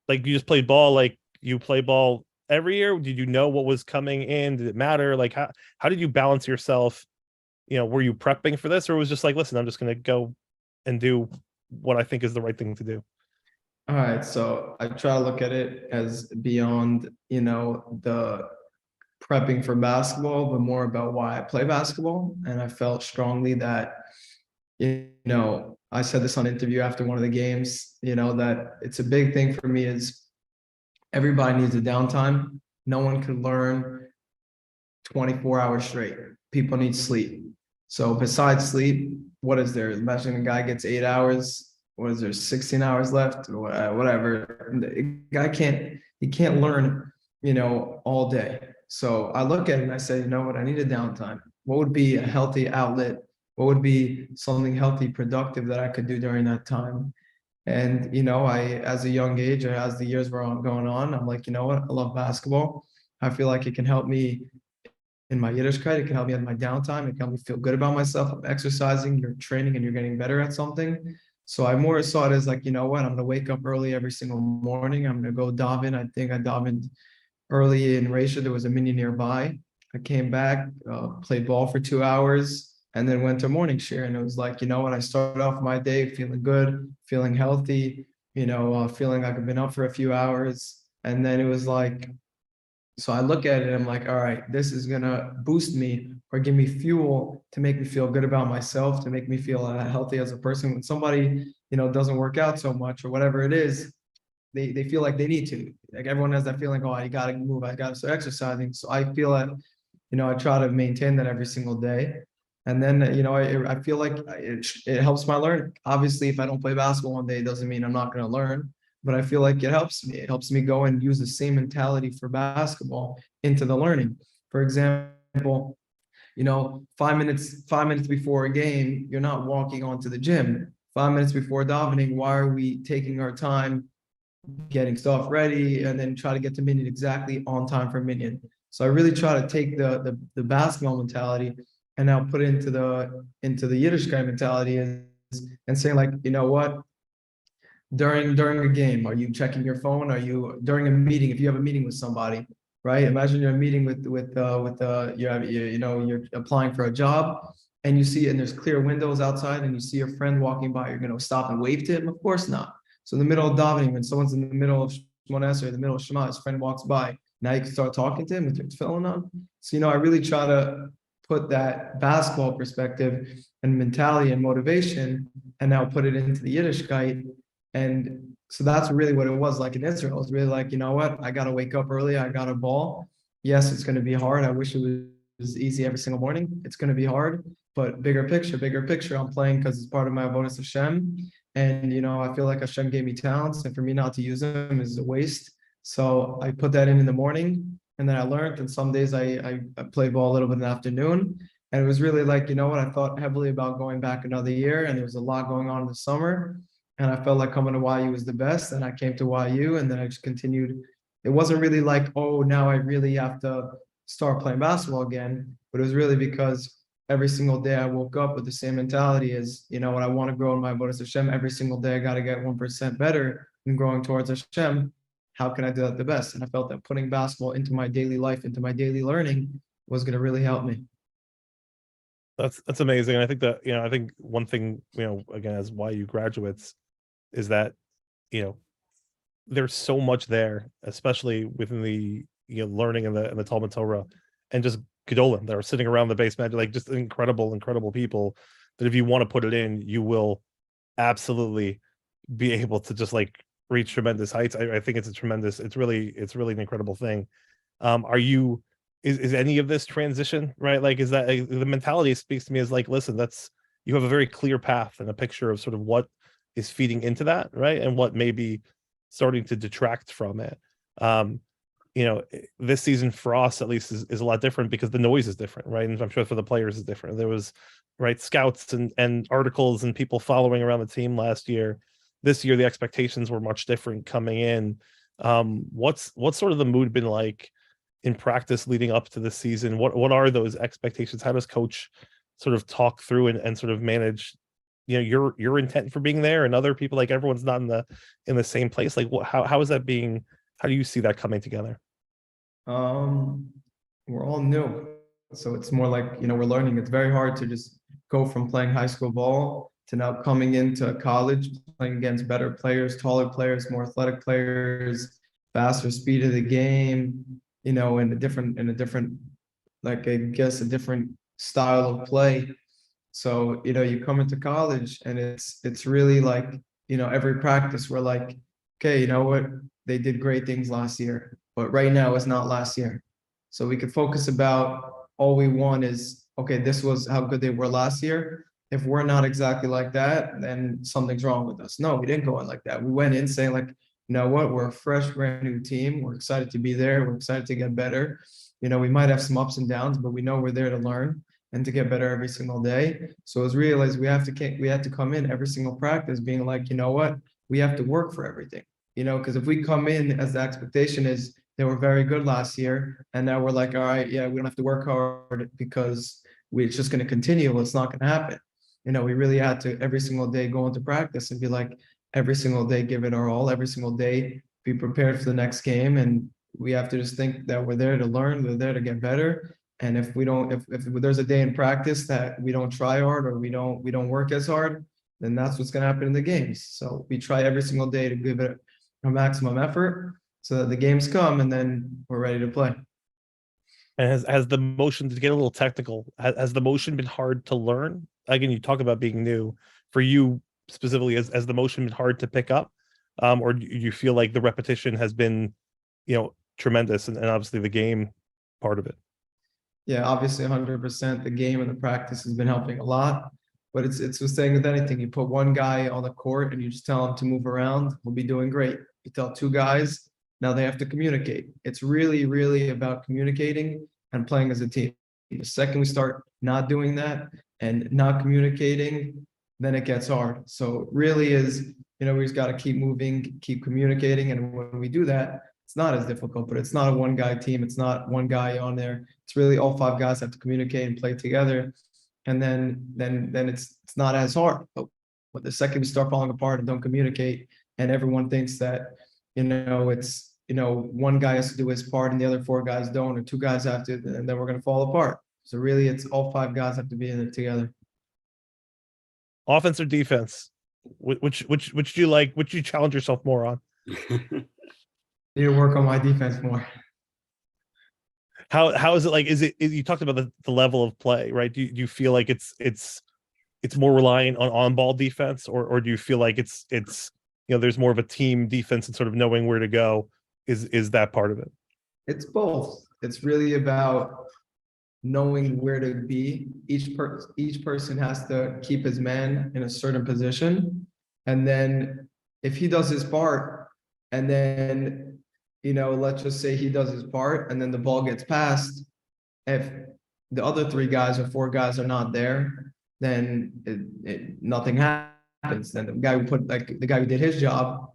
[SPEAKER 2] like, you just played ball, like you play ball every year? Did you know what was coming in? Did it matter? Like, how did you balance yourself? Were you prepping for this, or was just like, listen, I'm just going to go and do what I think is the right thing to do?
[SPEAKER 7] All right. So I try to look at it as beyond, the prepping for basketball, but more about why I play basketball. And I felt strongly that, I said this on interview after one of the games, that it's a big thing for me is everybody needs a downtime. No one can learn 24 hours straight. People need sleep. So besides sleep, what is there? Imagine a guy gets 8 hours. What is there? 16 hours left or whatever. The guy can't learn, all day. So I look at it and I say, you know what? I need a downtime. What would be a healthy outlet? What would be something healthy, productive that I could do during that time? And, as a young age, as the years were going on, I'm like, you know what? I love basketball. I feel like it can help me in my Yiddishkeit. It can help me at my downtime. It can help me feel good about myself. I'm exercising, you're training, and you're getting better at something. So I more saw it as like, you know what? I'm going to wake up early every single morning. I'm going to go daven. I think I davened early in Raisha. There was a mini nearby. I came back, played ball for 2 hours, and then went to morning share. And it was like, you know what? I started off my day feeling good, feeling healthy, feeling like I've been up for a few hours. And then it was like, so I look at it and I'm like, all right, this is going to boost me or give me fuel to make me feel good about myself, to make me feel healthy as a person. When somebody, doesn't work out so much or whatever it is, they feel like they need to. Like everyone has that feeling, oh, I got to move, I got to start exercising. So I feel that, I try to maintain that every single day. And then, I feel like it helps my learning. Obviously, if I don't play basketball one day, it doesn't mean I'm not going to learn. But I feel like it helps me. It helps me go and use the same mentality for basketball into the learning. For example, 5 minutes before a game, you're not walking onto the gym. 5 minutes before davening, why are we taking our time getting stuff ready and then try to get to minyan exactly on time for minyan? So I really try to take the basketball mentality and now put it into the Yiddishkeit mentality and saying like, you know what? During a game, are you checking your phone? Are you during a meeting? If you have a meeting with somebody, right? Imagine you're in a meeting you're applying for a job and you see, and there's clear windows outside and you see your friend walking by, you're going to stop and wave to him? Of course not. So in the middle of davening, when someone's in the middle of Shmones or in the middle of Shema, his friend walks by. Now you can start talking to him with your tefillin on. So, I really try to put that basketball perspective and mentality and motivation and now put it into the Yiddishkeit. And so that's really what it was like in Israel. It's really like, you know what? I got to wake up early. I got a ball. Yes, it's going to be hard. I wish it was easy every single morning. It's going to be hard, but bigger picture, I'm playing because it's part of my avodas Hashem. And, I feel like Hashem gave me talents, and for me not to use them is a waste. So I put that in the morning, and then I learned, and some days I play ball a little bit in the afternoon. And it was really like, I thought heavily about going back another year, and there was a lot going on in the summer. And I felt like coming to YU was the best. And I came to YU, and then I just continued. It wasn't really like, oh, now I really have to start playing basketball again. But it was really because every single day I woke up with the same mentality as, what I want to grow in my avodas Hashem. Every single day I got to get 1% better in growing towards Hashem. How can I do that the best? And I felt that putting basketball into my daily life, into my daily learning was going to really help me.
[SPEAKER 2] That's amazing. And I think that, I think one thing, again, as YU graduates, is that, there's so much there, especially within the, learning in the Talmud Torah, and just Gedolim that are sitting around the basement, like just incredible incredible that if you want to put it in, you will absolutely be able to just like reach tremendous heights. I think it's really an incredible thing. Is any of this transition, right? Like, is that the mentality speaks to me as like, listen, you have a very clear path and a picture of sort of what is feeding into that, right? And what may be starting to detract from it. This season for us at least is a lot different because the noise is different, right? And I'm sure for the players is different. There was scouts and articles and people following around the team last year. This year the expectations were much different coming in. What's sort of the mood been like in practice leading up to this season? What are those expectations? How does coach sort of talk through and sort of manage your intent for being there, and other people, like everyone's not in the same place? Like how is that being, how do you see that coming together?
[SPEAKER 7] We're all new, so it's more like, we're learning. It's very hard to just go from playing high school ball to now coming into college, playing against better players, taller players, more athletic players, faster speed of the game, in a different, like, I guess a different style of play. So, you come into college and it's really like, every practice we're like, okay, you know what? They did great things last year, but right now it's not last year. So we could focus about all we want is, okay, this was how good they were last year. If we're not exactly like that, then something's wrong with us. No, we didn't go in like that. We went in saying like, you know what, we're a fresh, brand new team. We're excited to be there. We're excited to get better. We might have some ups and downs, but we know we're there to learn and to get better every single day. So it's realized we have to come in every single practice being like, you know what, we have to work for everything. Because if we come in as the expectation is they were very good last year, and now we're like, all right, yeah, we don't have to work hard because it's just going to continue. Well, it's not going to happen. We really had to every single day go into practice and be like, every single day, give it our all, every single day, be prepared for the next game. And we have to just think that we're there to learn, we're there to get better. And if there's a day in practice that we don't try hard or we don't work as hard, then that's what's going to happen in the games. So we try every single day to give it a maximum effort so that the games come and then we're ready to play.
[SPEAKER 2] And has the motion, to get a little technical, has the motion been hard to learn? Again, you talk about being new. For you specifically, has the motion been hard to pick up? Or do you feel like the repetition has been, tremendous, and obviously the game part of it?
[SPEAKER 7] Yeah, obviously 100%. The game and the practice has been helping a lot. But it's the same with anything. You put one guy on the court and you just tell him to move around, we'll be doing great. You tell two guys, now they have to communicate. It's really, really about communicating and playing as a team. The second we start not doing that and not communicating, then it gets hard. So it really is, we just got to keep moving, keep communicating. And when we do that, it's not as difficult, but it's not a one guy team. It's not one guy on there. It's really all five guys have to communicate and play together. And then it's not as hard. But the second we start falling apart and don't communicate, and everyone thinks that, it's, one guy has to do his part and the other four guys don't, or two guys have to, and then we're going to fall apart. So really it's all five guys have to be in it together.
[SPEAKER 2] Offense or defense? Which do you like? Which do you challenge yourself more on?
[SPEAKER 7] Need to work on my defense more.
[SPEAKER 2] How is it like? Is you talked about the level of play, right? Do you feel like it's more reliant on ball defense, or do you feel like it's there's more of a team defense and sort of knowing where to go? Is that part of it?
[SPEAKER 7] It's both. It's really about knowing where to be. Each person has to keep his man in a certain position, and then if he does his part, and then let's just say he does his part, and then the ball gets passed. If the other 3 guys or 4 guys are not there, then nothing happens. Then the guy who did his job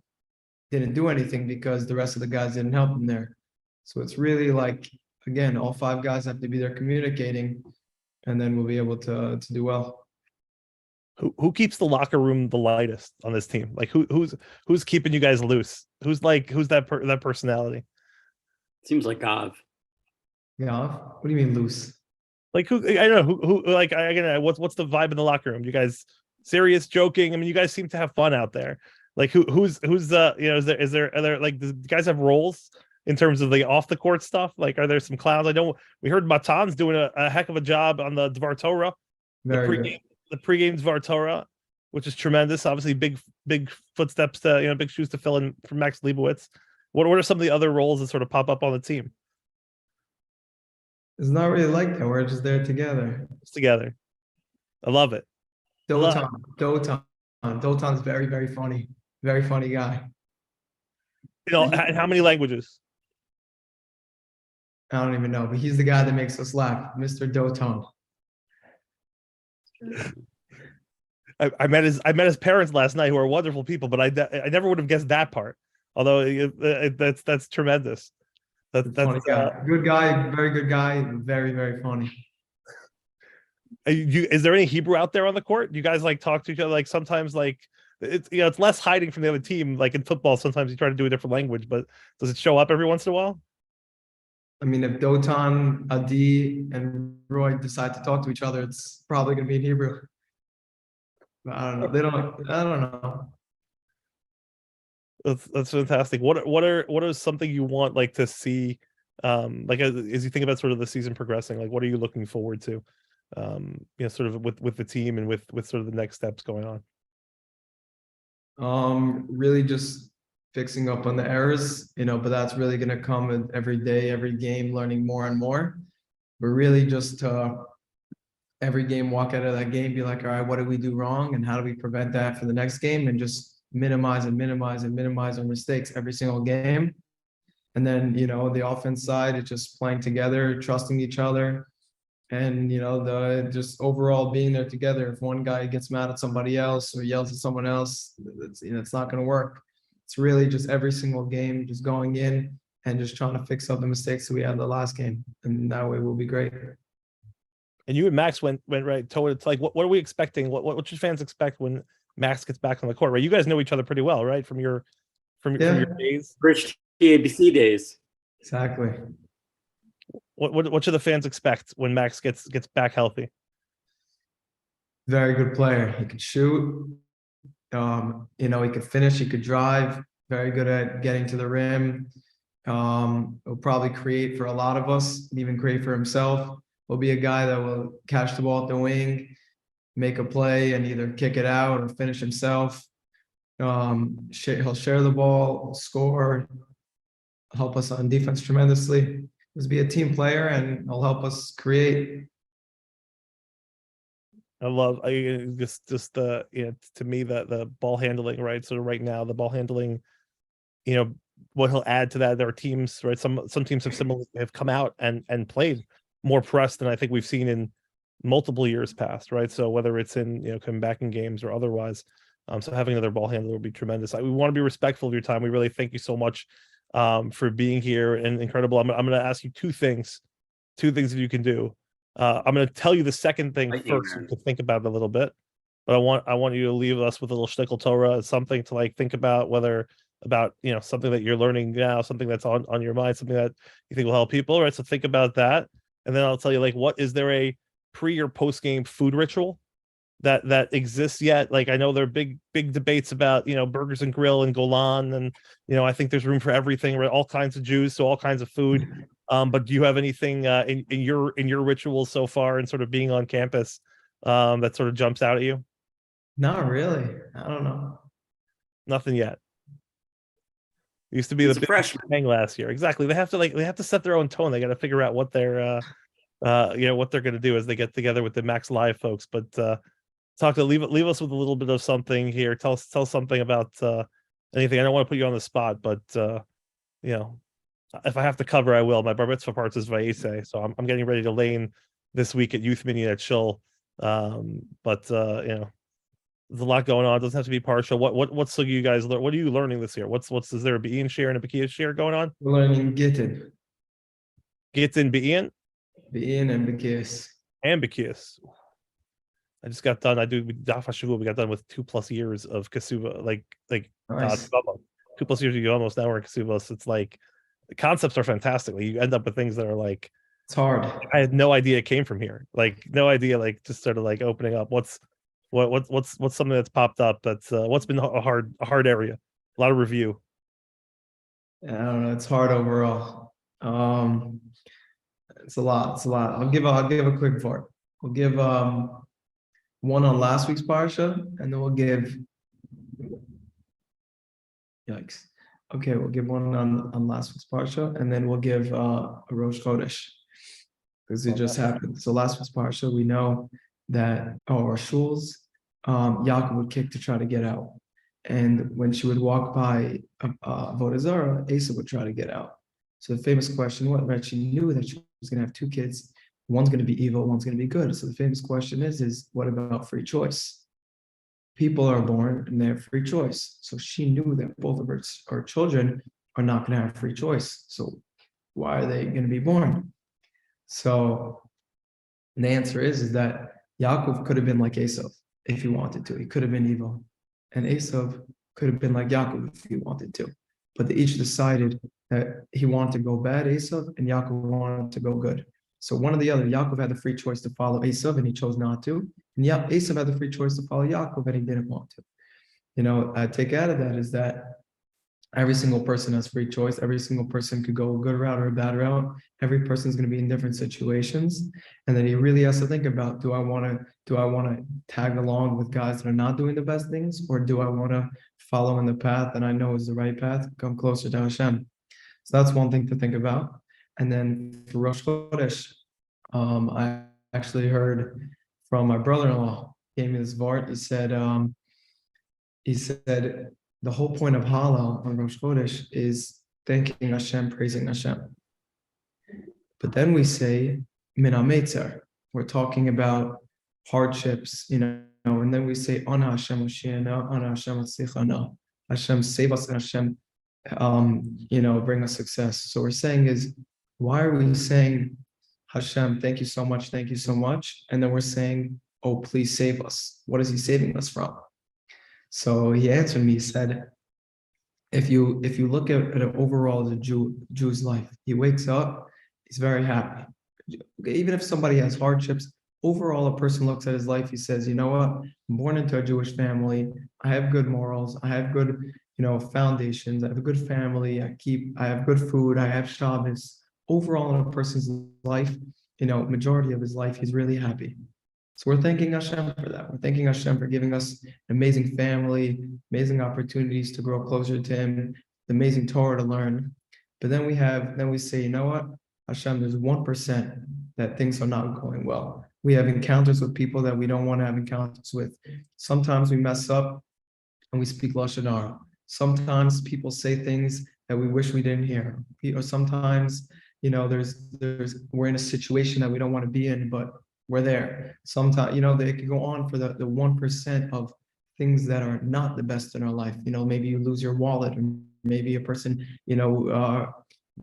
[SPEAKER 7] didn't do anything because the rest of the guys didn't help him there. So it's really like, again, all 5 guys have to be there communicating, and then we'll be able to do well.
[SPEAKER 2] Who keeps the locker room the lightest on this team? Like who's keeping you guys loose? Who's that personality?
[SPEAKER 5] Seems like Gav.
[SPEAKER 7] Yeah. What do you mean loose?
[SPEAKER 2] Like who? I don't know who like what's the vibe in the locker room? You guys serious, joking? I mean, you guys seem to have fun out there. Like who's is there like, do guys have roles in terms of the off the court stuff? Like, are there some clowns? I know we heard Matan's doing a heck of a job on the Dvar Torah, the pregame Dvar Torah, which is tremendous. Obviously, big footsteps to big shoes to fill in for Max Leibowitz. What are some of the other roles that sort of pop up on the team?
[SPEAKER 7] It's not really like that. We're just there together.
[SPEAKER 2] It's together. I love it.
[SPEAKER 7] Dotan's very, very funny. Very funny guy.
[SPEAKER 2] How many languages?
[SPEAKER 7] I don't even know, but he's the guy that makes us laugh, Mr. Dotan.
[SPEAKER 2] I met his parents last night, who are wonderful people, but I never would have guessed that part. Although that's tremendous. That's
[SPEAKER 7] funny guy. Good guy, very good guy, very, very funny.
[SPEAKER 2] Is there any Hebrew out there on the court? You guys like talk to each other? Like sometimes, like it's less hiding from the other team. Like in football, sometimes you try to do a different language, but does it show up every once in a while?
[SPEAKER 7] I mean, if Dotan, Adi, and Roy decide to talk to each other, it's probably going to be in Hebrew. But I don't know. I don't know.
[SPEAKER 2] That's fantastic. What are something you want like to see, like as you think about sort of the season progressing? Like, what are you looking forward to, sort of with the team and with sort of the next steps going on?
[SPEAKER 7] Really just fixing up on the errors, but that's really going to come with every day, every game, learning more and more. But really just every game, walk out of that game, be like, all right, what did we do wrong? And how do we prevent that for the next game? And just minimize our mistakes every single game. And then, the offense side, it's just playing together, trusting each other. And, the just overall being there together. If one guy gets mad at somebody else or yells at someone else, it's not going to work. It's really just every single game, just going in and just trying to fix up the mistakes that we had the last game. And that way we'll be great.
[SPEAKER 2] And you and Max went right toe. It's like, what are we expecting? What should fans expect when Max gets back on the court? Right, you guys know each other pretty well, right? From your days,
[SPEAKER 5] Rich TABC days.
[SPEAKER 7] Exactly.
[SPEAKER 2] What should the fans expect when Max gets back healthy?
[SPEAKER 7] Very good player. He could shoot. He could finish. He could drive. Very good at getting to the rim. He'll probably create for a lot of us, even create for himself. He'll be a guy that will catch the ball at the wing, make a play, and either kick it out or finish himself. He'll share the ball, score, help us on defense tremendously. Just be a team player, and he'll help us create.
[SPEAKER 2] I love just the to me the ball handling, right? So right now the ball handling, what he'll add to that. There are teams, right? Some teams have come out and played more press than I think we've seen in multiple years past, right? So whether it's in coming back in games or otherwise, so having another ball handler would be tremendous. We want to be respectful of your time. We really thank you so much for being here and incredible. I'm going to ask you two things if you can do. I'm going to tell you the second thing first, so you can think about it a little bit. But I want you to leave us with a little shtickle Torah, something to like think about, about something that you're learning now, something that's on your mind, something that you think will help people, right? So think about that, and then I'll tell you, like, what is there a pre or post game food ritual that exists yet? Like, I know there are big debates about, Burgers and Grill and Golan, and I think there's room for everything, right? All kinds of Jews, so all kinds of food. But do you have anything in your rituals so far, and sort of being on campus, that sort of jumps out at you?
[SPEAKER 7] Not really. I don't know.
[SPEAKER 2] Nothing yet. It used to be
[SPEAKER 5] He's
[SPEAKER 2] the
[SPEAKER 5] a
[SPEAKER 2] big
[SPEAKER 5] freshman.
[SPEAKER 2] thing last year. Exactly. They have to set their own tone. They got to figure out what they're what they're going to do as they get together with the Max Live folks. But leave us with a little bit of something here. Tell something about anything. I don't want to put you on the spot, but if I have to cover, I will. My bar mitzvah parts is Vayese, so I'm getting ready to lane this week at Youth Mini at Shul. There's a lot going on. It doesn't have to be partial. What's you guys learn? What are you learning this year? Is there a Be'in share and a Bekia share going on?
[SPEAKER 7] We're learning Gittin.
[SPEAKER 2] Gittin, Be'in,
[SPEAKER 7] And Bekias.
[SPEAKER 2] and Bekias. I just got done. We got done with 2+ years of Kasuba,
[SPEAKER 7] Nice.
[SPEAKER 2] 2+ years of almost now we're in Kasuba. So it's like the concepts are fantastic. Like, you end up with things that are like,
[SPEAKER 7] It's hard.
[SPEAKER 2] I had no idea it came from here. Like, no idea. Like, just sort of like opening up. What's something that's popped up? That's what's been a hard area. A lot of review.
[SPEAKER 7] I don't know. It's hard overall. It's a lot. I'll give a quick part. We'll give one on last week's parsha, and then we'll give. Yikes. Okay, we'll give one on last week's parsha, and then we'll give a Rosh Chodesh, because it just happened. So last week's parsha, we know that our shuls, Yaakov would kick to try to get out, and when she would walk by Avodah Zarah, Asa would try to get out. So the famous question, right? She knew that she was going to have two kids. One's going to be evil, one's going to be good. So the famous question is what about free choice? People are born and they have free choice. So she knew that both of her children are not going to have free choice. So why are they going to be born? So the answer is that Yaakov could have been like Esau if he wanted to. He could have been evil. And Esau could have been like Yaakov if he wanted to. But they each decided that he wanted to go bad, Esau, and Yaakov wanted to go good. So one or the other, Yaakov had the free choice to follow Esau, and he chose not to. And Esau had the free choice to follow Yaakov, and he didn't want to. I take out of that is that every single person has free choice. Every single person could go a good route or a bad route. Every person's going to be in different situations. And then he really has to think about, do I want to tag along with guys that are not doing the best things, or do I want to follow in the path that I know is the right path, come closer to Hashem? So that's one thing to think about. And then for Rosh Chodesh, I actually heard from my brother-in-law, gave me this vart. He said the whole point of Hallel on Rosh Chodesh is thanking Hashem, praising Hashem. But then we say Min HaMetzer. We're talking about hardships, and then we say Ana Hashem Oshiana, Ana Hashem Atzichana. Hashem save us, and Hashem bring us success. So we're saying is, why are we saying Hashem, thank you so much, and then we're saying, oh, please save us? What is he saving us from? So he answered me, he said, if you look at it overall as a Jew's life, he wakes up, he's very happy. Even if somebody has hardships, overall a person looks at his life, he says, you know what, I'm born into a Jewish family, I have good morals, I have good foundations, I have a good family, I have good food, I have Shabbos. Overall in a person's life, majority of his life, he's really happy. So we're thanking Hashem for that. We're thanking Hashem for giving us an amazing family, amazing opportunities to grow closer to him, amazing Torah to learn. But then we say, you know what, Hashem, there's 1% that things are not going well. We have encounters with people that we don't want to have encounters with. Sometimes we mess up and we speak Lashon Hara. Sometimes people say things that we wish we didn't hear. Or sometimes, we're in a situation that we don't want to be in, but we're there. Sometimes, they can go on for the 1% of things that are not the best in our life. Maybe you lose your wallet, or maybe a person,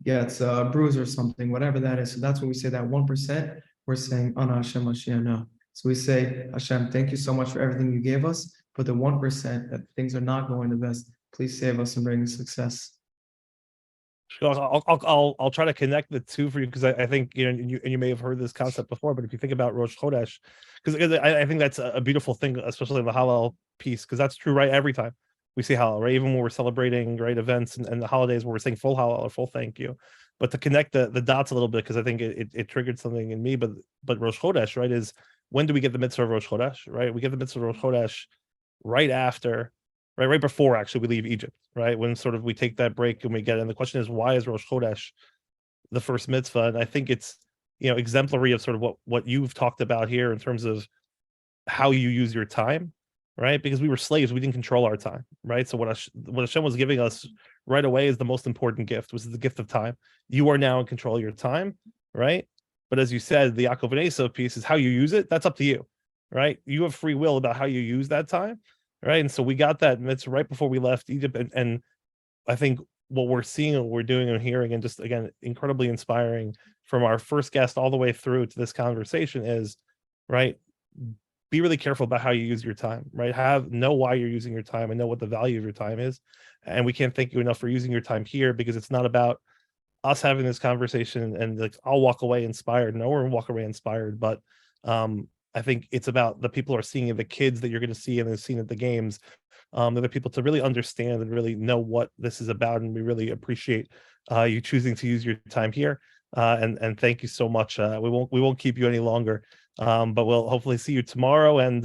[SPEAKER 7] gets a bruise or something, whatever that is. So that's when we say that 1%, we're saying, Ana Hashem Mashiach. So we say, Hashem, thank you so much for everything you gave us, but the 1% that things are not going the best, please save us and bring us success.
[SPEAKER 2] I'll try to connect the two for you, because I think, you know, you may have heard this concept before, but if you think about Rosh Chodesh, because I think that's a beautiful thing, especially the Hallel piece, because that's true, right? Every time we see Hallel, right? Even when we're celebrating great events and the holidays where we're saying full Hallel or full thank you, but to connect the dots a little bit, because I think it triggered something in me. But Rosh Chodesh, right, is when do we get the mitzvah of Rosh Chodesh, right? We get the mitzvah of Rosh Chodesh right after, right before actually we leave Egypt, right? When sort of we take that break and we get, and the question is, why is Rosh Chodesh the first mitzvah? And I think it's, you know, exemplary of sort of what you've talked about here in terms of how you use your time, right? Because we were slaves, we didn't control our time, right? So what Hashem was giving us right away is the most important gift, was the gift of time. You are now in control of your time, right? But as you said, the Yaakov and Esav piece is how you use it. That's up to you, right? You have free will about how you use that time, right? And so we got that mitzvah right before we left Egypt, and I think what we're seeing, what we're doing and hearing, and just again incredibly inspiring from our first guest all the way through to this conversation is, right, be really careful about how you use your time, right? Know why you're using your time and know what the value of your time is. And we can't thank you enough for using your time here, because it's not about us having this conversation and like I'll walk away inspired. No one will walk away inspired, but I think it's about the people who are seeing it, the kids that you're going to see and seeing at the games, the people to really understand and really know what this is about. And we really appreciate you choosing to use your time here. And thank you so much. We won't keep you any longer, but we'll hopefully see you tomorrow, and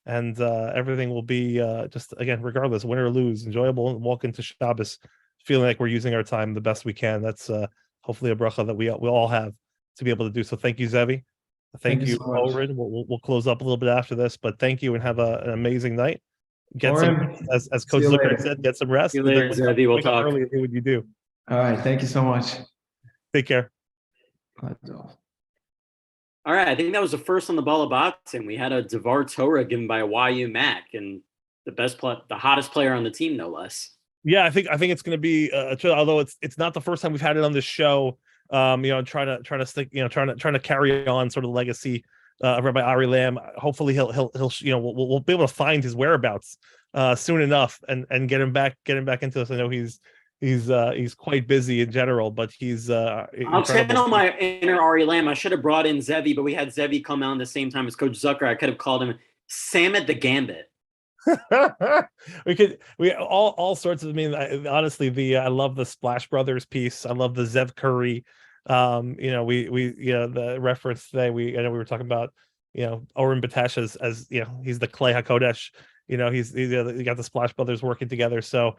[SPEAKER 2] everything will be just, again, regardless, win or lose, enjoyable, and walk into Shabbos feeling like we're using our time the best we can. That's hopefully a bracha that we'll all have to be able to do. So thank you, Zevi. Thank you,
[SPEAKER 7] so much.
[SPEAKER 2] Oren. We'll close up a little bit after this, but thank you and have an amazing night. Get some, as Coach Zucker said, get some rest.
[SPEAKER 5] See you later, Zevi. We'll talk.
[SPEAKER 2] Early and do what you do.
[SPEAKER 7] All right. Thank you so much.
[SPEAKER 2] Take care.
[SPEAKER 5] All right, I think that was the first on the ball of boxing. We had a Devar Torah given by YU Mac, and the hottest player on the team, no less.
[SPEAKER 2] Yeah, I think it's going to be although it's not the first time we've had it on this show. You know, trying to stick, you know, trying to carry on sort of the legacy of Rabbi Ari Lamb. Hopefully he'll you know, we'll be able to find his whereabouts soon enough and get him back into this. I know he's quite busy in general, but he's
[SPEAKER 5] I'll channel my inner Ari Lamb. I should have brought in Zevi, but we had Zevi come out at the same time as Coach Zucker. I could have called him Sam at the Gambit.
[SPEAKER 2] we all sorts of, I mean, honestly, I love the Splash Brothers piece. I love the Zev Curry. You know, we you know, the reference today, I know we were talking about, you know, Oren Batesh as you know, he's the Clay HaKodesh. You know, he's you got the Splash Brothers working together. So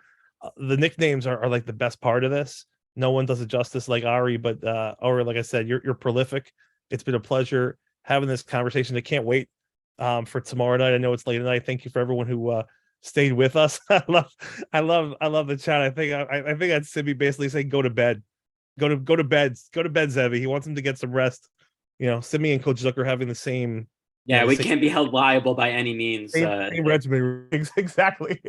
[SPEAKER 2] the nicknames are like the best part of this. No one does it justice like Ari, but Oren, like I said, you're prolific. It's been a pleasure having this conversation. I can't wait for tomorrow night. I know it's late at night. Thank you for everyone who stayed with us. I love the chat. I think that's Sibby basically saying go to bed. Go to bed, Zevi. He wants him to get some rest. You know, Simi and Coach Zucker having the same.
[SPEAKER 5] Yeah, we can't be held liable by any means.
[SPEAKER 2] Same regimen. Exactly.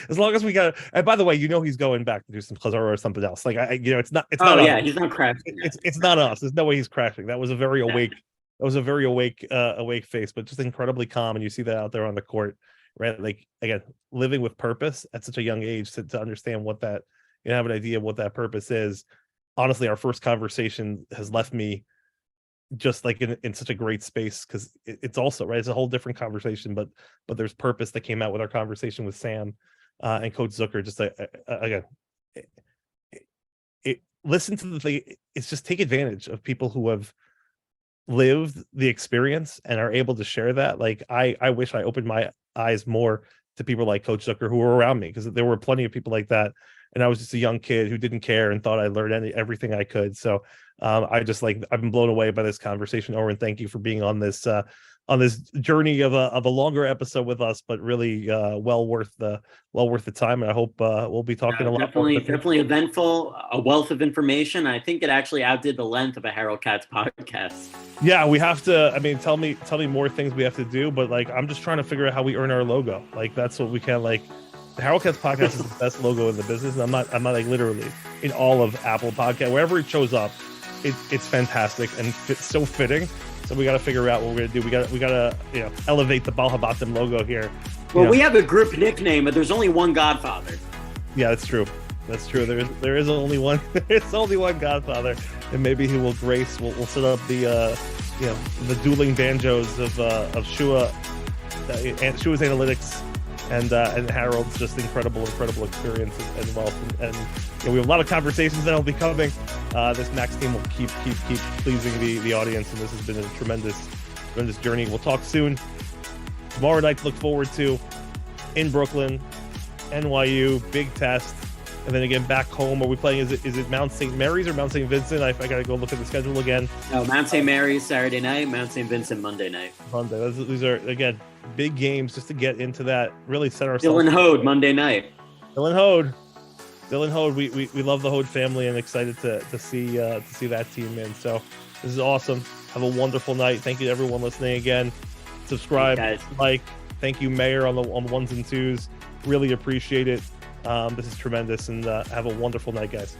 [SPEAKER 2] As long as we got. And by the way, you know he's going back to do some chazara or something else. Like you know, it's not.
[SPEAKER 5] Oh yeah, he's not crashing.
[SPEAKER 2] It's not us. There's no way he's crashing. That was a very awake. That was a very awake face, but just incredibly calm. And you see that out there on the court, right? Like again, living with purpose at such a young age to understand what that, you know, have an idea of what that purpose is. Honestly, our first conversation has left me just like in such a great space, because it's also, right, it's a whole different conversation, but there's purpose that came out with our conversation with Sam and Coach Zucker. Just again, listen to the thing. It's just take advantage of people who have lived the experience and are able to share that. Like I wish I opened my eyes more to people like Coach Zucker who were around me, because there were plenty of people like that. And I was just a young kid who didn't care and thought I learned everything I could. So I've been blown away by this conversation. Oren, thank you for being on this journey of a longer episode with us, but really well worth the time. And I hope we'll be talking a lot.
[SPEAKER 5] Definitely eventful, a wealth of information. I think it actually outdid the length of a Harold Katz podcast. Yeah, we have to. I mean, tell me more things we have to do. But like, I'm just trying to figure out how we earn our logo. Like that's what we can like. The Harold Katz podcast is the best logo in the business. And I'm not like literally in all of Apple Podcast, wherever it shows up, it's fantastic and so fitting. So we got to figure out what we're gonna do. We got to you know, elevate the Bal Habatim logo here. Well, we have a group nickname, but there's only one Godfather. Yeah, that's true.
[SPEAKER 2] That's true. There is only one. It's only one Godfather, and maybe he will grace. We'll set up the the dueling banjos of Shua, and Shua's analytics, and Harold's just incredible experience as well. And we have a lot of conversations that'll be coming. This Max team will keep pleasing the audience, and this has been a tremendous journey. We'll talk soon. Tomorrow night to look forward to in Brooklyn, NYU, big test. And then again, back home, are we playing? Is it Mount St. Mary's or Mount St. Vincent? I got to go look at the schedule again.
[SPEAKER 5] No, Mount St. Mary's Saturday night, Mount St. Vincent Monday night.
[SPEAKER 2] Monday. These are, again, big games just to get into that, really set ourselves.
[SPEAKER 5] Dylan Hode, Monday night.
[SPEAKER 2] Dylan Hode. We love the Hode family and excited to see that team in. So this is awesome. Have a wonderful night. Thank you to everyone listening again. Subscribe, like. Thank you, Mayor, on the ones and twos. Really appreciate it. This is tremendous, and have a wonderful night, guys.